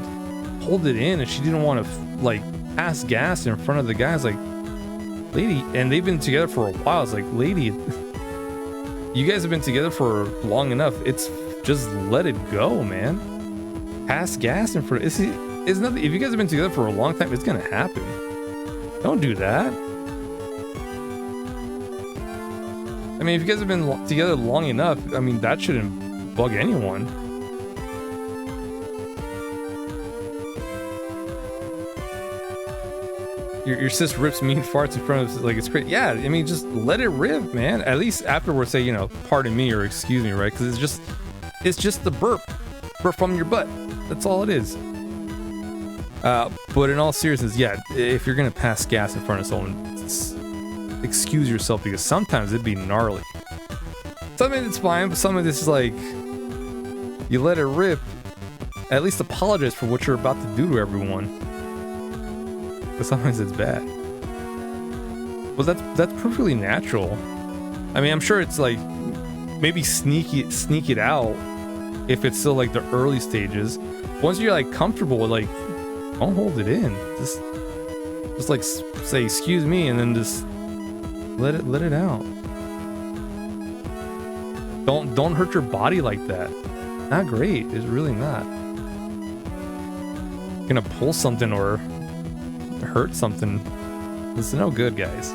it in and she didn't want to like pass gas in front of the guys, like, lady, and they've been together for a while. It's like, lady, you guys have been together for long enough. It's just let it go, man. Pass gas in front. It's nothing. If you guys have been together for a long time, it's gonna happen. Don't do that. I mean, if you guys have been together long enough, I mean, that shouldn't bug anyone. Your sis rips mean farts in front of us like it's crazy. Yeah, I mean, just let it rip, man. At least afterwards say, you know, pardon me or excuse me, right? Because it's just the burp from your butt. That's all it is. But in all seriousness, yeah, if you're gonna pass gas in front of someone, excuse yourself, because sometimes it'd be gnarly. Some of it's fine, but some of this is like, you let it rip. At least apologize for what you're about to do to everyone. But sometimes it's bad. Well, that's perfectly natural. I mean, I'm sure it's like, maybe sneak it out if it's still like the early stages. Once you're like comfortable with, like, don't hold it in. Just like say excuse me, and then just let it out. Don't hurt your body like that. Not great. It's really not. You're gonna pull something or hurt something. It's no good, guys.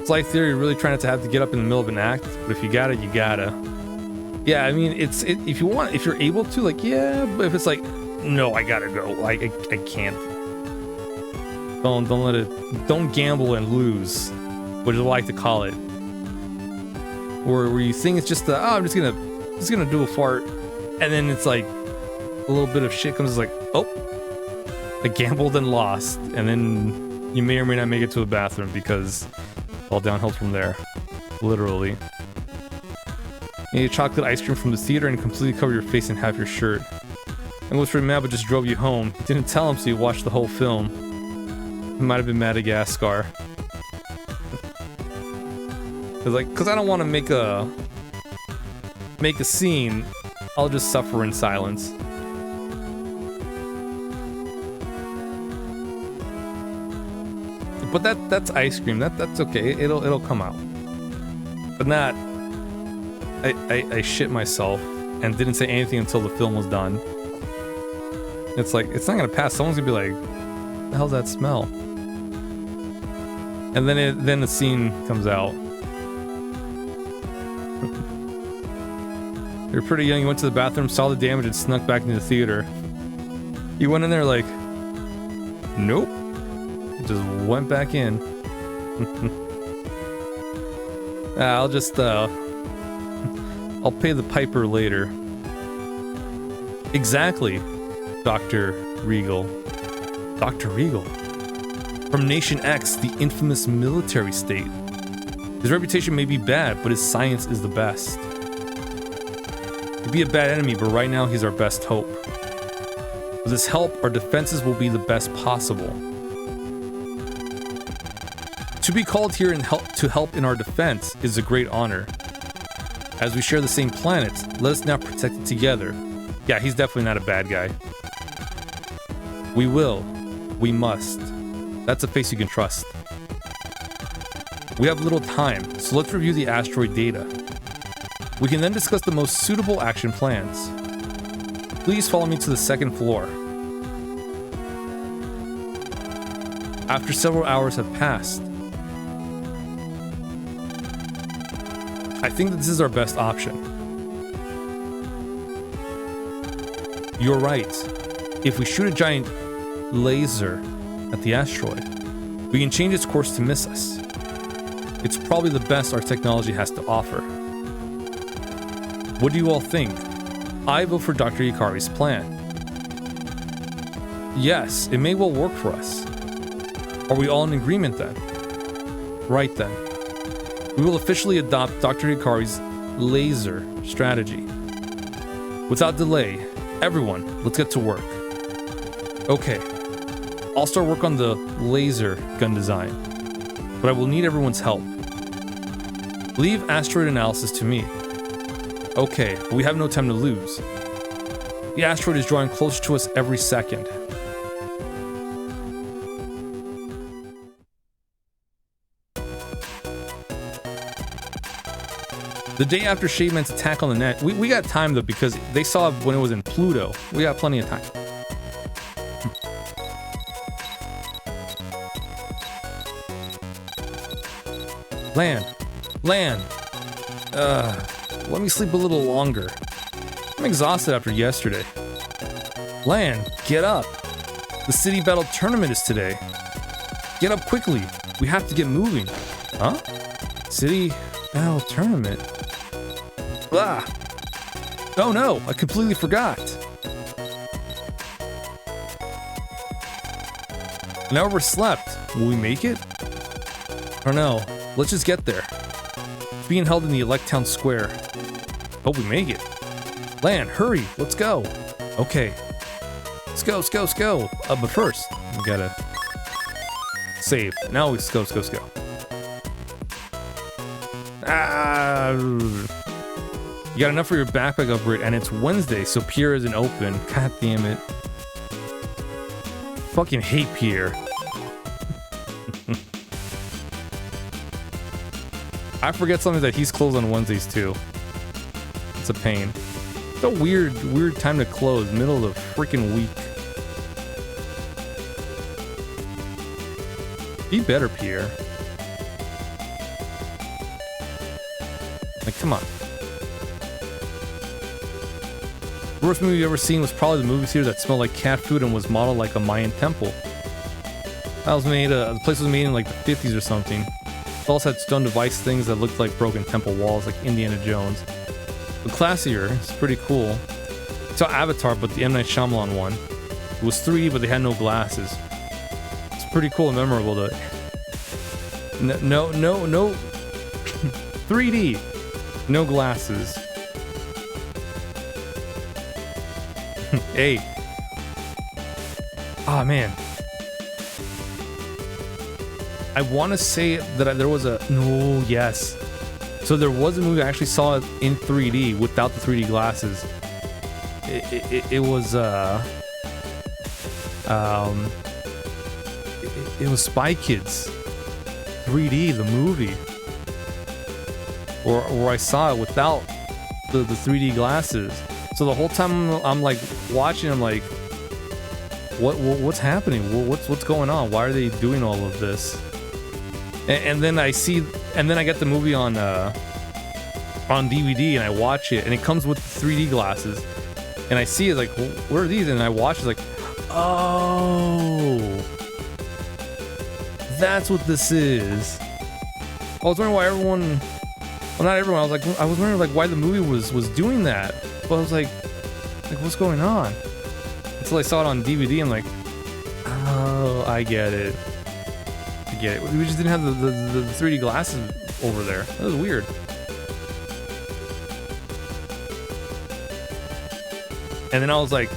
Life theory, really trying not to have to get up in the middle of an act, but if you got it, you gotta. Yeah, I mean, if you want, if you're able to, like, yeah, but if it's like, no, I gotta go, like, I can't. Don't let it. Don't gamble and lose, which is what I like to call it. Where you think it's just I'm just gonna do a fart, and then it's like a little bit of shit comes, it's like, oh, I gambled and lost, and then you may or may not make it to the bathroom because all downhill from there, literally. You ate chocolate ice cream from the theater and completely cover your face and half your shirt. And was pretty mad, but just drove you home. You didn't tell him, so you watched the whole film. It might have been Madagascar. Cause I don't want to make a scene. I'll just suffer in silence. But that's ice cream. That's okay. It'll come out. But not. I shit myself and didn't say anything until the film was done. It's like, it's not gonna pass. Someone's gonna be like, "What the hell's that smell?" And then the scene comes out. You're pretty young. You went to the bathroom, saw the damage, and snuck back into the theater. You went in there like, nope. Just went back in. I'll just I'll pay the piper later. Exactly, Dr. Regal. Dr. Regal. From Nation X, the infamous military state. His reputation may be bad, but his science is the best. He'd be a bad enemy, but right now he's our best hope. With his help, our defenses will be the best possible. To be called here and to help in our defense is a great honor. As we share the same planet, let us now protect it together. Yeah, he's definitely not a bad guy. We will. We must. That's a face you can trust. We have little time, so let's review the asteroid data. We can then discuss the most suitable action plans. Please follow me to the second floor. After several hours have passed, I think that this is our best option. You're right. If we shoot a giant laser at the asteroid, we can change its course to miss us. It's probably the best our technology has to offer. What do you all think? I vote for Dr. Yukari's plan. Yes, it may well work for us. Are we all in agreement then? Right then. We will officially adopt Dr. Yukari's laser strategy. Without delay, everyone, let's get to work. Okay, I'll start work on the laser gun design, but I will need everyone's help. Leave asteroid analysis to me. Okay, but we have no time to lose. The asteroid is drawing closer to us every second. The day after Shademan's attack on the net, we got time though because they saw it when it was in Pluto. We got plenty of time. Land. Let me sleep a little longer. I'm exhausted after yesterday. Land, get up. The city battle tournament is today. Get up quickly. We have to get moving. Huh? City battle tournament? Ah! Oh no, I completely forgot. An hour overslept. Will we make it? I don't know. Let's just get there. It's being held in the Electown Square. Hope we make it. Land, hurry, let's go. Okay. Let's go. But first, we gotta save. Now we go. Ah! You got enough for your backpack upgrade, and it's Wednesday, so Pierre isn't open. God damn it. Fucking hate Pierre. I forget something that he's closed on Wednesdays too. It's a pain. It's a weird time to close, middle of the freaking week. Be better, Pierre. Like, come on. The worst movie you've ever seen was probably the movie theater that smelled like cat food and was modeled like a Mayan temple. That was made, the place was made in like the 50s or something. It also had stone device things that looked like broken temple walls, like Indiana Jones. But classier, it's pretty cool. It's Avatar, but the M. Night Shyamalan one. It was 3D, but they had no glasses. It's pretty cool and memorable though. No 3D, no glasses. Hey. Oh man. I want to say that there was a... No, yes. So there was a movie, I actually saw it in 3D without the 3D glasses. It was... It was Spy Kids. 3D, the movie. Or I saw it without the 3D glasses. So the whole time I'm like watching, I'm like, what's happening? What's going on? Why are they doing all of this? And then I get the movie on DVD and I watch it and it comes with 3D glasses and I see it like, where are these? And I watch it like, oh, that's what this is. I was wondering why everyone, well, not everyone. I was wondering like why the movie was doing that. But I was like what's going on? Until I saw it on DVD, I'm like, oh, I get it. We just didn't have the 3D glasses over there. That was weird. And then I was like,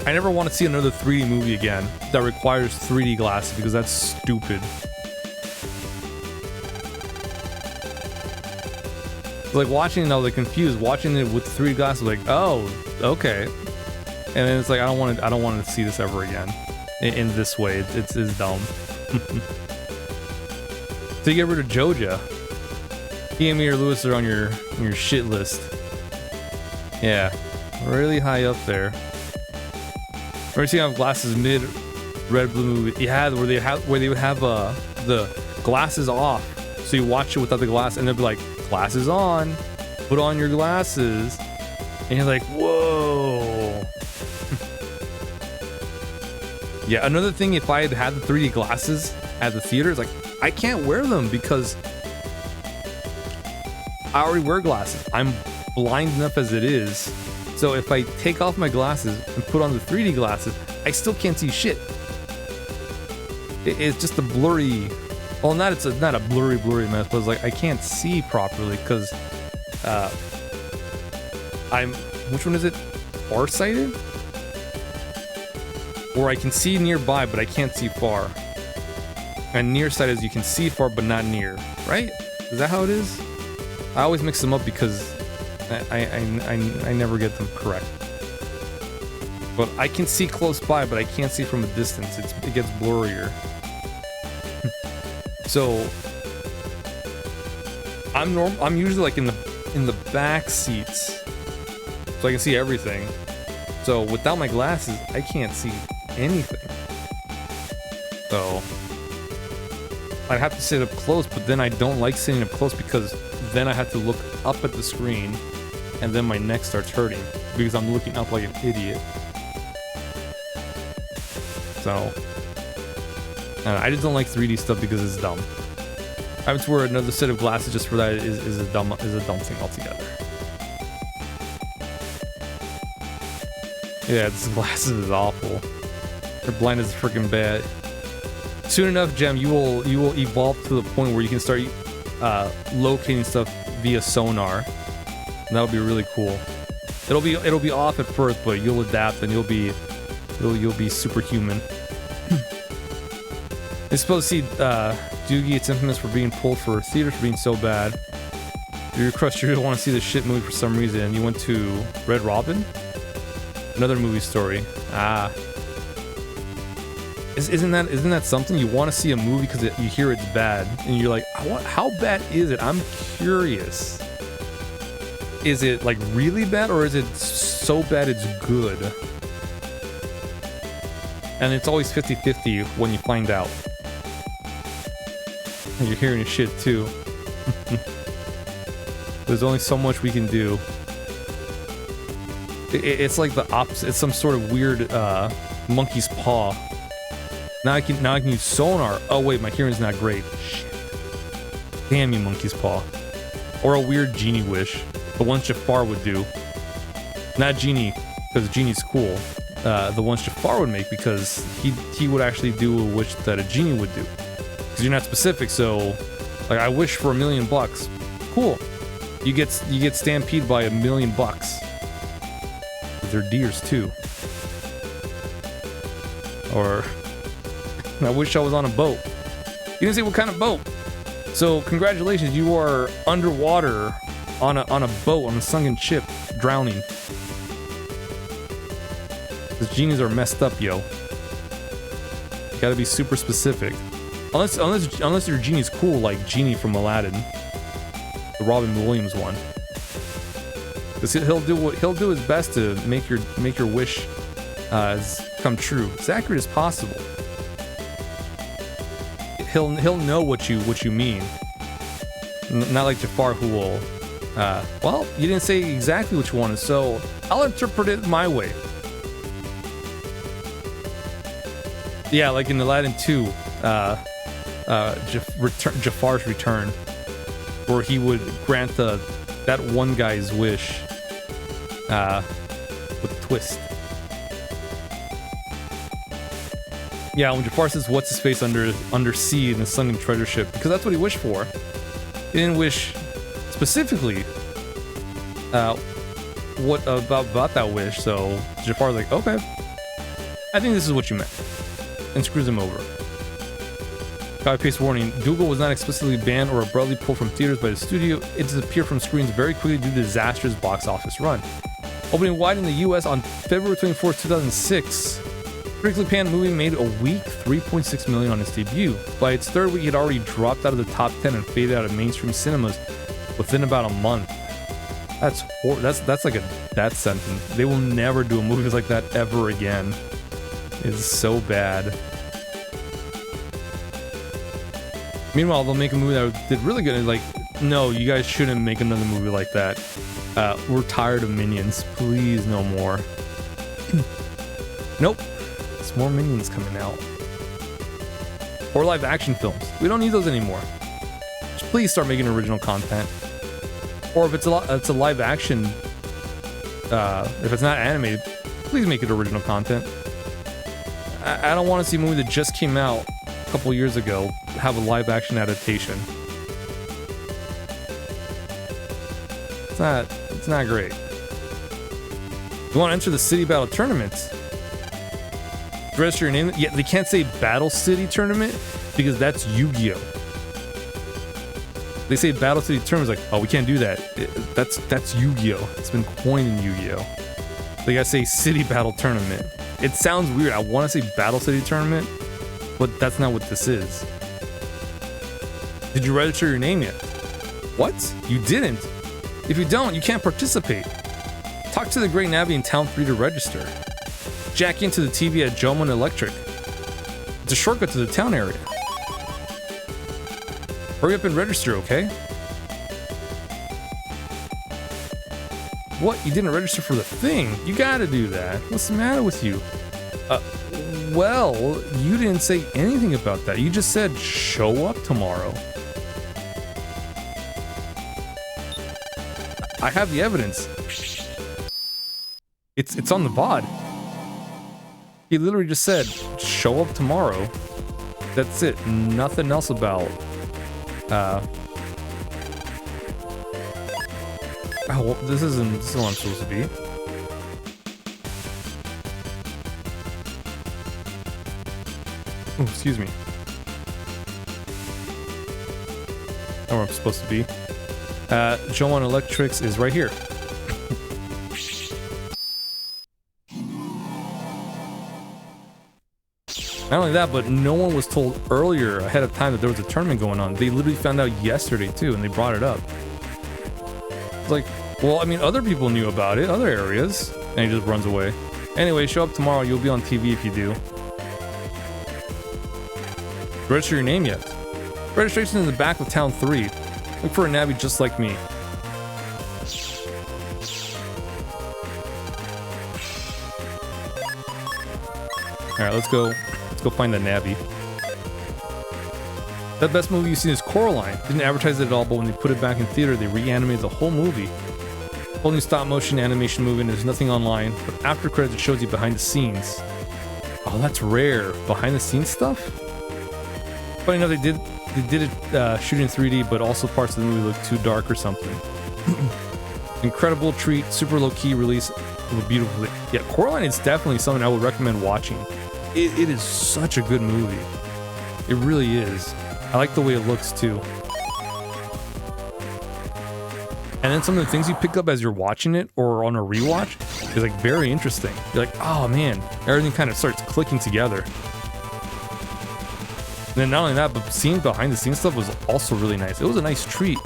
I never want to see another 3D movie again that requires 3D glasses because that's stupid. Like watching it, I was like confused. Watching it with 3D glasses, like, oh, okay. And then it's like I don't want to see this ever again in this way. It's dumb. So you get rid of Joja. He and me or Lewis are on your shit list. Yeah, really high up there. Remember seeing have glasses mid red blue movie? Yeah, where they would have the glasses off, so you watch it without the glass, and they'd be like, glasses on, put on your glasses, and you're like, whoa. Yeah, another thing, if I had the 3D glasses at the theater, it's like, I can't wear them because I already wear glasses. I'm blind enough as it is. So if I take off my glasses and put on the 3D glasses, I still can't see shit. It's just a blurry... Well, it's not a blurry mess, but it's like I can't see properly because I'm... Which one is it? Farsighted? Or I can see nearby, but I can't see far. And nearsighted is you can see far, but not near. Right? Is that how it is? I always mix them up because I never get them correct. But I can see close by, but I can't see from a distance. It gets blurrier. So I'm usually like in the back seats, so I can see everything. So without my glasses, I can't see anything. So I'd have to sit up close, but then I don't like sitting up close because then I have to look up at the screen, and then my neck starts hurting because I'm looking up like an idiot. So I just don't like 3D stuff because it's dumb. I would wear another set of glasses just for that is a dumb thing altogether. Yeah, this glasses is awful. Your blind is freaking bad. Soon enough, Gem, you will evolve to the point where you can start locating stuff via sonar. And that'll be really cool. It'll be off at first, but you'll adapt and you'll be superhuman. You're supposed to see Doogie. It's infamous for being pulled for theater for being so bad. You crushed. You want to see the shit movie for some reason, and you went to Red Robin. Another movie story. Isn't that something? You want to see a movie because you hear it's bad, and you're like, how bad is it? I'm curious. Is it like really bad, or is it so bad it's good? And it's always 50-50 when you find out. And you're hearing shit too. There's only so much we can do. It's like the opposite. It's some sort of weird monkey's paw. Now I can use sonar. Oh wait, my hearing's not great. Shit. Damn you, monkey's paw. Or a weird genie wish. The ones Jafar would do. Not genie, because genie's cool. The ones Jafar would make, because he would actually do a wish that a genie would do. Because you're not specific, so like I wish for $1 million. Cool. You get stampeded by $1 million. They're deers too. Or I wish I was on a boat. You didn't say what kind of boat. So congratulations, you are underwater on a boat on a sunken ship, drowning. Those genies are messed up, yo. You gotta be super specific. Unless your genie's cool, like Genie from Aladdin, the Robin Williams one. Because he'll do his best to make your wish come true, as accurate as possible. He'll know what you mean. Not like Jafar, who will. Well, you didn't say exactly what you wanted, so I'll interpret it my way. Yeah, like in Aladdin 2, Jafar's Return, where he would grant that one guy's wish with a twist. Yeah, when Jafar says, "What's his face under sea in the sunken treasure ship?" because that's what he wished for. He didn't wish specifically what about that wish. So Jafar's like, "Okay, I think this is what you meant," and screws him over. Copy-paste warning: Dougal was not explicitly banned or abruptly pulled from theaters by the studio. It disappeared from screens very quickly due to the disastrous box office run. Opening wide in the US on February 24, 2006, critically panned movie made a week $3.6 million on its debut. By its third week, it had already dropped out of the top 10 and faded out of mainstream cinemas within about a month. That's like a death sentence. They will never do a movie like that ever again. It's so bad. Meanwhile, they'll make a movie that did really good. And like, no, you guys shouldn't make another movie like that. We're tired of Minions. Please, no more. Nope. There's more Minions coming out. Or live action films. We don't need those anymore. Just please start making original content. Or if it's a live action, if it's not animated, please make it original content. I don't want to see a movie that just came out a couple years ago have a live action adaptation. It's not great. You want to enter the City Battle Tournament? Register your name. Yeah, they can't say Battle City Tournament because that's Yu-Gi-Oh! They say Battle City Tournament, like, oh, we can't do that. That's Yu-Gi-Oh! It's been coined in Yu-Gi-Oh! They gotta say City Battle Tournament. It sounds weird. I want to say Battle City Tournament, but that's not what this is. Did you register your name yet? What? You didn't? If you don't, you can't participate. Talk to the Great Navvy in Town 3 to register. Jack into the TV at Jomon Electric. It's a shortcut to the town area. Hurry up and register, okay? What? You didn't register for the thing? You gotta do that. What's the matter with you? Well, you didn't say anything about that. You just said show up tomorrow. I have the evidence. It's on the VOD. He literally just said show up tomorrow. That's it. Nothing else about oh, well, this isn't what I'm supposed to be. Oh, excuse me. Not where I'm supposed to be. Jomon Electrics is right here. Not only that, but no one was told earlier ahead of time that there was a tournament going on. They literally found out yesterday too, and they brought it up. It's like, well, I mean, other people knew about it, other areas, and he just runs away. Anyway, show up tomorrow. You'll be on TV if you do. Register your name yet? Registration in the back of Town 3. Look for a navvy just like me. Alright, let's go find the navvy. That best movie you've seen is Coraline. Didn't advertise it at all, but when they put it back in theater, they reanimated the whole movie. Whole new stop motion animation movie, and there's nothing online, but after credits it shows you behind the scenes. Oh, that's rare. Behind the scenes stuff? Funny enough, they did it shoot in 3D, but also parts of the movie look too dark or something. Incredible treat, super low-key release beautifully. Yeah, Coraline is definitely something I would recommend watching. It is such a good movie. It really is. I like the way it looks too. And then some of the things you pick up as you're watching it or on a rewatch is like very interesting. You're like, oh man, everything kind of starts clicking together. And then not only that, but seeing behind the scenes stuff was also really nice. It was a nice treat.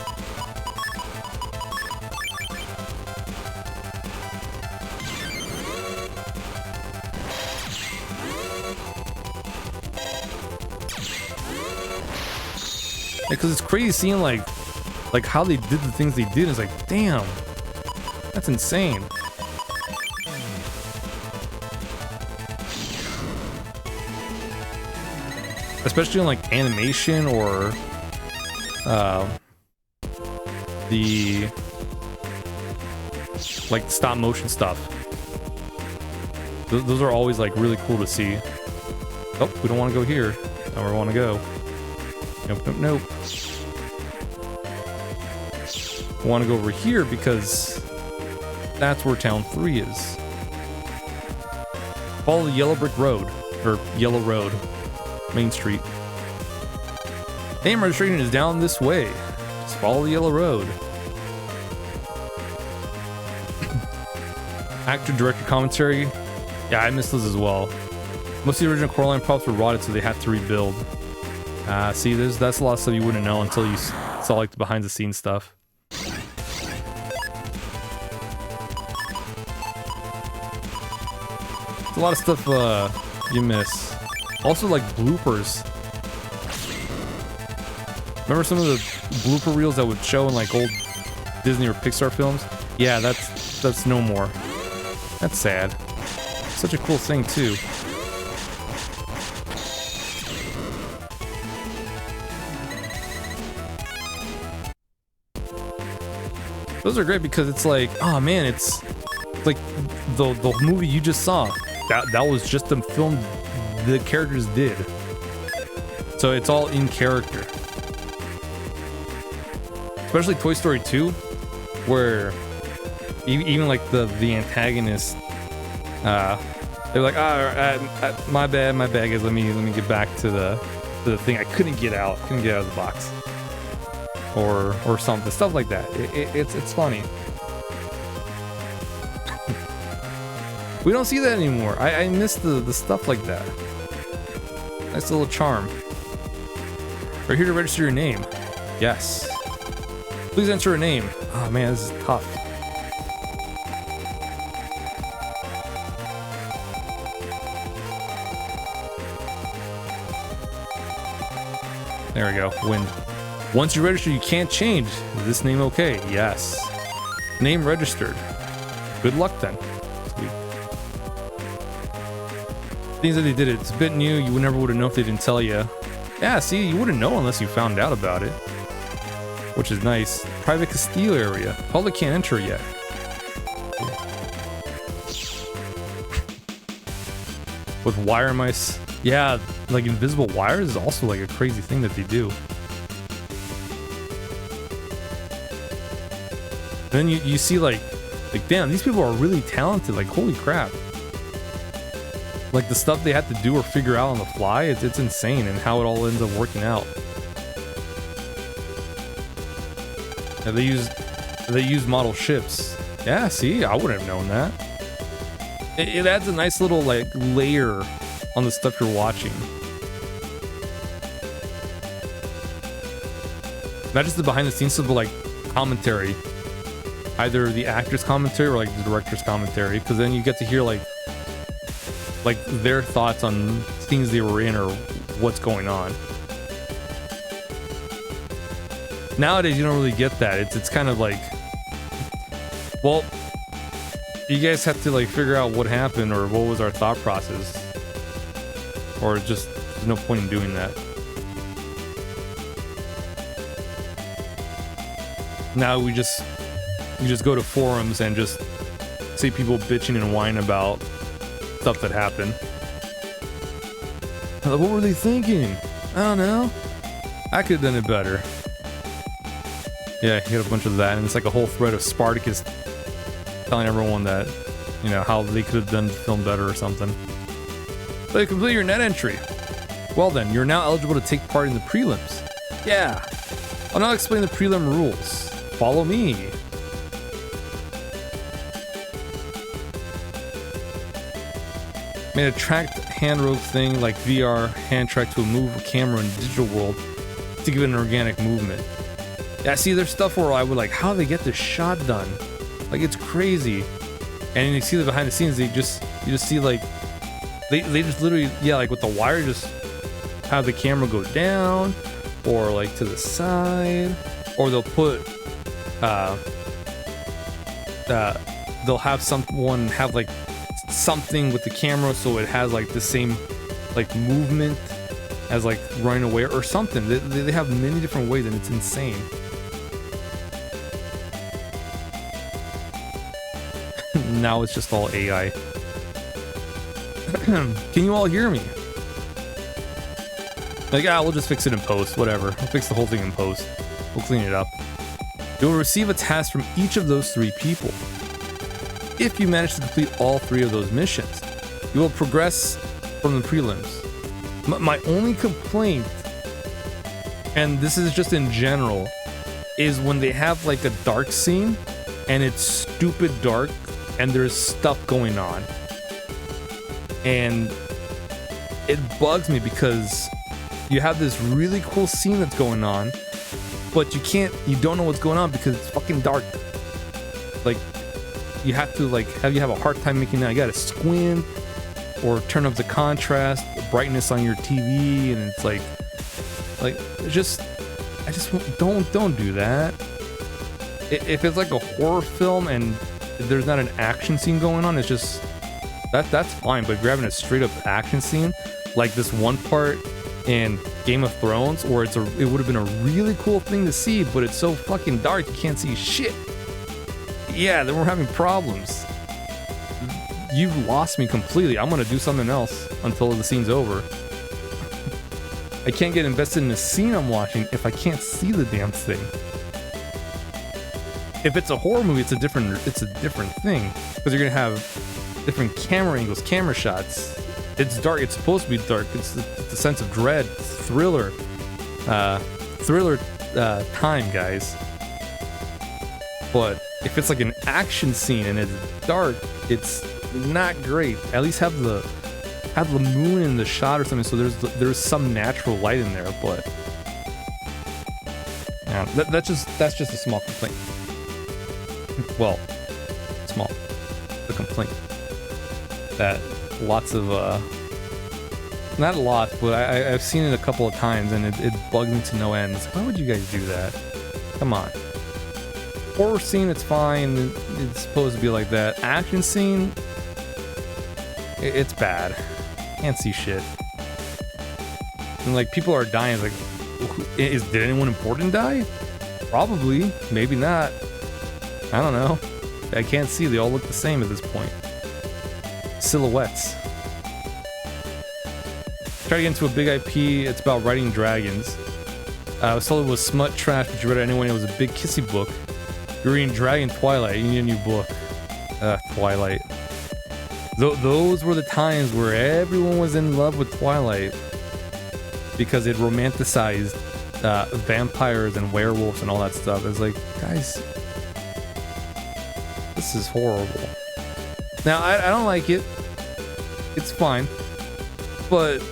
Because it's crazy seeing like how they did the things they did. It's like, damn, that's insane. Especially in like animation or the like stop motion stuff. Those are always like really cool to see. Oh, we don't want to go here. Now we want to go. Nope, nope, nope. I want to go over here because that's where Town 3 is. Follow the yellow brick road, or yellow road, Main Street. Name registration is down this way. Just follow the yellow road. Actor, director commentary. Yeah, I missed those as well. Most of the original Coraline props were rotted, so they had to rebuild. See, that's a lot of stuff you wouldn't know until you saw like the behind the scenes stuff. It's a lot of stuff you miss. Also like bloopers. Remember some of the blooper reels that would show in like old Disney or Pixar films? Yeah, that's no more. That's sad. Such a cool thing too. Those are great because it's like, oh man, it's like the movie you just saw. That was just the film the characters did. So it's all in character. Especially Toy Story 2, where even like the antagonist, they're like, my bad guys, let me get back to the thing. I couldn't get out of the box. Or something, stuff like that. It's funny. We don't see that anymore. I miss the stuff like that. Nice little charm. We're here to register your name. Yes. Please enter a name. Oh man, this is tough. There we go. Wind. Once you register, you can't change. Is this name okay? Yes. Name registered. Good luck then. Sweet. Things that they did, it's a bit new. You never would have known if they didn't tell you. Yeah, see, you wouldn't know unless you found out about it. Which is nice. Private Castillo area. Public can't enter yet. With wire mice. Yeah, like invisible wires is also like a crazy thing that they do. And then you see like damn, these people are really talented. Like holy crap. Like the stuff they have to do or figure out on the fly, it's insane, and how it all ends up working out. Yeah, they use model ships. Yeah, see, I wouldn't have known that. It adds a nice little like layer on the stuff you're watching. Not just the behind the scenes stuff, but like commentary. Either the actor's commentary or like the director's commentary, because then you get to hear like their thoughts on scenes they were in or what's going on. Nowadays you don't really get that. It's kind of like, well, you guys have to like figure out what happened or what was our thought process, or just there's no point in doing that. Now we just go to forums and just see people bitching and whining about stuff that happened. What were they thinking? I don't know. I could have done it better. Yeah, you get a bunch of that, and it's like a whole thread of Spartacus telling everyone that, you know, how they could have done the film better or something. So you complete your net entry. Well then, you're now eligible to take part in the prelims. Yeah. I'll now explain the prelim rules. Follow me. Made a tracked hand rope thing like VR hand track to move a camera in the digital world to give it an organic movement. Yeah, see, there's stuff where I would like, how do they get this shot done? Like, it's crazy. And you see the behind the scenes, you just see like, they just literally, yeah, like with the wire, just have the camera go down or like to the side, or they'll put, they'll have someone have like something with the camera so it has like the same like movement as like running away or something. They have many different ways, and it's insane. Now it's just all AI. Can you all hear me? Like, we'll just fix it in post, whatever. We'll fix the whole thing in post. We'll clean it up. You'll receive a task from each of those 3 people. If you manage to complete all 3 of those missions, you will progress from the prelims. My only complaint, and this is just in general, is when they have like a dark scene and it's stupid dark and there's stuff going on. And it bugs me because you have this really cool scene that's going on, but you don't know what's going on because it's fucking dark. Like, you have to like have a hard time making that. You gotta squint or turn up the contrast, the brightness on your TV, and it's like don't do that. If it's like a horror film and there's not an action scene going on, it's just that's fine. But if you're having a straight up action scene, like this one part in Game of Thrones, where it would have been a really cool thing to see, but it's so fucking dark you can't see shit. Yeah, then we're having problems. You've lost me completely. I'm gonna do something else until the scene's over. I can't get invested in the scene I'm watching if I can't see the damn thing. If it's a horror movie, it's a different thing, because you're gonna have different camera angles, camera shots. It's dark. It's supposed to be dark. It's the sense of dread, thriller time, guys. But if it's like an action scene and it's dark, it's not great. At least have the moon in the shot or something, so there's some natural light in there. But yeah, that's just a small complaint. Well, small, the complaint that lots of not a lot, but I've seen it a couple of times, and it bugs me to no end. Why would you guys do that? Come on. Horror scene, it's fine. It's supposed to be like that. Action scene, it's bad. Can't see shit. And like people are dying. It's like, did anyone important die? Probably. Maybe not. I don't know. I can't see. They all look the same at this point. Silhouettes. Try to get into a big IP. It's about writing dragons. I was told it was smut trash, but you read it anyway. It was a big kissy book. You're reading Dragon Twilight. You need a new book. Twilight. Those were the times where everyone was in love with Twilight because it romanticized vampires and werewolves and all that stuff. It's like, guys, this is horrible. Now, I don't like it. It's fine. But,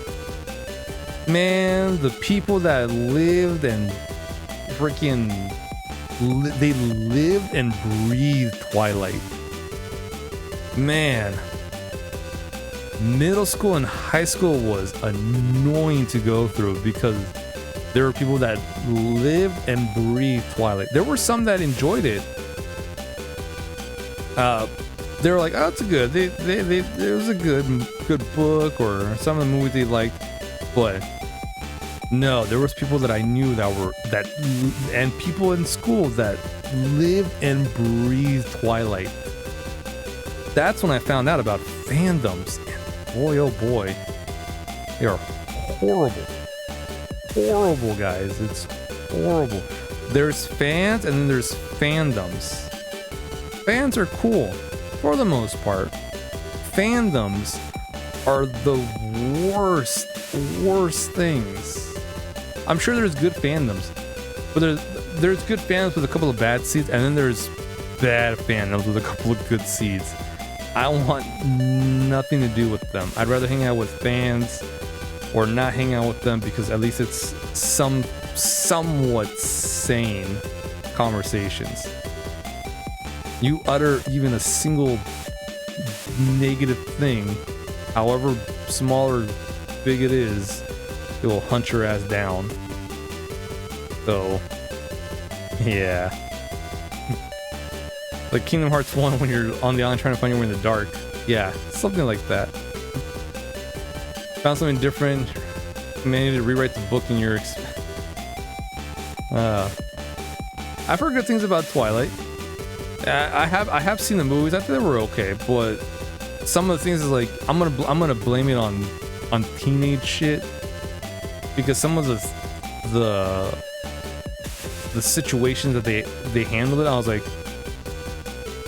man, the people that lived and freaking... they lived and breathed Twilight. Man. Middle school and high school was annoying to go through because there were people that lived and breathed Twilight. There were some that enjoyed it. They were like, "Oh, it's a good. It was a good book," or some of the movies they liked. But no, there was people that I knew and people in school that lived and breathed Twilight. That's when I found out about fandoms. Boy, oh boy, they are horrible. Horrible, guys. It's horrible. There's fans and then there's fandoms. Fans are cool, for the most part. Fandoms are the worst things. I'm sure there's good fandoms, but there's good fandoms with a couple of bad seeds, and then there's bad fandoms with a couple of good seeds. I want nothing to do with them. I'd rather hang out with fans or not hang out with them because at least it's somewhat sane conversations. You utter even a single negative thing, however small or big it is, it will hunt your ass down. So, yeah. Like Kingdom Hearts 1 when you're on the island trying to find your way in the dark. Yeah, something like that. Found something different. Managed to rewrite the book in your... I've heard good things about Twilight. I have seen the movies. I think they were okay, but some of the things is like I'm gonna blame it on teenage shit because some of the situations that they handled it, I was like,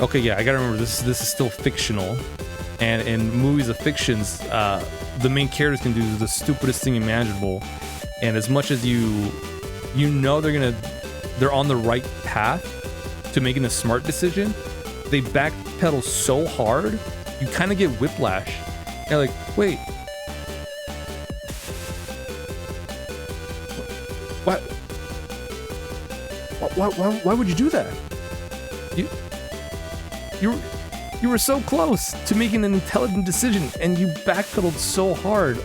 okay, yeah, I gotta remember this is still fictional, and in movies of fictions, the main characters can do the stupidest thing imaginable, and as much as you know they're on the right path to making a smart decision, they backpedal so hard, you kind of get whiplash. You're like, wait, why would you do that? You were so close to making an intelligent decision, and you backpedaled so hard.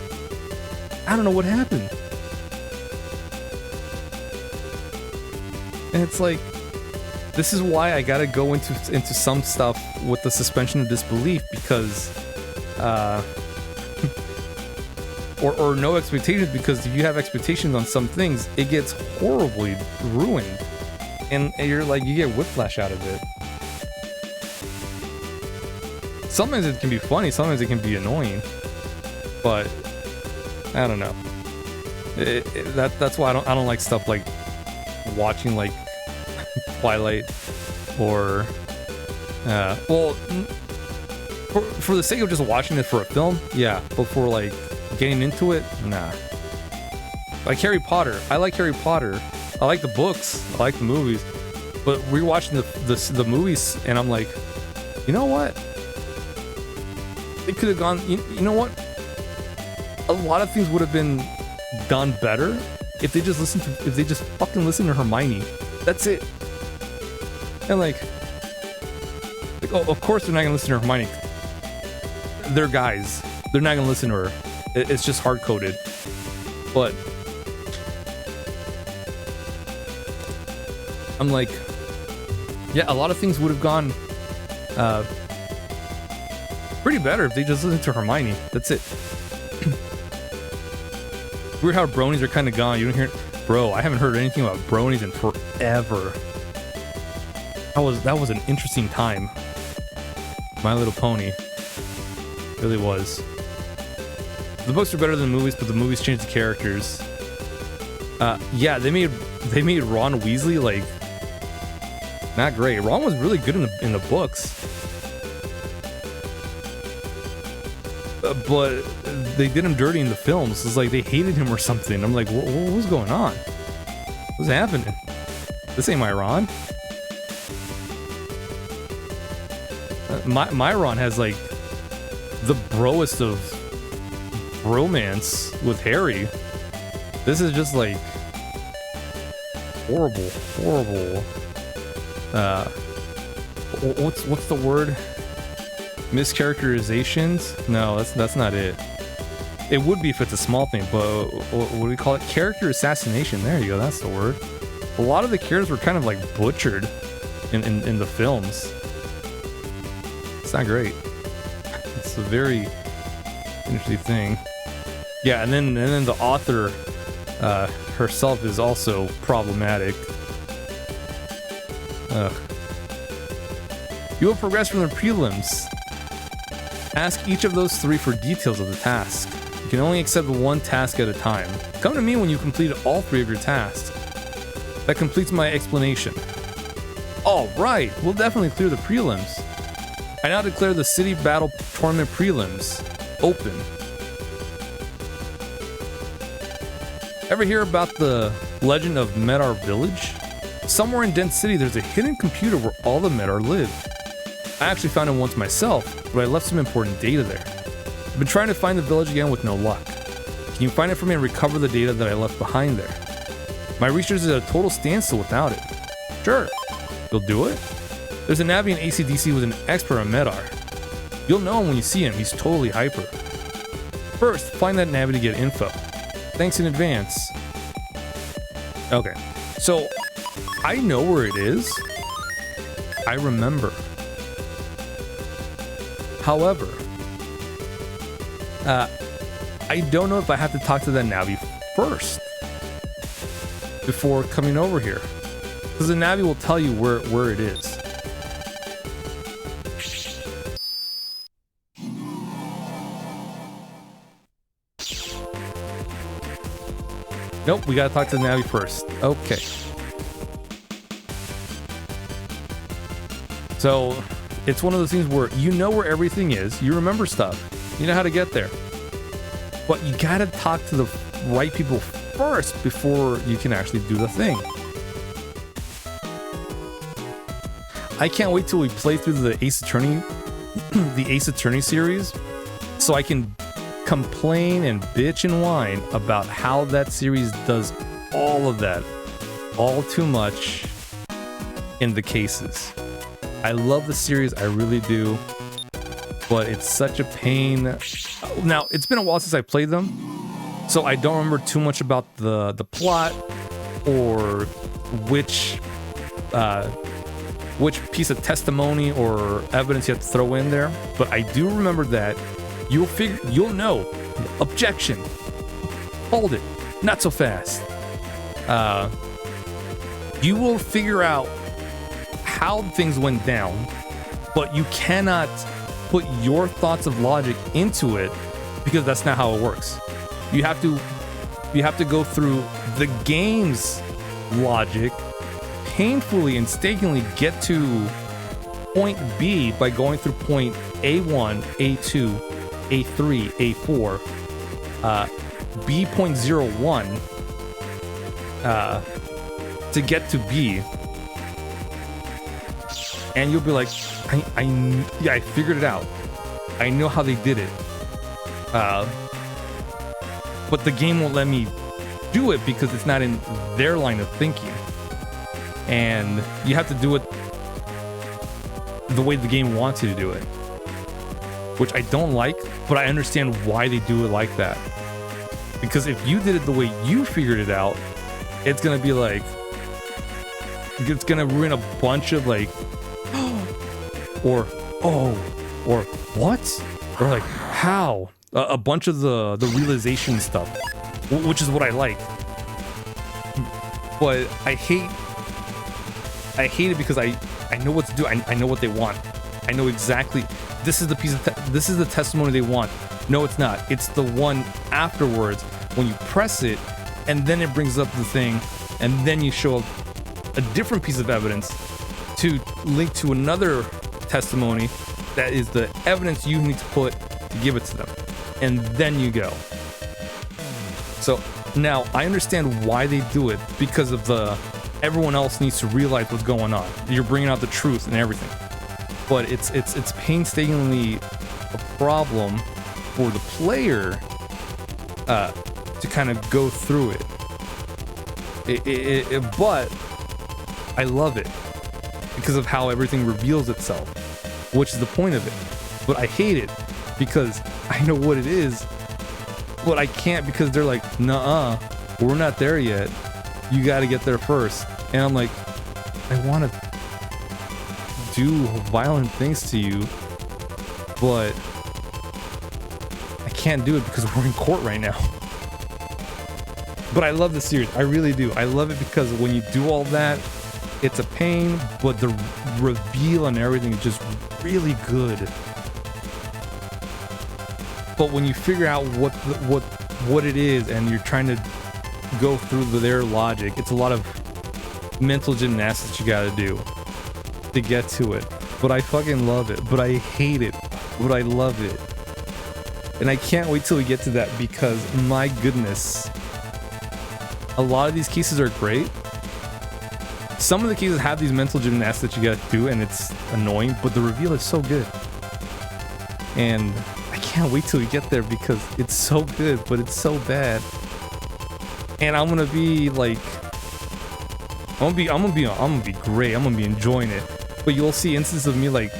I don't know what happened. And it's like, this is why I gotta go into some stuff with the suspension of disbelief, because or no expectations, because if you have expectations on some things, it gets horribly ruined, and you're like, you get whiplash out of it. Sometimes it can be funny, sometimes it can be annoying, but I don't know. That's why I don't like stuff like watching like Twilight or well, for the sake of just watching it for a film, yeah, but for like getting into it, nah. Like Harry Potter, I like Harry Potter. I like the books, I like the movies, but rewatching the movies, and I'm like, you know what? it could have gone. You know what? A lot of things would have been done better if they just fucking listened to Hermione. That's it. And like, oh, of course they're not gonna listen to Hermione. They're guys. They're not gonna listen to her. It's just hard coded. But I'm like, yeah, a lot of things would have gone pretty better if they just listened to Hermione. That's it. Weird how bronies are kind of gone. You don't hear, bro. I haven't heard anything about bronies in forever. That was an interesting time. My Little Pony really was. The books are better than the movies, but the movies changed the characters. Yeah, they made Ron Weasley like not great. Ron was really good in the books, but they did him dirty in the films. It's like they hated him or something. I'm like, what was going on? What's happening? This ain't my Ron. My Ron has like the broest of romance with Harry. This is just like horrible. What's the word? Mischaracterizations? No, that's not it. It would be if it's a small thing, but what do we call it? Character assassination. There you go. That's the word. A lot of the characters were kind of like butchered in the films. It's not great. It's a very interesting thing. Yeah, and then the author herself is also problematic. Ugh. You will progress from the prelims. Ask each of those 3 for details of the task. You can only accept 1 task at a time. Come to me when you completed all 3 of your tasks. That completes my explanation. All right, we'll definitely clear the prelims. I now declare the City Battle Tournament prelims open. Ever hear about the legend of Medar Village? Somewhere in Dent City, there's a hidden computer where all the Medar live. I actually found it once myself, but I left some important data there. I've been trying to find the village again with no luck. Can you find it for me and recover the data that I left behind there? My research is at a total standstill without it. Sure. You'll do it? There's a Navi in ACDC who's an expert on Medar. You'll know him when you see him, he's totally hyper. First, find that Navi to get info. Thanks in advance. Okay, so I know where it is. I remember. However, I don't know if I have to talk to that Navi first before coming over here, because the Navi will tell you where it is. Nope, we gotta talk to the Navi first. Okay. So, it's one of those things where you know where everything is, you remember stuff, you know how to get there. But you gotta talk to the right people first before you can actually do the thing. I can't wait till we play through the Ace Attorney, the Ace Attorney series, so I can complain and bitch and whine about how that series does all of that, all too much in the cases. I love the series, I really do, but it's such a pain. Now, it's been a while since I played them, so I don't remember too much about the plot or which piece of testimony or evidence you have to throw in there, but I do remember that you'll know. Objection. Hold it. Not so fast. You will figure out how things went down, but you cannot put your thoughts of logic into it because that's not how it works. You have to go through the game's logic, painfully and painstakingly get to point B by going through point A1, A2, A3, A4, B.01 to get to B, and you'll be like, I figured it out. I know how they did it. But the game won't let me do it because it's not in their line of thinking. And you have to do it the way the game wants you to do it. Which I don't like, but I understand why they do it like that. Because if you did it the way you figured it out, it's gonna be like, it's gonna ruin a bunch of like, or what? Or like, how? A bunch of the realization stuff, which is what I like. But I hate it because I know what to do. I know what they want. I know exactly, this is the piece of, this is the testimony they want. No, it's not. It's the one afterwards when you press it and then it brings up the thing and then you show a different piece of evidence to link to another testimony that is the evidence you need to put to give it to them. And then you go. So now I understand why they do it, because of everyone else needs to realize what's going on. You're bringing out the truth and everything. But it's painstakingly a problem for the player to kind of go through it. But I love it because of how everything reveals itself, which is the point of it. But I hate it because I know what it is, but I can't because they're like, nuh-uh, we're not there yet. You got to get there first. And I'm like, I want to do violent things to you, but I can't do it because we're in court right now. But I love the series. I really do. I love it because when you do all that, it's a pain, but the reveal and everything is just really good. But when you figure out what it is and you're trying to go through their logic, it's a lot of mental gymnastics you gotta do to get to it. But I fucking love it. But I hate it. But I love it. And I can't wait till we get to that because, my goodness, a lot of these cases are great. Some of the cases have these mental gymnastics that you gotta do and it's annoying, but the reveal is so good. And I can't wait till we get there because it's so good, but it's so bad. And I'm gonna be like, I'm gonna be great. I'm gonna be enjoying it. But you'll see instances of me like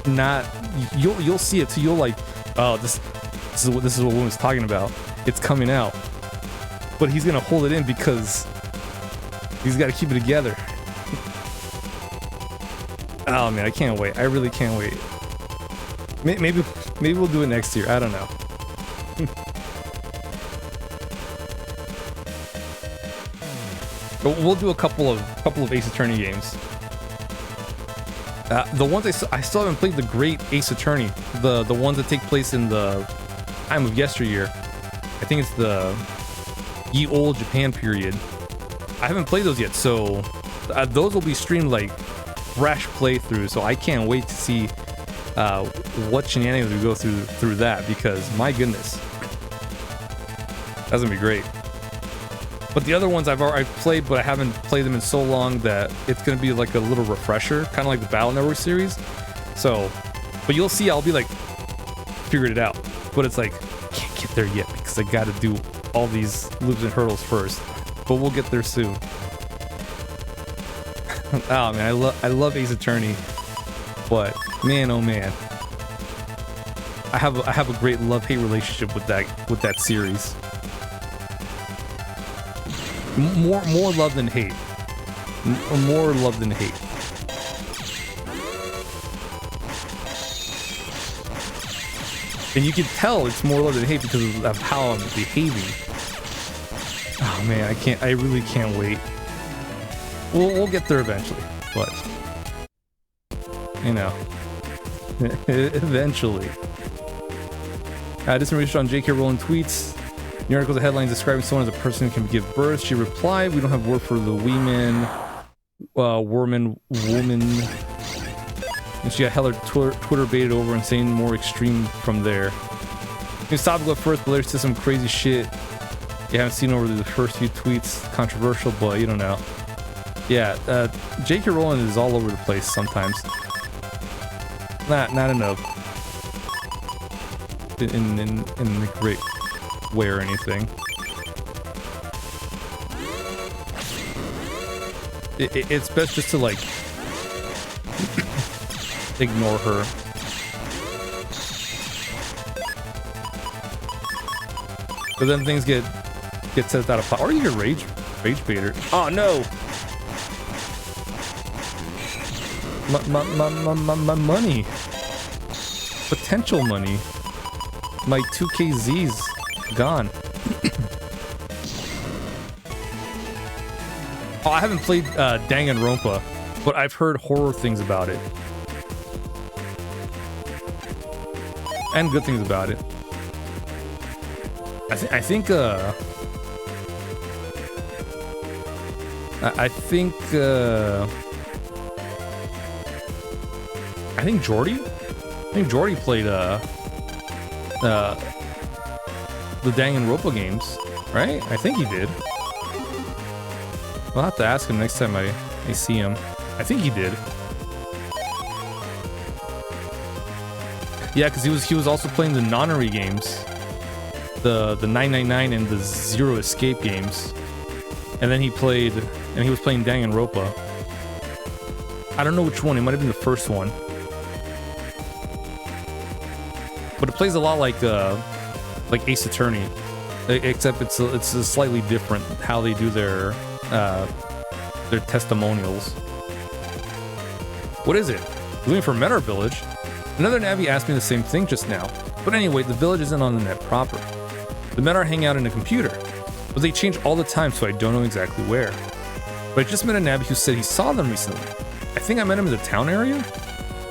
not. You'll see it too. You'll like, oh, this is what woman's talking about. It's coming out. But he's gonna hold it in because he's got to keep it together. Oh man, I can't wait. I really can't wait. Maybe we'll do it next year. I don't know. But we'll do a couple of Ace Attorney games. The ones I still haven't played the great Ace Attorney. The ones that take place in the time of yesteryear. I think it's the ye olde Japan period. I haven't played those yet, so those will be streamed like fresh playthroughs. So I can't wait to see what shenanigans we go through that, because my goodness, that's gonna be great. But the other ones I've played, but I haven't played them in so long that it's gonna be like a little refresher, kind of like the Battle Network series. So, but you'll see, I'll be like, figured it out. But it's like, can't get there yet because I gotta do all these loops and hurdles first. But we'll get there soon. Oh man, I love Ace Attorney, but man, oh man, I have a great love-hate relationship with that series. More love than hate. More love than hate. And you can tell it's more love than hate because of how I'm behaving. Oh man, I really can't wait. We'll get there eventually, but you know, eventually. Just some research on J.K. Rowling tweets. The article's headlines describing someone as a person who can give birth. She replied, "We don't have word for the woman, woman." And she got hella Twitter baited over and saying more extreme from there. It's topical at first, but there's still some crazy shit you haven't seen over the first few tweets. Controversial, but you don't know. Yeah, J.K. Rowling is all over the place sometimes. Not enough. in a great way or anything. It's best just to like ignore her. But then things get set out of power. Or you can rage bait her. Oh no! My money. Potential money. My 2KZ's gone. Oh, I haven't played Danganronpa, but I've heard horror things about it. And good things about it. I think Jordy? I think Jordy played the Danganronpa games, right? I think he did. I'll have to ask him next time I see him. I think he did. Yeah, because he was also playing the Nonary games, the 999 and the Zero Escape games, and then he was playing Danganronpa. I don't know which one. It might have been the first one, but it plays a lot like Ace Attorney, except it's slightly different how they do their testimonials. What is it? Looking for Metar Village? Another Navi asked me the same thing just now. But anyway, the village isn't on the net proper. The Metar hang out in a computer, but they change all the time, so I don't know exactly where. But I just met a Navi who said he saw them recently. I think I met him in the town area?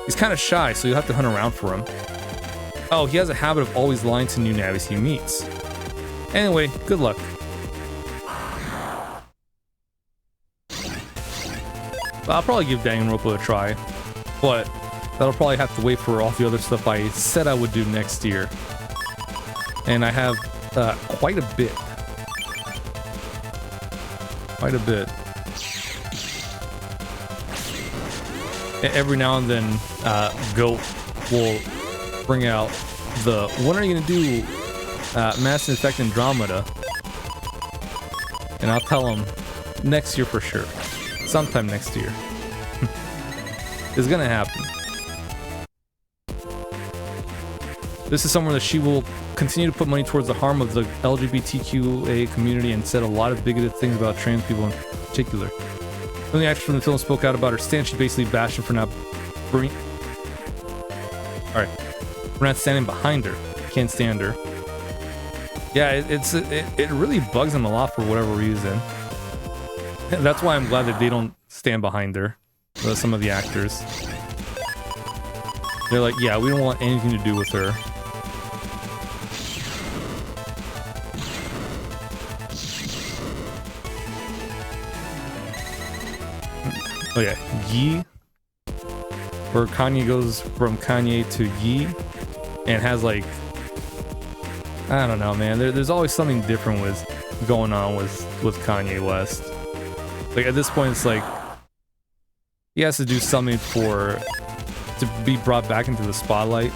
He's kind of shy, so you'll have to hunt around for him. Oh, he has a habit of always lying to new Navis he meets. Anyway, good luck. I'll probably give Danganronpa a try, but that'll probably have to wait for all the other stuff I said I would do next year. And I have quite a bit. Quite a bit. Every now and then, Goat will bring out the, when are you going to do Mass Effect Andromeda? And I'll tell him next year for sure. Sometime next year. It's gonna happen. This is somewhere that she will continue to put money towards the harm of the LGBTQA community and said a lot of bigoted things about trans people in particular. When the actress from the film spoke out about her stance, she basically bashed him for not bringing... Alright. We're not standing behind her. Can't stand her. Yeah, it really bugs him a lot for whatever reason. That's why I'm glad that they don't stand behind her. Some of the actors. They're like, yeah, we don't want anything to do with her. Oh yeah, Yi. Where Kanye goes from Kanye to Yi. And has like... I don't know, man. There's always something different going on with Kanye West. Like at this point, it's like he has to do something to be brought back into the spotlight.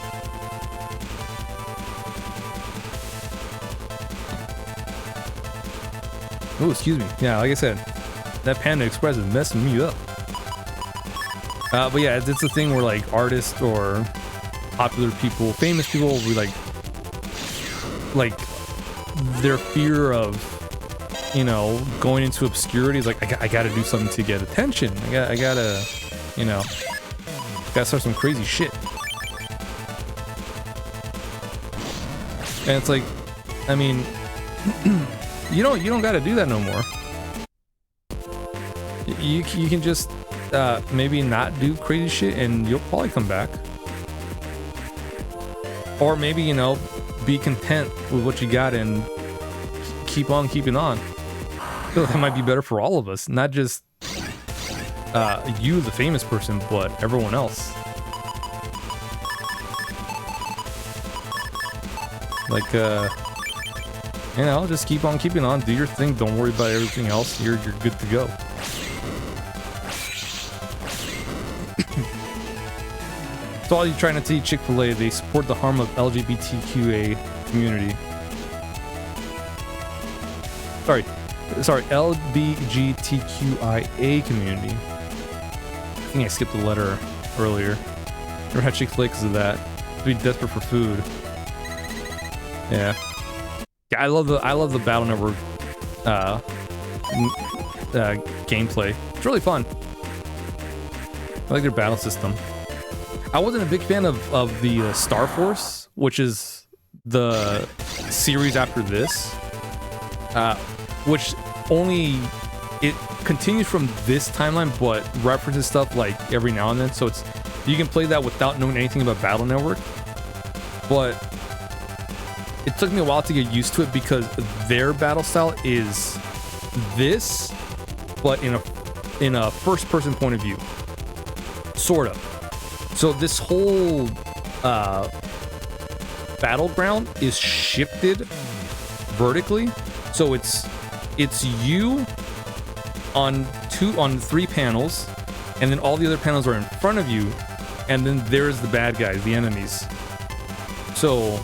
Oh, excuse me. Yeah, like I said, that Panda Express is messing me up. But yeah, it's a thing where like artists or popular people, famous people, will be like their fear of, you know, going into obscurity is like, I gotta do something to get attention. I gotta, you know, gotta start some crazy shit. And it's like, I mean, you don't gotta do that no more. You can just maybe not do crazy shit and you'll probably come back. Or maybe, you know, be content with what you got and keep on keeping on. I feel like that might be better for all of us, not just you, the famous person, but everyone else. Like, you know, just keep on keeping on, do your thing, don't worry about everything else, you're good to go. So all you trying not to eat Chick-fil-A, they support the harm of LGBTQA community. Sorry, LGBTQIA community. I think I skipped a letter earlier. Never had Chick-fil-A because of that. Be desperate for food. Yeah. I love the Battle Network gameplay. It's really fun. I like their battle system. I wasn't a big fan of the Star Force, which is the series after this, which it continues from this timeline, but references stuff like every now and then. So you can play that without knowing anything about Battle Network. But it took me a while to get used to it because their battle style is this, but in a first-person point of view, sort of. So this whole battleground is shifted vertically. So it's you on 3 panels, and then all the other panels are in front of you, and then there's the bad guys, the enemies. So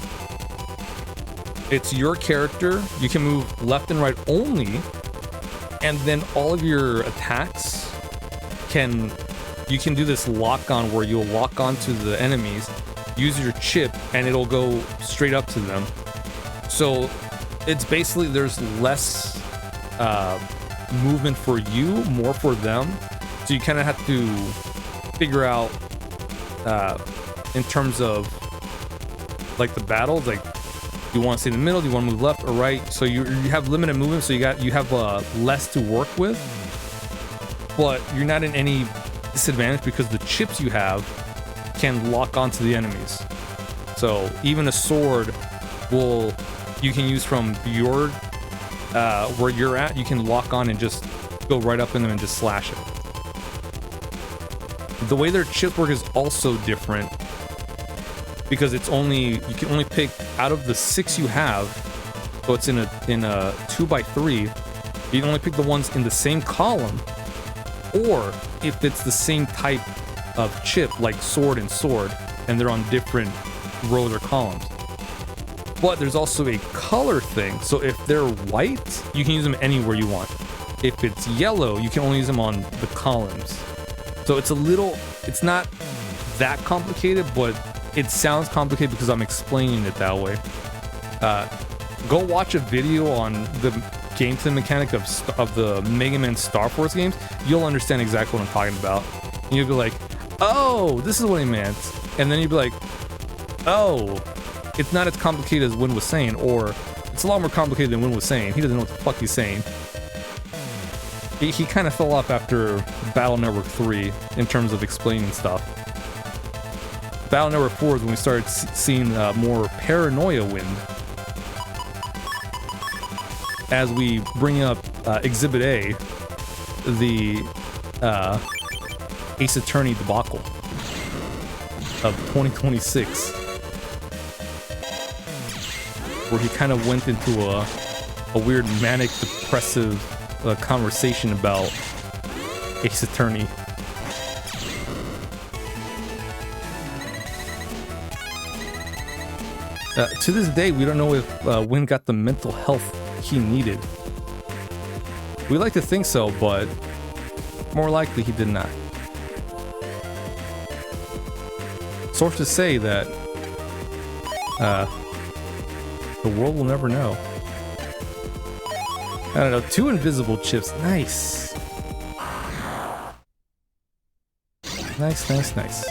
it's your character. You can move left and right only, and then all of your attacks you can do this lock on where you'll lock onto the enemies, use your chip, and it'll go straight up to them. So it's basically there's less movement for you, more for them. So you kind of have to figure out in terms of like the battles, like you want to stay in the middle, do you want to move left or right? So you have limited movement, so you have less to work with, but you're not in any disadvantage because the chips you have can lock onto the enemies. So even a sword you can use from your where you're at, you can lock on and just go right up in them and just slash it. The way their chips work is also different because you can only pick out of the 6 you have. So it's in a 2x3. You can only pick the ones in the same column, or if it's the same type of chip, like sword and sword, and they're on different rows or columns. But there's also a color thing. So if they're white, you can use them anywhere you want. If it's yellow, you can only use them on the columns. So it's not that complicated, but it sounds complicated because I'm explaining it that way. Go watch a video on the gameplay mechanic of the Mega Man Star Force games. You'll understand exactly what I'm talking about. And you'll be like, oh, this is what he meant. And then you'll be like, oh, it's not as complicated as Win was saying, or it's a lot more complicated than Win was saying. He doesn't know what the fuck he's saying. He kind of fell off after Battle Network 3 in terms of explaining stuff. Battle Network 4 is when we started seeing more paranoia Wind. As we bring up Exhibit A, the Ace Attorney debacle of 2026, where he kind of went into a weird manic depressive conversation about Ace Attorney. To this day, we don't know if Win got the mental health he needed. We like to think so, but more likely he did not. Sources say that the world will never know. I don't know, 2 invisible chips. Nice. Nice, nice, nice.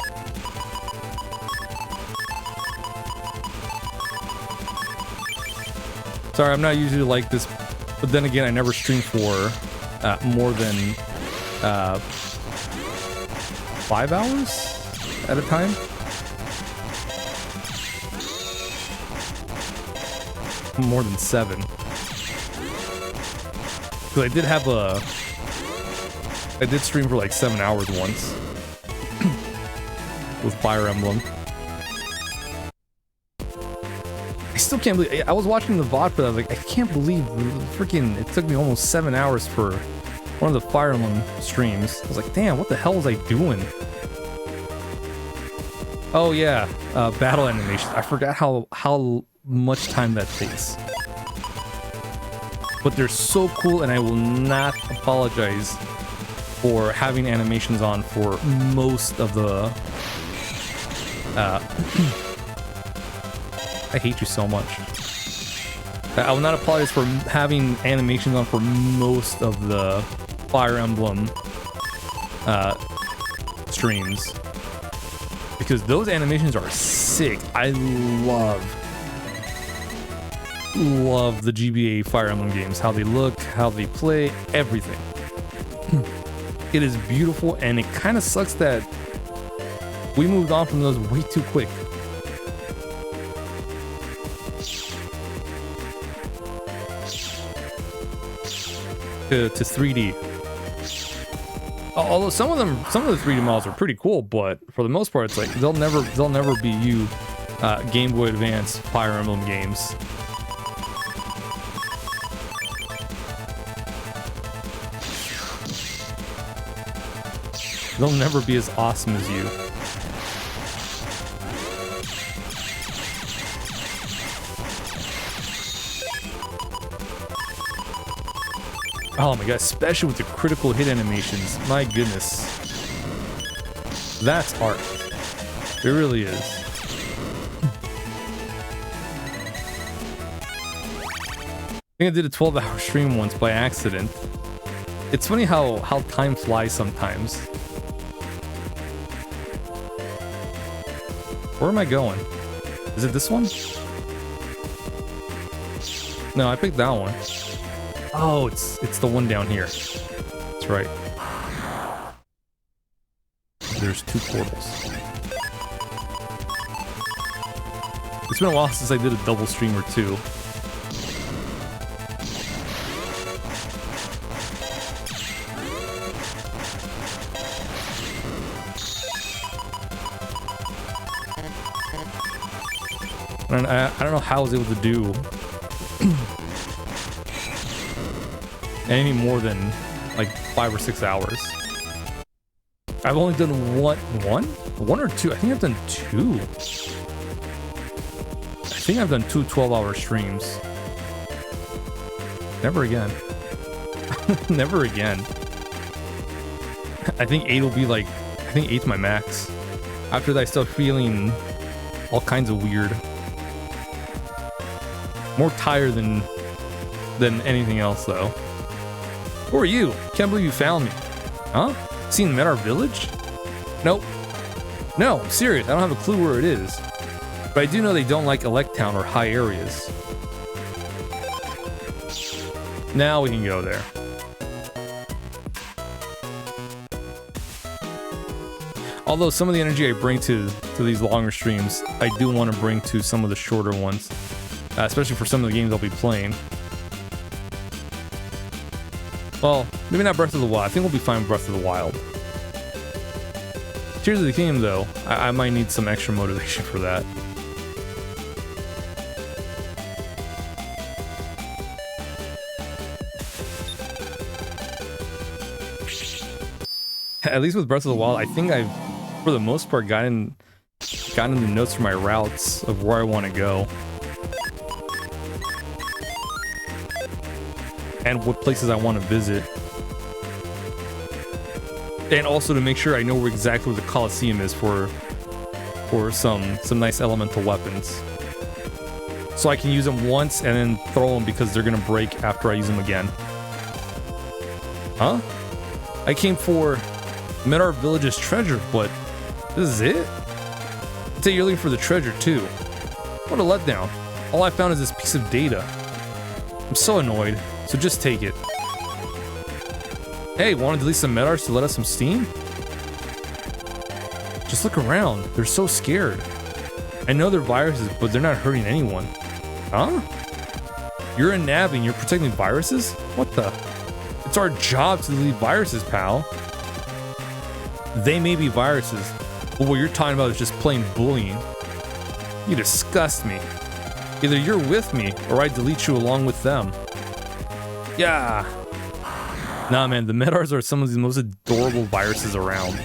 Sorry, I'm not usually like this, but then again, I never stream for more than 5 hours at a time. More than 7. Because I did stream for like 7 hours once with Fire Emblem. I still can't believe, I was watching the VOD for that, I was like, I can't believe freaking, it took me almost 7 hours for one of the Fire Emblem streams. I was like, damn, what the hell was I doing? Oh yeah, battle animations. I forgot how much time that takes. But they're so cool, and I will not apologize for having animations on for most of the... I hate you so much. I will not apologize for having animations on for most of the Fire Emblem streams. Because those animations are sick. I love the GBA Fire Emblem games. How they look, how they play, everything. It is beautiful, and it kind of sucks that we moved on from those way too quick. To 3D. Although some of the 3D models are pretty cool, but for the most part, it's like they'll never be you Game Boy Advance Fire Emblem games. They'll never be as awesome as you. Oh my god, especially with the critical hit animations. My goodness. That's art. It really is. I think I did a 12-hour stream once by accident. It's funny how time flies sometimes. Where am I going? Is it this one? No, I picked that one. Oh, it's the one down here. That's right. There's two portals. It's been a while since I did a double stream or two. And I don't know how I was able to do any more than like 5 or 6 hours. I've only done one or two. I think I've done two. I think I've done two 12-hour streams. Never again. Never again. I think 8 will be like, I think 8's my max. After that, I start feeling all kinds of weird. More tired than anything else, though. Who are you? Can't believe you found me. Huh? Seen Medar Village? Nope. No, I'm serious. I don't have a clue where it is. But I do know they don't like Electown or high areas. Now we can go there. Although some of the energy I bring to these longer streams, I do want to bring to some of the shorter ones. Especially for some of the games I'll be playing. Well, maybe not Breath of the Wild. I think we'll be fine with Breath of the Wild. Tears of the Kingdom, though, I might need some extra motivation for that. At least with Breath of the Wild, I think I've, for the most part, gotten the notes for my routes of where I want to go. And what places I want to visit. And also to make sure I know exactly where the Colosseum is for some nice elemental weapons. So I can use them once and then throw them because they're going to break after I use them again. Huh? I came for Medar Village's treasure, but this is it? I'd say you're looking for the treasure too. What a letdown. All I found is this piece of data. I'm so annoyed. So just take it. Hey, want to delete some Medars to let us some steam? Just look around. They're so scared. I know they're viruses, but they're not hurting anyone. Huh? You're a Navi and you're protecting viruses? What the? It's our job to delete viruses, pal. They may be viruses, but what you're talking about is just plain bullying. You disgust me. Either you're with me, or I delete you along with them. Yeah. Nah, man, the Medars are some of the most adorable viruses around.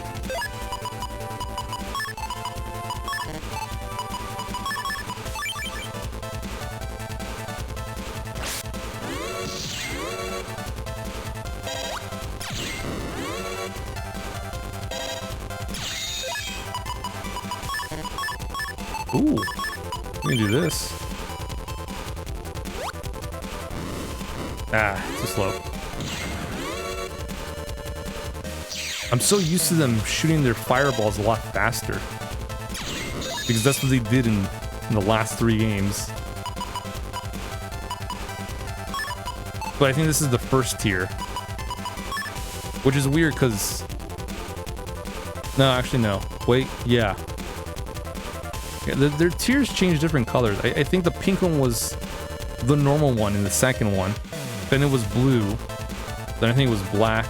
Ooh. Let me do this. Ah, too slow. I'm so used to them shooting their fireballs a lot faster. Because that's what they did in the last 3 games. But I think this is the first tier. Which is weird because... No, actually no. Wait, yeah. Their tiers change different colors. I think the pink one was the normal one in the second one. Then it was blue. Then I think it was black.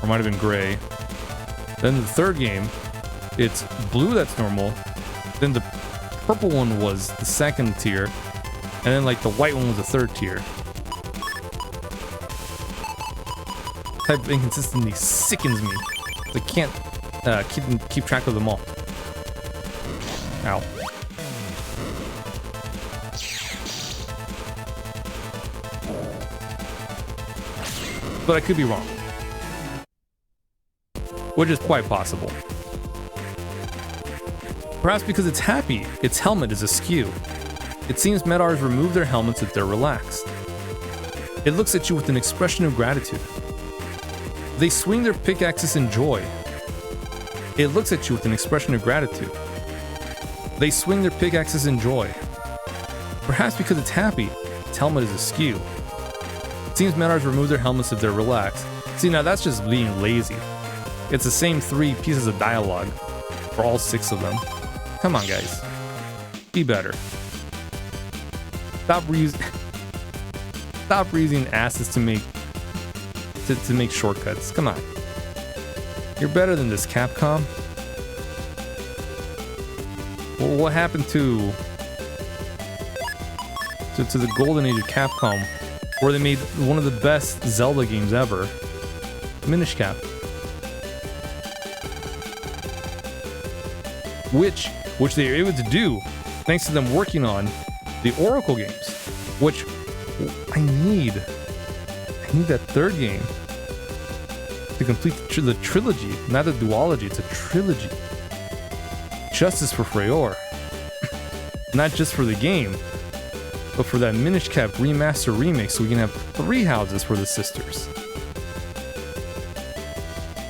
Or might have been gray. Then the third game, it's blue that's normal. Then the purple one was the second tier. And then like the white one was the third tier. Type of inconsistency sickens me. I can't keep track of them all. Ow. But I could be wrong. Which is quite possible. Perhaps because it's happy, its helmet is askew. It seems Medars remove their helmets if they're relaxed. It looks at you with an expression of gratitude. They swing their pickaxes in joy. It looks at you with an expression of gratitude. They swing their pickaxes in joy. Perhaps because it's happy, its helmet is askew. It seems Medars remove their helmets if they're relaxed. See, now that's just being lazy. It's the same 3 pieces of dialogue for all 6 of them. Come on, guys. Be better. Stop using asses to make shortcuts. Come on. You're better than this, Capcom. Well, what happened to the golden age of Capcom, where they made one of the best Zelda games ever? Minish Cap. Which they were able to do thanks to them working on the Oracle games, which I need that third game to complete the trilogy, not a duology, it's a trilogy. Justice for Freyr. Not just for the game, but for that Minish Cap remaster remake so we can have 3 houses for the sisters.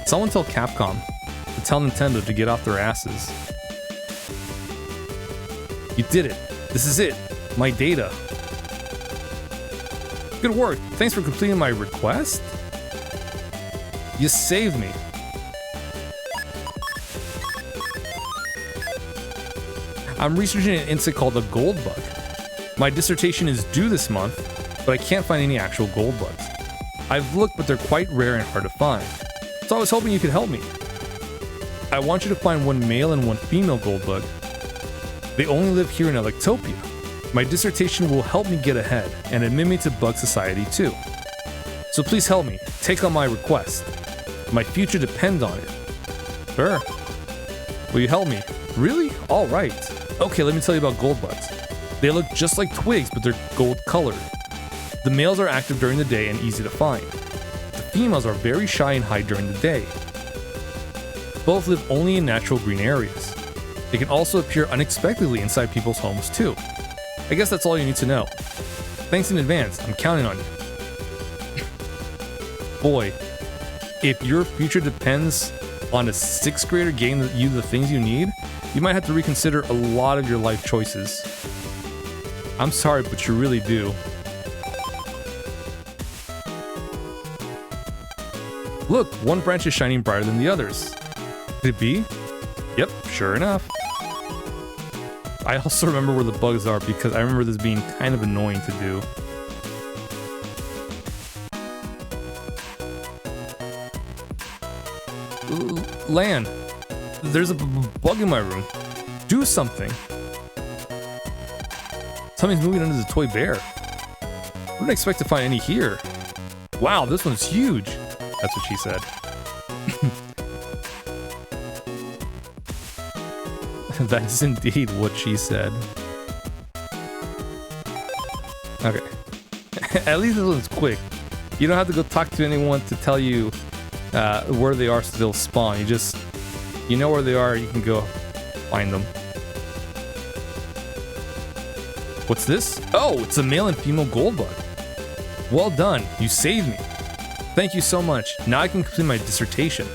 Someone tell Capcom to tell Nintendo to get off their asses. You did it. This is it. My data. Good work. Thanks for completing my request. You saved me. I'm researching an insect called the gold bug. My dissertation is due this month, but I can't find any actual gold bugs. I've looked, but they're quite rare and hard to find. So I was hoping you could help me. I want you to find 1 male and 1 female gold bug. They only live here in Electopia. My dissertation will help me get ahead and admit me to Bug Society too. So please help me. Take on my request. My future depends on it. Sure. Will you help me? Really? All right. Okay, let me tell you about gold bugs. They look just like twigs, but they're gold colored. The males are active during the day and easy to find. The females are very shy and hide during the day. Both live only in natural green areas. They can also appear unexpectedly inside people's homes too. I guess that's all you need to know. Thanks in advance, I'm counting on you. Boy, if your future depends on a 6th grader getting you the things you need, you might have to reconsider a lot of your life choices. I'm sorry, but you really do. Look, one branch is shining brighter than the others. Could it be? Yep, sure enough. I also remember where the bugs are because I remember this being kind of annoying to do. Lan, there's a bug in my room. Do something. Something's moving under the toy bear. I wouldn't expect to find any here. Wow, this one's huge. That's what she said. That is indeed what she said. Okay. At least this one's quick. You don't have to go talk to anyone to tell you where they are so they'll spawn. You know where they are, you can go find them. What's this? Oh, it's a male and female gold bug. Well done, you saved me. Thank you so much. Now I can complete my dissertation.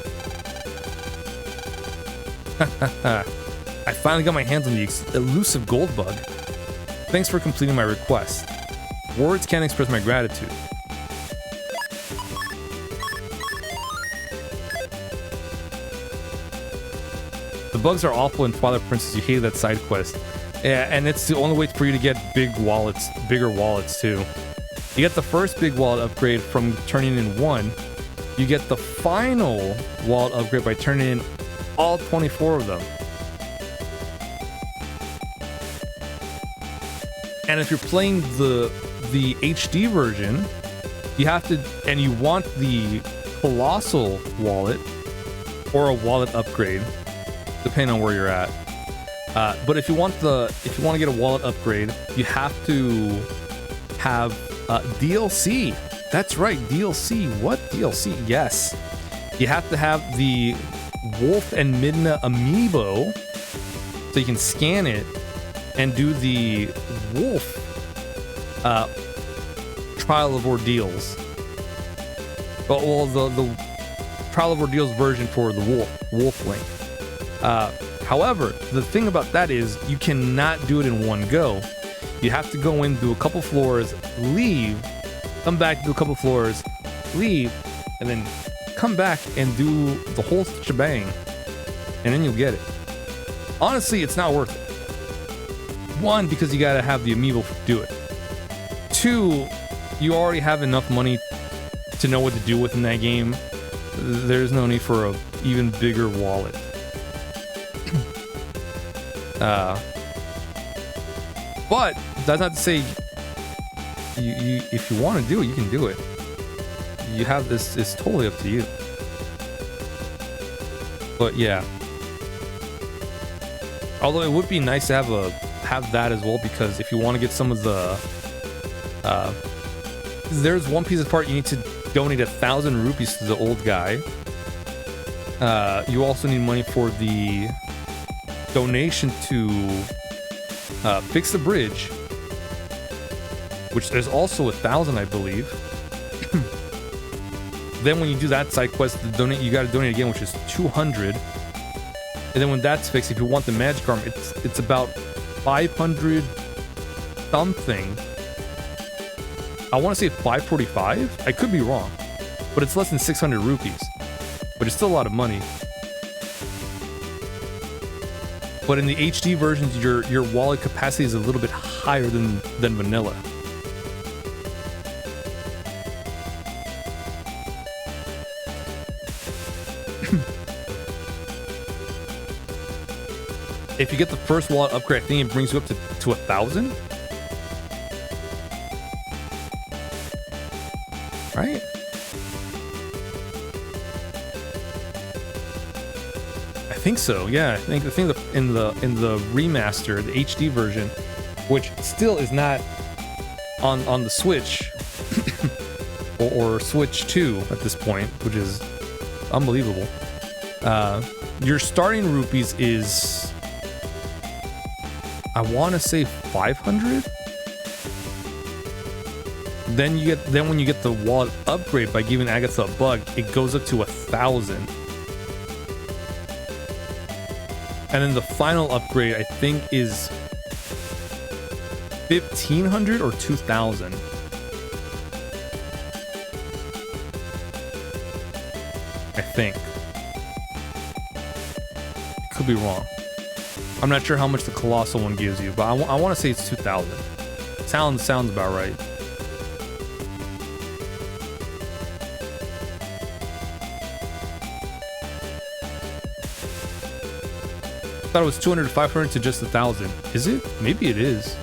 I finally got my hands on the elusive gold bug. Thanks for completing my request. Words can't express my gratitude. The bugs are awful in Twilight Princess. You hated that side quest. Yeah, and it's the only way for you to get bigger wallets too. You get the first big wallet upgrade from turning in 1. You get the final wallet upgrade by turning in all 24 of them. And if you're playing the HD version, you have to, and you want the Colossal wallet or a wallet upgrade, depending on where you're at. But if you want to get a wallet upgrade, you have to have DLC. That's right, DLC. What DLC? Yes, you have to have the Wolf and Midna amiibo, so you can scan it and do the Wolf Trial of Ordeals. Well, the Trial of Ordeals version for the Wolf Link. However, the thing about that is you cannot do it in one go. You have to go in, do a couple floors, leave, come back, do a couple floors, leave, and then come back and do the whole shebang, and then you'll get it. Honestly, it's not worth it. 1, because you gotta have the amiibo to do it. 2, you already have enough money to know what to do within that game. There's no need for a even bigger wallet. But that's not to say you if you want to do it, you can do it. You have this, it's totally up to you. But yeah, although it would be nice to have that as well, because if you want to get some of the there's one piece of part you need to donate 1,000 rupees to the old guy. You also need money for the donation to fix the bridge, which there's also 1,000, I believe. Then when you do that side quest, you got to donate again, which is 200. And then when that's fixed, if you want the magic arm, it's about 500 something. I want to say 545. I could be wrong, but it's less than 600 rupees. But it's still a lot of money. But in the HD versions, your wallet capacity is a little bit higher than vanilla. If you get the first wallet upgrade, I think it brings you up to 1,000. Right? I think so. Yeah, I think in the remaster, the HD version, which still is not on the Switch or Switch 2 at this point, which is unbelievable. Your starting rupees is, I want to say 500. Then when you get the wallet upgrade by giving Agatha a bug, it goes up to 1,000. And then the final upgrade, I think, is 1,500 or 2,000. I think. Could be wrong. I'm not sure how much the Colossal one gives you, but I want to say it's 2,000. Sounds about right. I thought it was 200 to 500 to just 1,000. Is it? Maybe it is.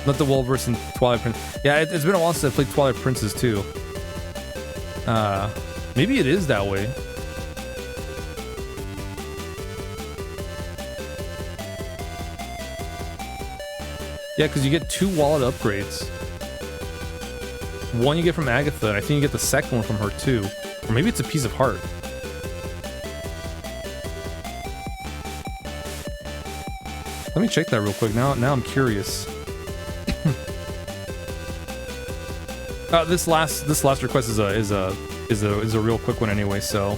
Not the Wolverine and Twilight Princess. Yeah, it's been a while since I played Twilight Princess too. Maybe it is that way. Yeah, because you get 2 wallet upgrades. One you get from Agatha, and I think you get the second one from her too. Or maybe it's a piece of heart. me check that real quick. Now I'm curious. This last request is a real quick one anyway. So.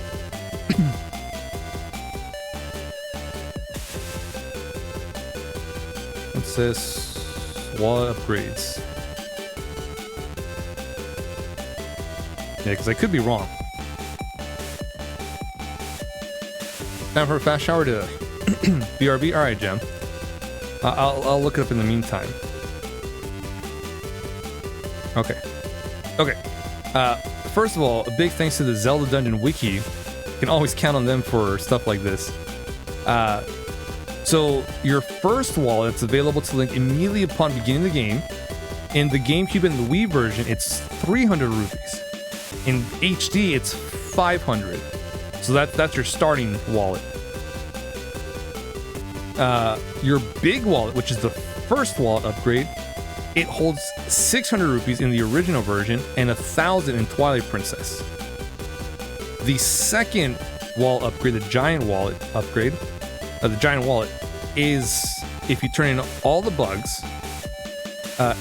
What's this? Wallet upgrades. Yeah, because I could be wrong. Time for a fast shower to BRB. All right, Gem. I'll look it up in the meantime. Okay. First of all, a big thanks to the Zelda Dungeon Wiki. You can always count on them for stuff like this. So your first wallet, it's available to link immediately upon beginning the game. In the GameCube and the Wii version, it's 300 rupees. In HD, it's 500. So that's your starting wallet. Your big wallet, which is the first wallet upgrade, it holds 600 rupees in the original version and 1,000 in Twilight Princess. The second wallet upgrade, the giant wallet upgrade, the giant wallet, is if you turn in all the bugs,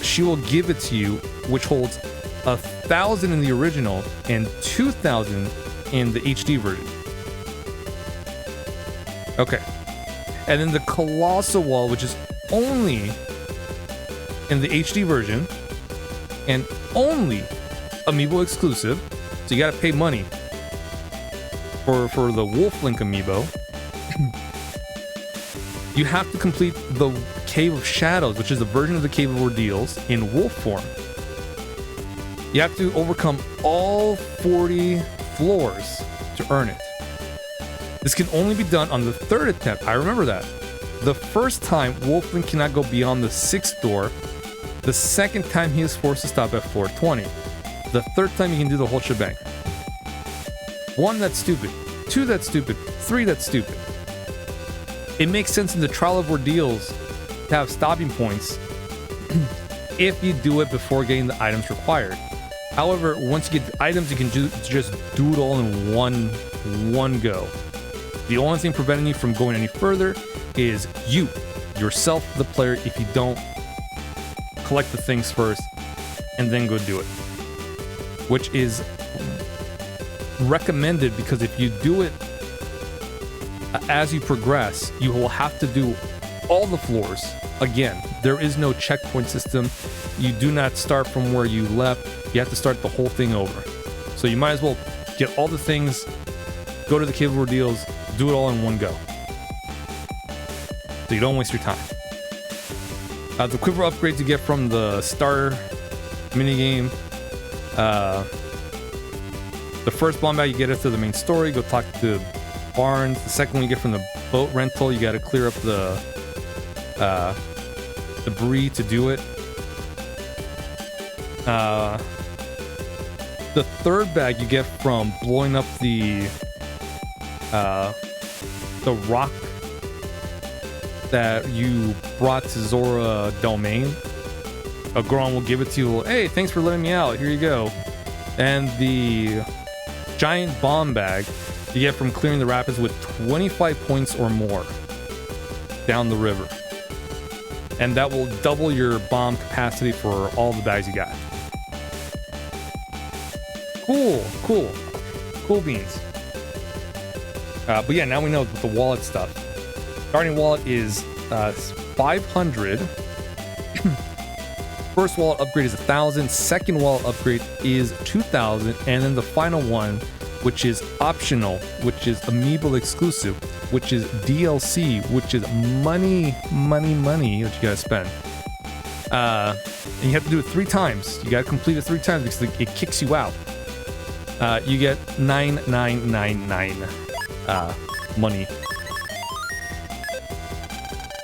she will give it to you, which holds 1,000 in the original and 2,000 in the HD version. Okay. And then the Colossal Wall, which is only in the HD version and only amiibo exclusive. So you gotta pay money for the Wolf Link amiibo. You have to complete the Cave of Shadows, which is a version of the Cave of Ordeals in wolf form. You have to overcome all 40 floors to earn it. This can only be done on the third attempt. I remember that. The first time, Wolflink cannot go beyond the 6th door. The second time, he is forced to stop at floor 20. The third time, he can do the whole shebang. 1, that's stupid. 2, that's stupid. 3, that's stupid. It makes sense in the Trial of Ordeals to have stopping points if you do it before getting the items required. However, once you get the items, you can just do it all in one go. The only thing preventing you from going any further is yourself, the player, if you don't collect the things first and then go do it. Which is recommended because if you do it as you progress, you will have to do all the floors again. There is no checkpoint system. You do not start from where you left. You have to start the whole thing over. So you might as well get all the things, go to the Cave of Ordeals, do it all in one go. So you don't waste your time. The quiver upgrades you get from the star minigame. The first bomb bag you get after the main story. Go talk to Barnes. The second one you get from the boat rental. You got to clear up the debris to do it. The third bag you get from blowing up the rock that you brought to Zora Domain. A Goron will give it to you. Hey, thanks for letting me out. Here you go. And the giant bomb bag you get from clearing the rapids with 25 points or more down the river. And that will double your bomb capacity for all the bags you got. Cool beans. But yeah, now we know the wallet stuff. Starting wallet is 500. First wallet upgrade is 1,000. Second wallet upgrade is 2,000. And then the final one, which is optional, which is amiibo exclusive, which is DLC, which is money that you gotta spend. And you have to do it 3 times. You gotta complete it 3 times because it kicks you out. You get 9,999 money.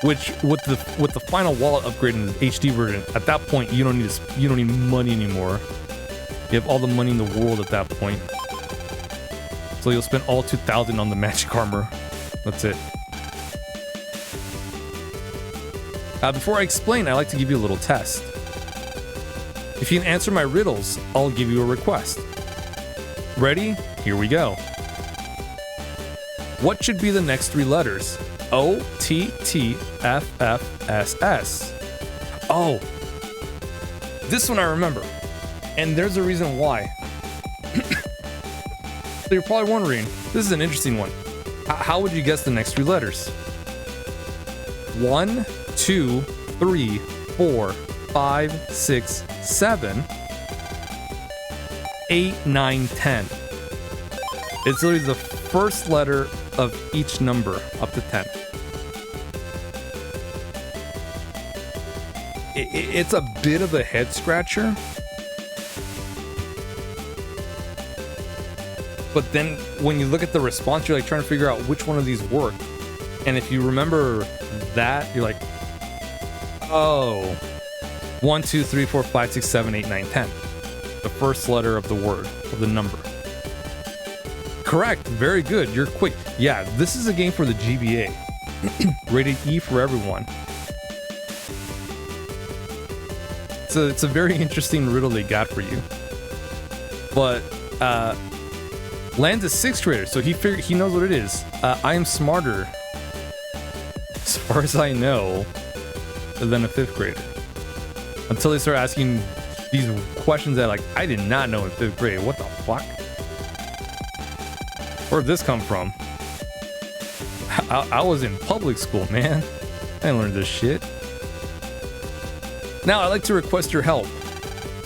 Which with the final wallet upgrade in the HD version, at that point you don't need money anymore. You have all the money in the world at that point. So you'll spend all 2,000 on the magic armor. That's it. Before I explain, I like to give you a little test. If you can answer my riddles, I'll give you a request. Ready? Here we go. What should be the next 3 letters? OTTFFSS. Oh, this one I remember. And there's a reason why. So you're probably wondering, this is an interesting one. How would you guess the next three letters? 1, 2, 3, 4, 5, 6, 7, 8, 9, 10. It's literally the first letter of each number up to 10. It's a bit of a head scratcher. But then when you look at the response, you're like trying to figure out which one of these work. And if you remember that, you're like, oh, 1, 2, 3, 4, 5, 6, 7, 8, 9, 10. The first letter of the word, of the number. Correct. Very good. You're quick. Yeah, this is a game for the GBA. Rated E for everyone. So it's a very interesting riddle they got for you. But, Land's a 6th grader, so he knows what it is. I am smarter, as far as I know, than a 5th grader. Until they start asking these questions that, like, I did not know in 5th grade. What the fuck? Where'd this come from? I was in public school, man. I didn't learn this shit. Now, I'd like to request your help.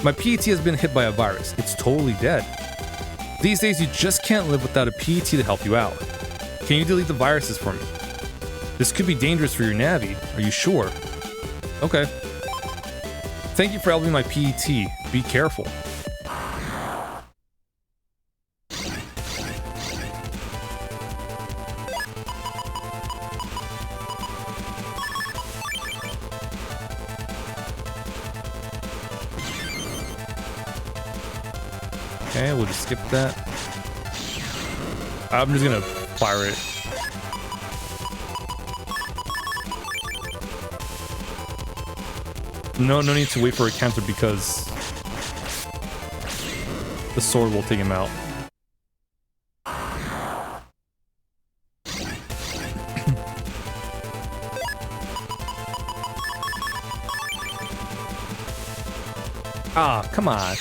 My PET has been hit by a virus. It's totally dead. These days, you just can't live without a PET to help you out. Can you delete the viruses for me? This could be dangerous for your Navi. Are you sure? Okay. Thank you for helping my PET. Be careful. Okay, we'll just skip that. I'm just gonna fire it. No need to wait for a counter because the sword will take him out. Ah, come on.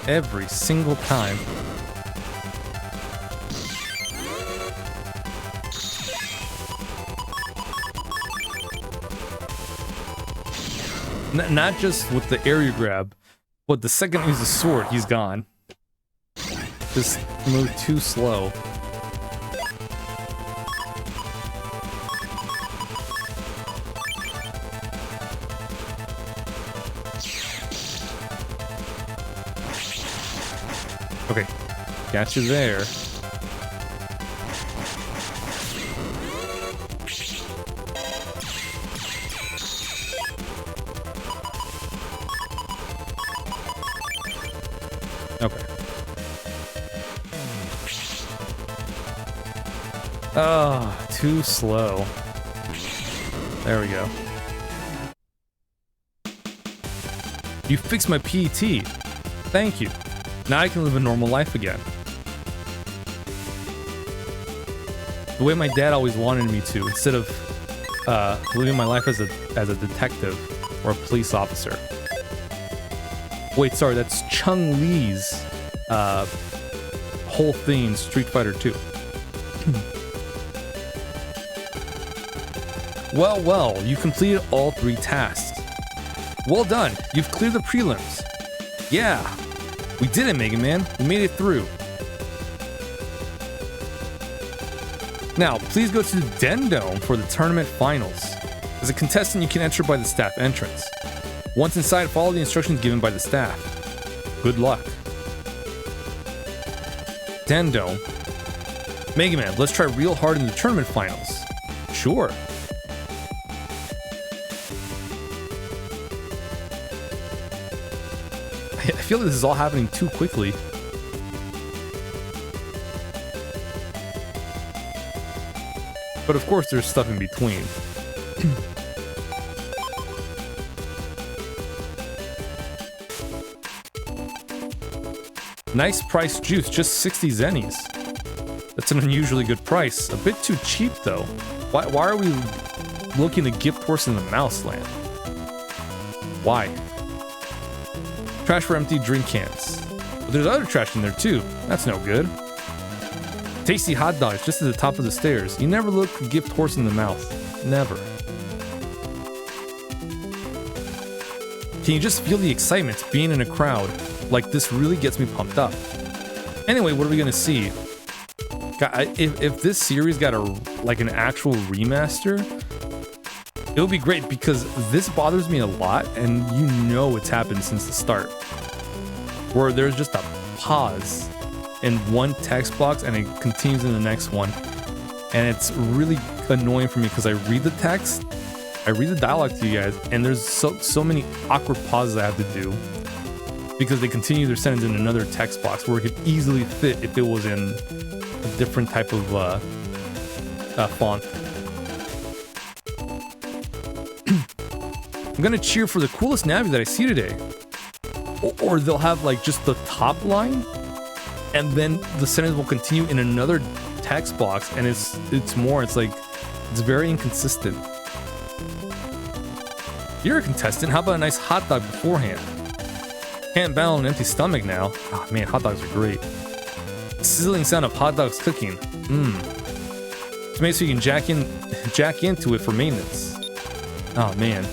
Every single time. Not just with the area grab, but the second he uses the sword, he's gone. Just move too slow. Okay, got you there. Okay. Oh, too slow. There we go. You fixed my PET. Thank you. Now I can live a normal life again. The way my dad always wanted me to, instead of living my life as a detective or a police officer. Wait, sorry, that's Chun-Li's whole thing in Street Fighter 2. Well, you completed all 3 tasks. Well done, you've cleared the prelims. Yeah. We did it, Mega Man. We made it through. Now, please go to the Den Dome for the tournament finals. As a contestant, you can enter by the staff entrance. Once inside, follow the instructions given by the staff. Good luck. Den Dome. Mega Man, let's try real hard in the tournament finals. Sure. I feel like this is all happening too quickly. But of course there's stuff in between. Nice price juice, just 60 zennies. That's an unusually good price. A bit too cheap, though. Why are we looking to gift horse in the mouse land? Why? Trash for empty drink cans. But there's other trash in there, too. That's no good. Tasty hot dogs just at the top of the stairs. You never look a gift horse in the mouth. Never. Can you just feel the excitement being in a crowd like this? Really gets me pumped up. Anyway, what are we gonna see? God, if this series got an actual remaster, it would be great, because this bothers me a lot, and you know it's happened since the start, where there's just a pause in one text box and it continues in the next one, and it's really annoying for me because I read the text, I read the dialogue to you guys, and there's so many awkward pauses I have to do because they continue their sentence in another text box where it could easily fit if it was in a different type of font. I'm gonna cheer for the coolest Navi that I see today, or they'll have like just the top line, and then the sentence will continue in another text box, and it's very inconsistent. You're a contestant. How about a nice hot dog beforehand? Can't battle an empty stomach now. Oh man, hot dogs are great. Sizzling sound of hot dogs cooking. It's made so you can jack into it for maintenance. Oh man.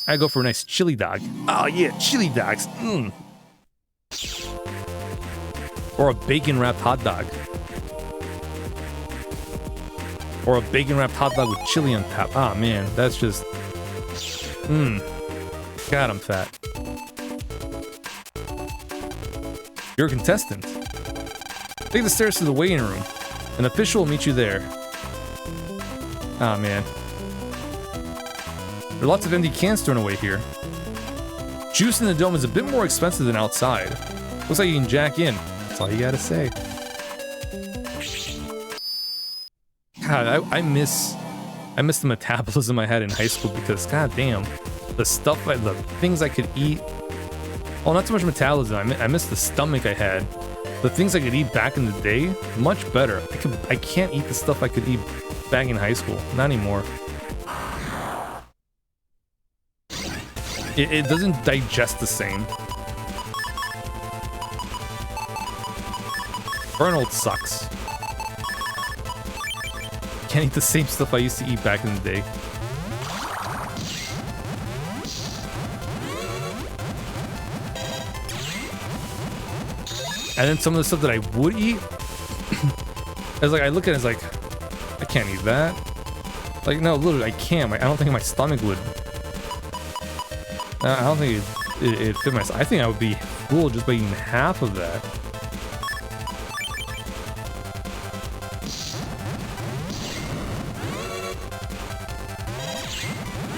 I go for a nice chili dog. Oh yeah, chili dogs. Or a bacon wrapped hot dog. Or a bacon wrapped hot dog with chili on top. Ah man, that's just... God, I'm fat. You're a contestant. Take the stairs to the waiting room. An official will meet you there. Ah man. There are lots of empty cans thrown away here. Juice in the dome is a bit more expensive than outside. Looks like you can jack in. That's all you gotta say. God, I miss the metabolism I had in high school, because god damn, the things I could eat. Well, not so much metabolism. I miss the stomach I had. The things I could eat back in the day, much better. I can't eat the stuff I could eat back in high school. Not anymore. It doesn't digest the same. Arnold sucks. Can't eat the same stuff I used to eat back in the day. And then some of the stuff that I would eat, it's like I look at it, it's like, I can't eat that. Like, no, literally, I can't. I don't think my stomach would. I don't think it fit my. I think I would be full just by eating half of that.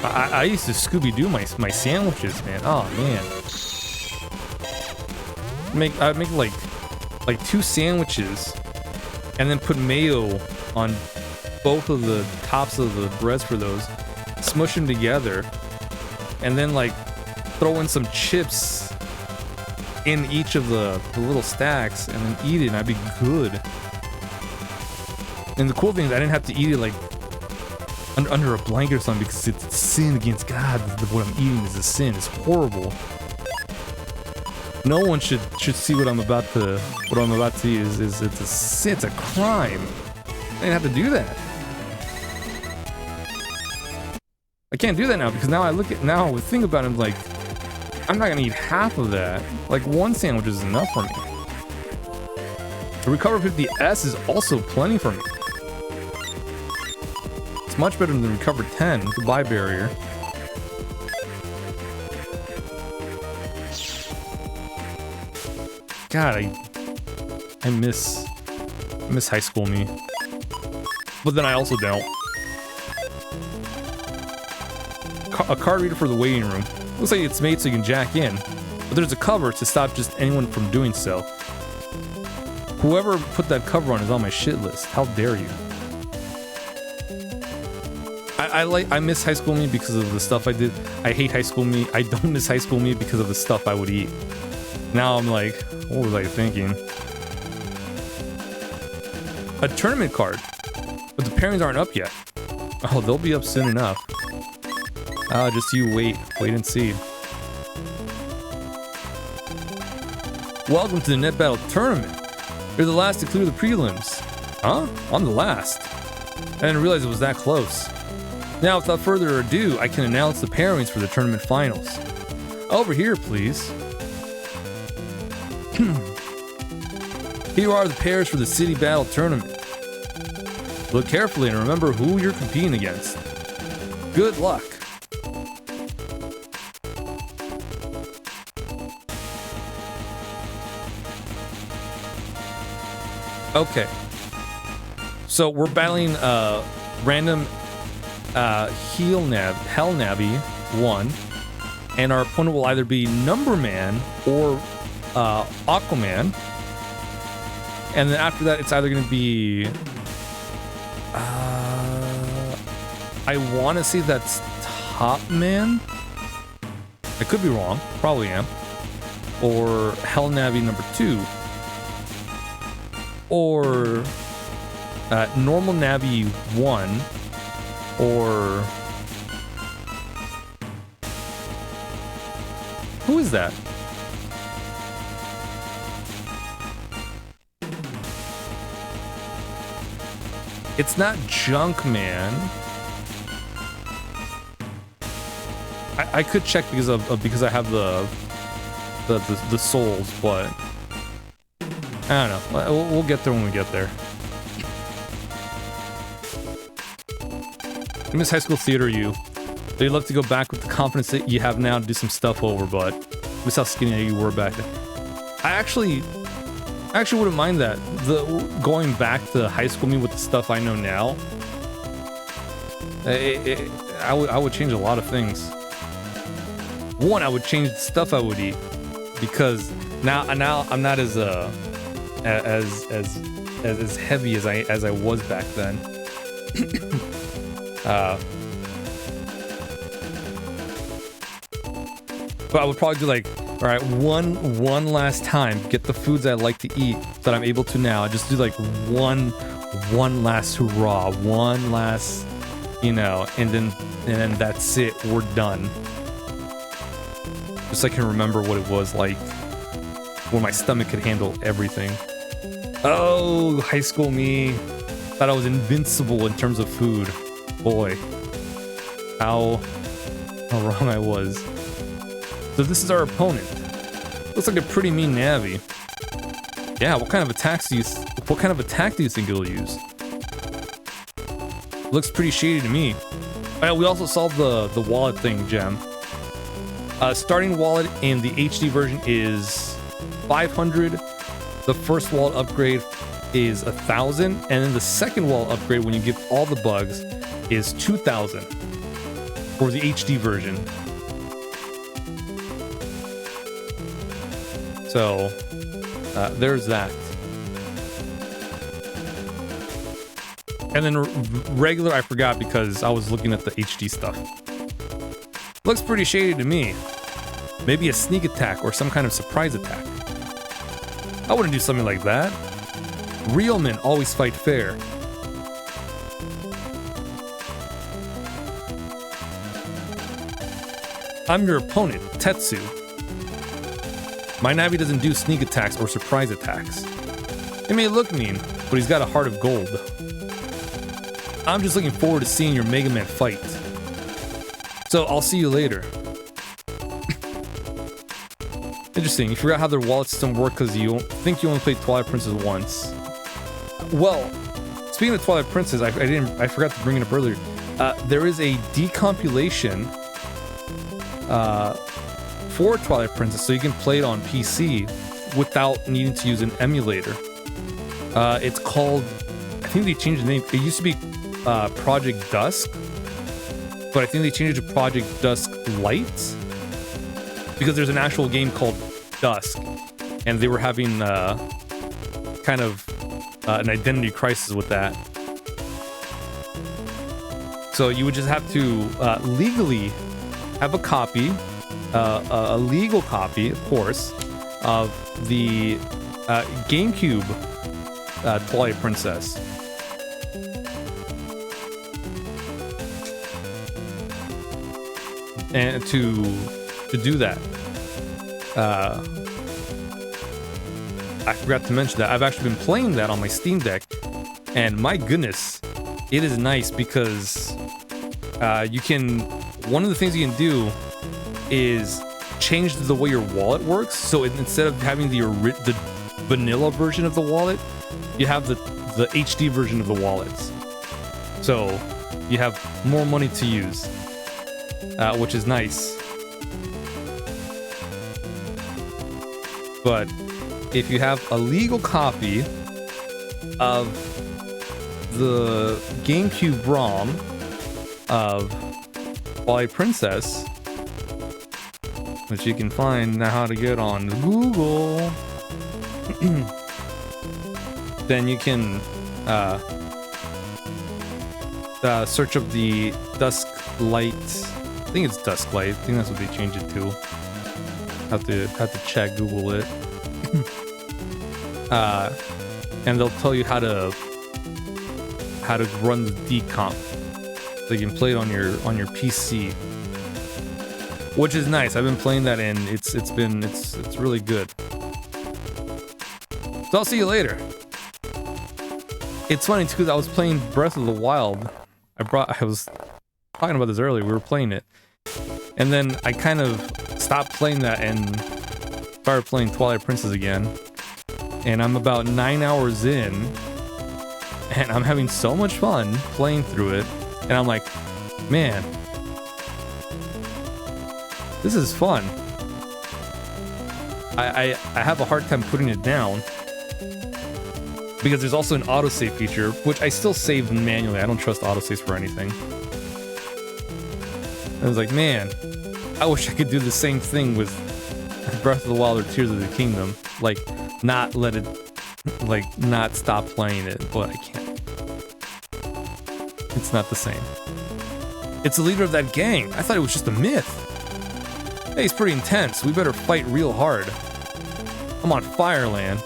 I used to Scooby-Doo my sandwiches, man. Oh man. I'd make like 2 sandwiches, and then put mayo on both of the tops of the breads for those. Smush them together, and then like throw in some chips in each of the little stacks, and then eat it, and I'd be good. And the cool thing is I didn't have to eat it like under a blanket or something, because it's a sin against God. What I'm eating is a sin. It's horrible. No one should see what I'm about to eat. Is it's a sin. It's a crime. I didn't have to do that. I can't do that now, because now I think about it, I'm like, I'm not gonna eat half of that. Like 1 sandwich is enough for me. The Recover 50S is also plenty for me. It's much better than Recover 10, the buy barrier. God, I miss high school me. But then I also don't. A card reader for the waiting room. Looks like it's made so you can jack in, but there's a cover to stop just anyone from doing so. Whoever put that cover on is on my shit list. How dare you? I miss high school me because of the stuff I did. I hate high school me. I don't miss high school me because of the stuff I would eat. Now I'm like, what was I thinking? A tournament card. But the pairings aren't up yet. Oh, they'll be up soon enough. Just you wait. Wait and see. Welcome to the Net Battle Tournament. You're the last to clear the prelims. Huh? I'm the last. I didn't realize it was that close. Now, without further ado, I can announce the pairings for the tournament finals. Over here, please. Here are the pairs for the City Battle Tournament. Look carefully and remember who you're competing against. Good luck. Okay. So we're battling random Hell Navi 1, and our opponent will either be Numberman or Aquaman. And then after that, it's either going to be I want to say that's Top Man. I could be wrong. Probably am. Or Hell Navi number 2. Or Normal Navi 1. Or who is that? It's not Junkman. I could check because I have the souls, but I don't know. We'll get there when we get there. I miss high school theater you. You'd love to go back with the confidence that you have now to do some stuff over, but miss how skinny you were back then. I actually wouldn't mind that. Going back to high school me with the stuff I know now. I would change a lot of things. One, I would change the stuff I would eat because now I'm not as heavy as I was back then. But I would probably do like, all right, one last time, get the foods I like to eat that I'm able to now. Just do like one last hurrah, one last, and then that's it. We're done. Just so I can remember what it was like when my stomach could handle everything. Oh, high school me. Thought I was invincible in terms of food. Boy, how wrong I was. So this is our opponent. Looks like a pretty mean Navi. Yeah, what kind of attack do you think it'll use? Looks pretty shady to me. We also solved the wallet thing, Gem. Starting wallet in the HD version is 500. The first wallet upgrade is 1,000, and then the second wallet upgrade, when you get all the bugs, is 2,000 for the HD version. So there's that. And then regular I forgot because I was looking at the HD stuff. Looks pretty shady to me. Maybe a sneak attack or some kind of surprise attack. I wouldn't do something like that. Real men always fight fair. I'm your opponent, Tetsu. My Navi doesn't do sneak attacks or surprise attacks. It may look mean, but he's got a heart of gold. I'm just looking forward to seeing your Mega Man fight. So I'll see you later. Interesting, you forgot how their wallet system worked because you think you only played Twilight Princess once. Well, speaking of Twilight Princess, I forgot to bring it up earlier. There is a decompilation for Twilight Princess, so you can play it on PC without needing to use an emulator. It's called, I think they changed the name. It used to be Project Dusk, but I think they changed it to Project Dusk Light because there's an actual game called Dusk, and they were having kind of an identity crisis with that. So you would just have to legally have a copy, a legal copy, of course, of the GameCube Twilight Princess. and to do that. I forgot to mention that I've actually been playing that on my Steam Deck, and my goodness, it is nice because you can. One of the things you can do is change the way your wallet works. So instead of having the vanilla version of the wallet, you have the HD version of the wallets. So you have more money to use, which is nice. But if you have a legal copy of the GameCube ROM of Twilight Princess, which you can find now how to get on Google, then you can search up the Dusk Light. I think it's Dusk Light. I think that's what they changed it to. Have to check, Google it. And they'll tell you how to run the decomp, so you can play it on your PC, which is nice. I've been playing that, and it's really good. So I'll see you later. It's funny too, because I was playing Breath of the Wild. I was talking about this earlier. We were playing it, and then I kind of stopped playing that and started playing Twilight Princess again. And I'm about 9 hours in, and I'm having so much fun playing through it. And I'm like, man, this is fun. I have a hard time putting it down because there's also an autosave feature, which I still save manually. I don't trust autosaves for anything. I was like, man, I wish I could do the same thing with Breath of the Wild or Tears of the Kingdom. Like, not let it, like, not stop playing it, but I can't. It's not the same. It's the leader of that gang. I thought it was just a myth. Hey, he's pretty intense. We better fight real hard. I'm on Fireland.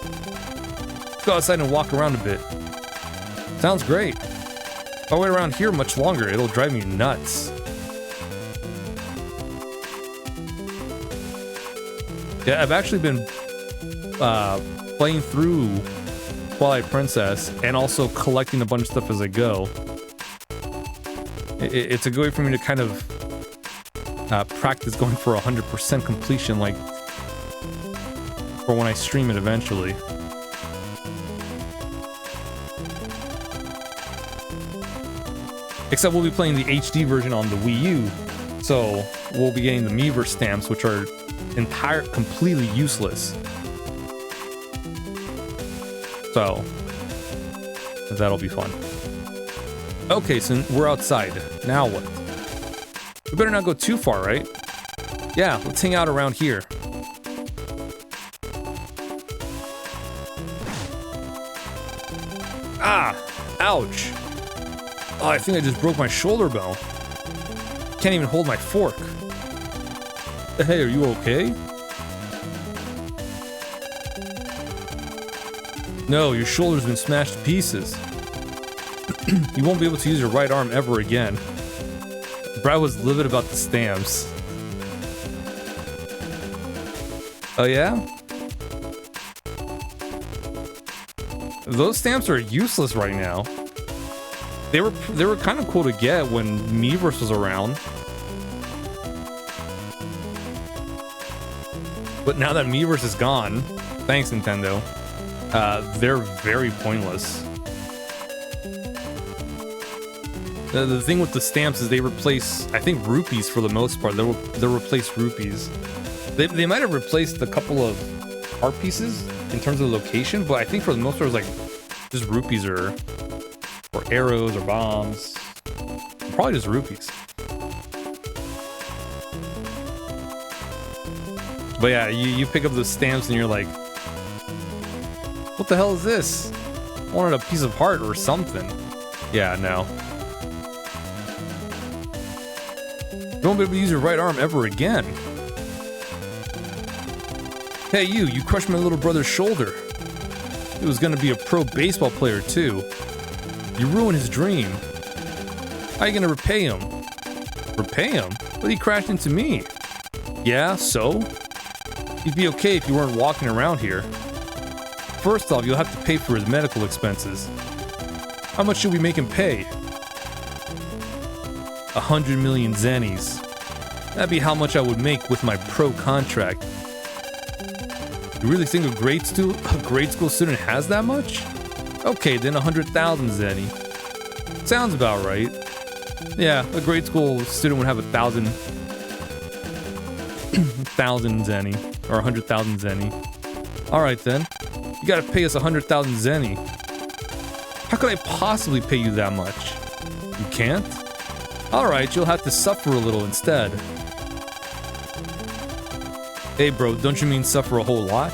Let's go outside and walk around a bit. Sounds great. If I wait around here much longer, it'll drive me nuts. Yeah, I've actually been playing through Twilight Princess and also collecting a bunch of stuff as I go. It's a good way for me to kind of practice going for 100% completion, like for when I stream it eventually. Except we'll be playing the HD version on the Wii U, so we'll be getting the Miiverse stamps, which are completely useless. So that'll be fun. Okay, so we're outside. Now what? We better not go too far, right? Yeah, let's hang out around here. Ah! Ouch! Oh, I think I just broke my shoulder bone. Can't even hold my fork. Hey, are you okay? No, your shoulder's been smashed to pieces. You won't be able to use your right arm ever again. Brad was livid about the stamps. Oh yeah? Those stamps are useless right now. They were kind of cool to get when Miiverse was around. But now that Miiverse is gone, thanks Nintendo, they're very pointless. The thing with the stamps is they replace, I think, rupees for the most part. They'll replace rupees. They might have replaced a couple of art pieces in terms of location, but I think for the most part it's like just rupees or arrows or bombs. Probably just rupees. But yeah, you pick up those stamps and you're like, what the hell is this? I wanted a piece of heart or something. Yeah, no. You won't be able to use your right arm ever again. Hey you crushed my little brother's shoulder. He was gonna be a pro baseball player too. You ruined his dream. How are you gonna repay him? Repay him? But he crashed into me. Yeah, so? He'd be okay if you weren't walking around here. First off, you'll have to pay for his medical expenses. How much should we make him pay? 100 million zennies. That'd be how much I would make with my pro contract. You really think a grade school student has that much? Okay, then 100,000 zenny. Sounds about right. Yeah, a grade school student would have 1,000 zenny, or 100,000 zenny. Alright then, you gotta pay us 100,000 zenny. How could I possibly pay you that much? You can't? Alright, you'll have to suffer a little instead. Hey bro, don't you mean suffer a whole lot?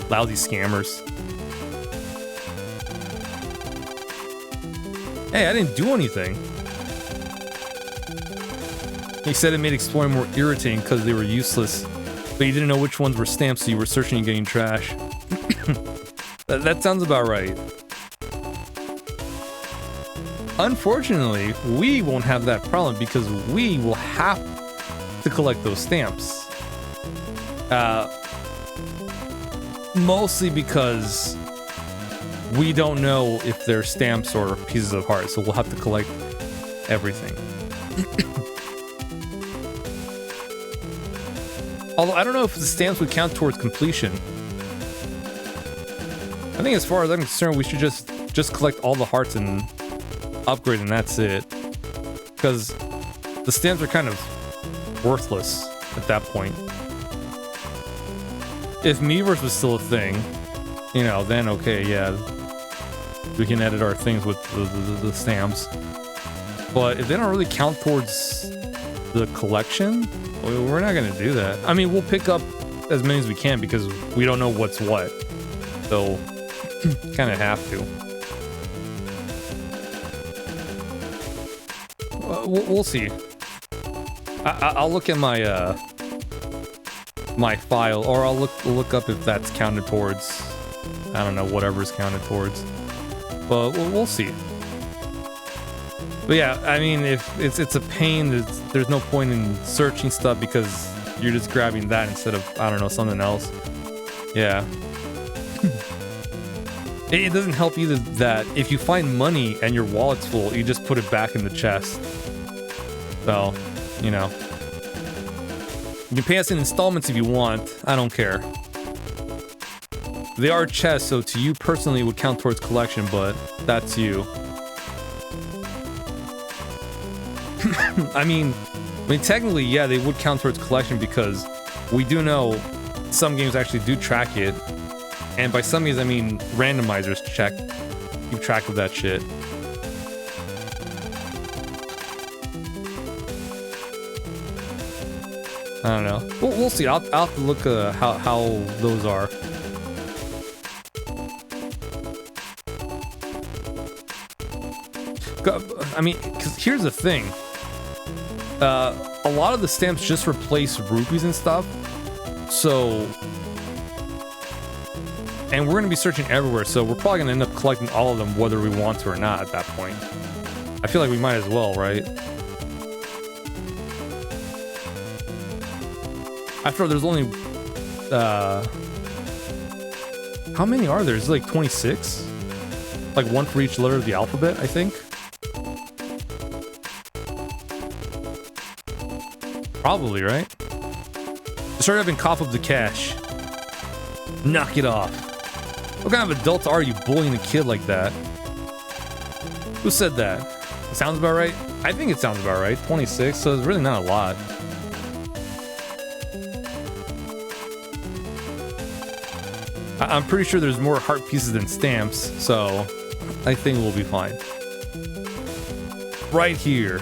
Lousy scammers. Hey, I didn't do anything. He said it made exploring more irritating because they were useless, but you didn't know which ones were stamps, so you were searching and getting trash. That sounds about right. Unfortunately, we won't have that problem because we will have to collect those stamps. Mostly because we don't know if they're stamps or pieces of heart, so we'll have to collect everything. Although I don't know if the stamps would count towards completion. I think as far as I'm concerned, we should just collect all the hearts and upgrade, and that's it. Because the stamps are kind of worthless at that point. If Miiverse was still a thing, you know, then okay, yeah, we can edit our things with the stamps. But if they don't really count towards the collection, we're not gonna do that. I mean, we'll pick up as many as we can because we don't know what's what. So, kind of have to. We'll see. I'll look at my my file, or I'll look up if that's counted towards. I don't know, whatever's counted towards. But we'll see. But yeah, I mean, if it's a pain, there's no point in searching stuff because you're just grabbing that instead of, I don't know, something else. Yeah. It doesn't help either that if you find money and your wallet's full, you just put it back in the chest. So, you know. You can pay us in installments if you want. I don't care. They are chests, so to you personally it would count towards collection, but that's you. I mean, technically, yeah, they would count towards collection because we do know some games actually do track it. And by some games, I mean randomizers keep track of that shit. I don't know. We'll see. I'll have to look how those are. I mean, because here's the thing. A lot of the stamps just replace rupees and stuff. So... And we're going to be searching everywhere, so we're probably going to end up collecting all of them whether we want to or not at that point. I feel like we might as well, right? After all, there's only... how many are there? Is it like 26? Like one for each letter of the alphabet, I think? Probably, right? Just hurry up and cough up the cash. Knock it off. What kind of adult are you bullying a kid like that? Who said that? It sounds about right? I think it sounds about right. 26, so it's really not a lot. I'm pretty sure there's more heart pieces than stamps, so I think we'll be fine. Right here.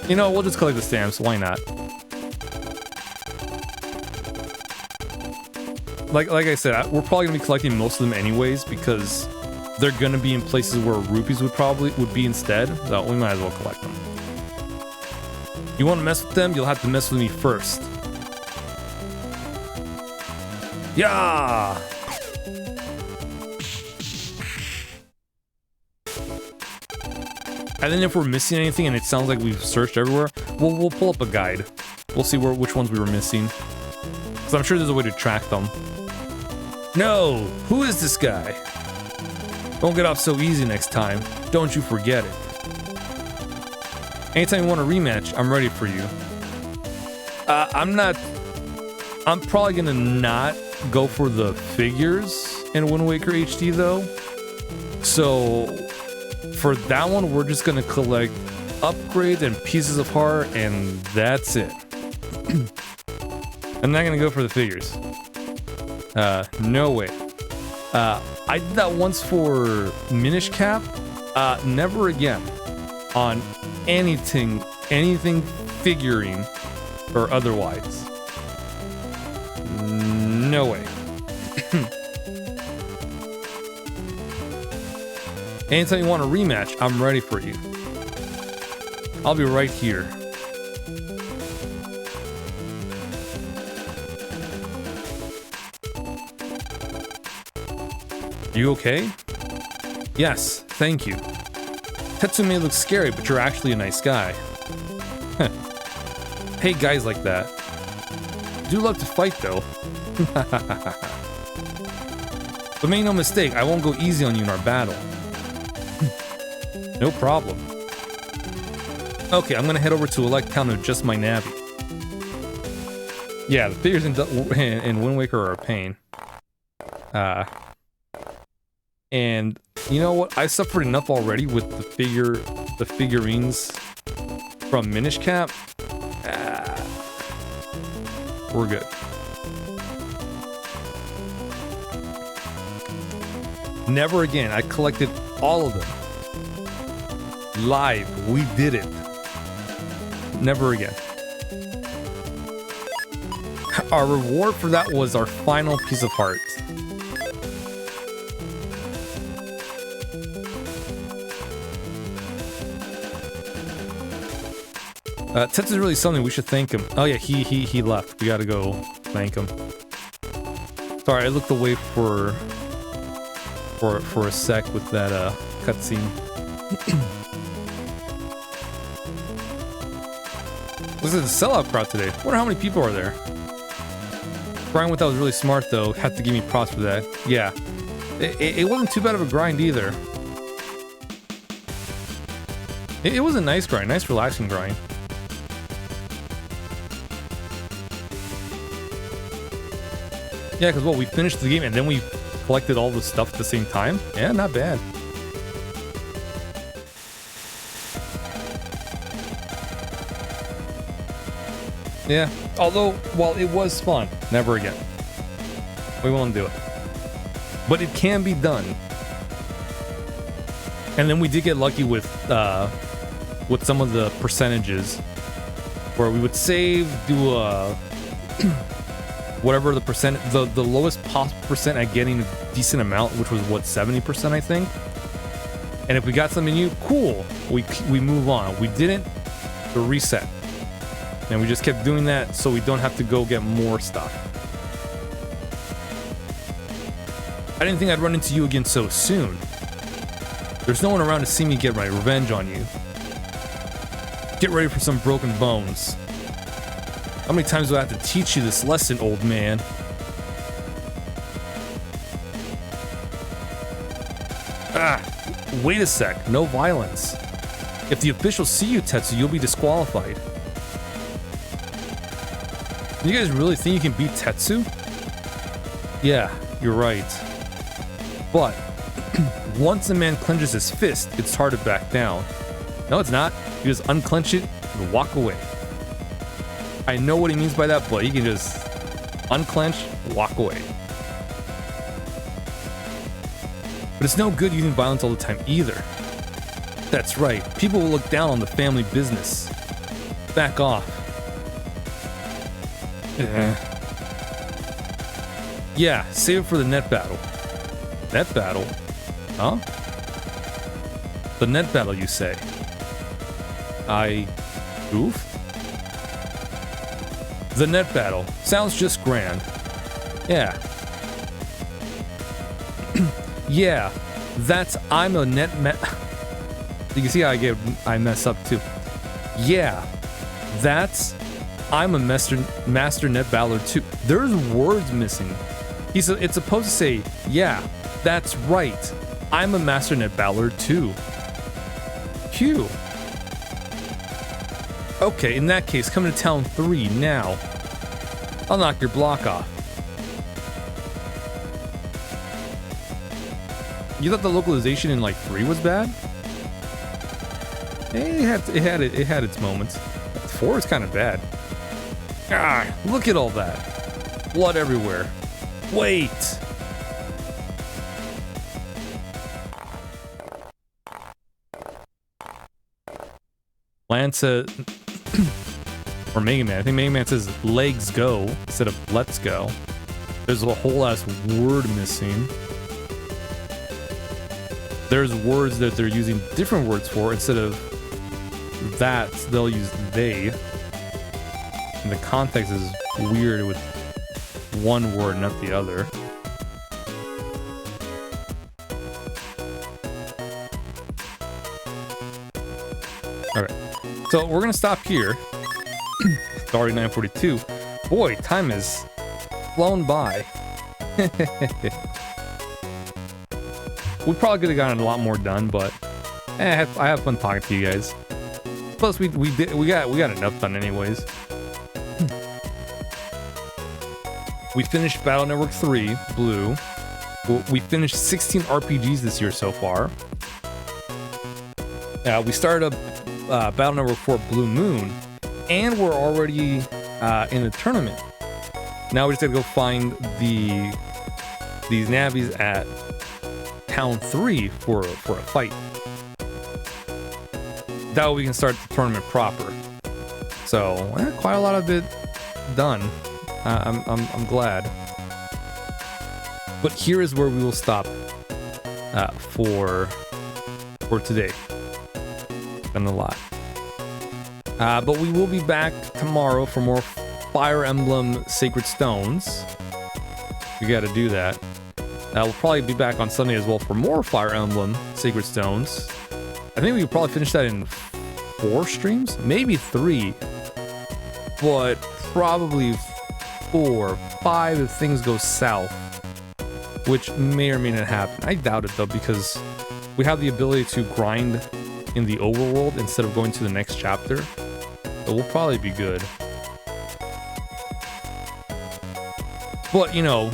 You know, we'll just collect the stamps. Why not? Like I said, we're probably gonna be collecting most of them anyways because they're gonna be in places where rupees would be instead. So we might as well collect them. You want to mess with them? You'll have to mess with me first. Yeah. And then if we're missing anything and it sounds like we've searched everywhere, we'll pull up a guide. We'll see which ones we were missing. Because I'm sure there's a way to track them. No! Who is this guy? Don't get off so easy next time. Don't you forget it. Anytime you want a rematch, I'm ready for you. I'm probably gonna not go for the figures in Wind Waker HD though. So for that one, we're just gonna collect upgrades and pieces of heart, and that's it. I'm not gonna go for the figures. No way. I did that once for Minish Cap. Never again on anything figurine or otherwise. No way. Anytime you want a rematch, I'm ready for you. I'll be right here. You okay? Yes, thank you. Tetsu may look scary, but you're actually a nice guy. Hey, guys like that. Do love to fight, though. But make no mistake, I won't go easy on you in our battle. No problem. Okay, I'm gonna head over to Elect Town to adjust my Navi. Yeah, the figures in Wind Waker are a pain. And you know what? I suffered enough already with the figurines from Minish Cap. We're good. Never again. I collected all of them. Live. We did it. Never again. Our reward for that was our final piece of heart. Tetsu's really something. We should thank him. Oh yeah, he left. We gotta go thank him. Sorry, I looked away for a sec with that cutscene. This is a sellout crowd today. Wonder how many people are there. Grind with that was really smart though. Had to give me props for that. Yeah, it wasn't too bad of a grind either. It was a nice grind, nice relaxing grind. Yeah, because we finished the game and then we collected all the stuff at the same time? Yeah, not bad. Yeah, although, while it was fun, never again. We won't do it. But it can be done. And then we did get lucky with some of the percentages where we would save, do a... whatever the percent, the lowest possible percent at getting a decent amount, which was what, 70% I think. And if we got something new, cool, we move on. We didn't, the reset, and we just kept doing that so we don't have to go get more stuff. I didn't think I'd run into you again so soon. There's no one around to see me get my revenge on you. Get ready for some broken bones. How many times do I have to teach you this lesson, old man? Wait a sec. No violence. If the officials see you, Tetsu, you'll be disqualified. You guys really think you can beat Tetsu? Yeah, you're right. But once a man clenches his fist, it's hard to back down. No, it's not. You just unclench it and walk away. I know what he means by that, but you can just unclench, walk away. But it's no good using violence all the time either. That's right, people will look down on the family business. Back off. Yeah, save it for the net battle. Net battle? Huh? The net battle, you say? I goofed? The net battle. Sounds just grand. Yeah. Yeah, that's I'm a net You can see how I mess up too. Yeah, that's I'm a master net battler too. There's words missing. It's supposed to say, yeah, that's right. I'm a master net battler too. Q. Okay, in that case, come to town 3 now. I'll knock your block off. You thought the localization in like 3 was bad? It had its moments. 4 is kind of bad. Ah, look at all that. Blood everywhere. Wait. Lanza or Mega Man. I think Mega Man says legs go instead of let's go. There's a whole ass word missing. There's words that they're using different words for. Instead of that, they'll use they. And the context is weird with one word, not the other. Alright. So we're gonna stop here. It's already 9:42. Boy, time has flown by. We probably could have gotten a lot more done, but I have fun talking to you guys. Plus, we got enough done anyways. We finished Battle Network 3, Blue. We finished 16 RPGs this year so far. We started up Battle Network 4, Blue Moon, and we're already in the tournament. Now we just gotta go find these navies at Town 3 for a fight. That way we can start the tournament proper. So quite a lot of it done. I'm glad. But here is where we will stop for today. Done a lot. But we will be back tomorrow for more Fire Emblem Sacred Stones. We got to do that. We'll probably be back on Sunday as well for more Fire Emblem Sacred Stones. I think we could probably finish that in 4 streams, maybe 3, but probably 4, 5 if things go south, which may or may not happen. I doubt it though, because we have the ability to grind in the overworld instead of going to the next chapter. So we'll probably be good. But you know,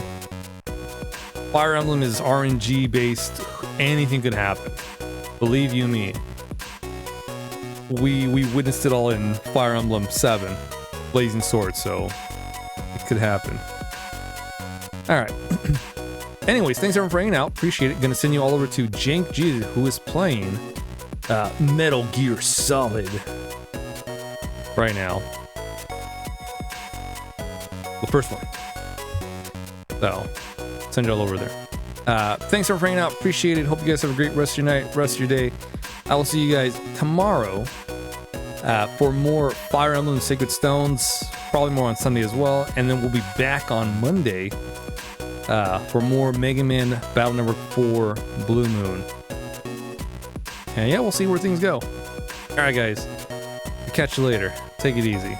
Fire Emblem is RNG based. Anything could happen. Believe you me. We witnessed it all in Fire Emblem 7, Blazing Sword, so it could happen. Alright. Anyways, thanks everyone for hanging out. Appreciate it. Gonna send you all over to Jank G, who is playing Metal Gear Solid right now. The first one. So, send you all over there. Thanks for hanging out. Appreciate it. Hope you guys have a great rest of your night, rest of your day. I will see you guys tomorrow for more Fire Emblem Sacred Stones. Probably more on Sunday as well. And then we'll be back on Monday for more Mega Man Battle Network 4 Blue Moon. And yeah, we'll see where things go. Alright guys, catch you later. Take it easy.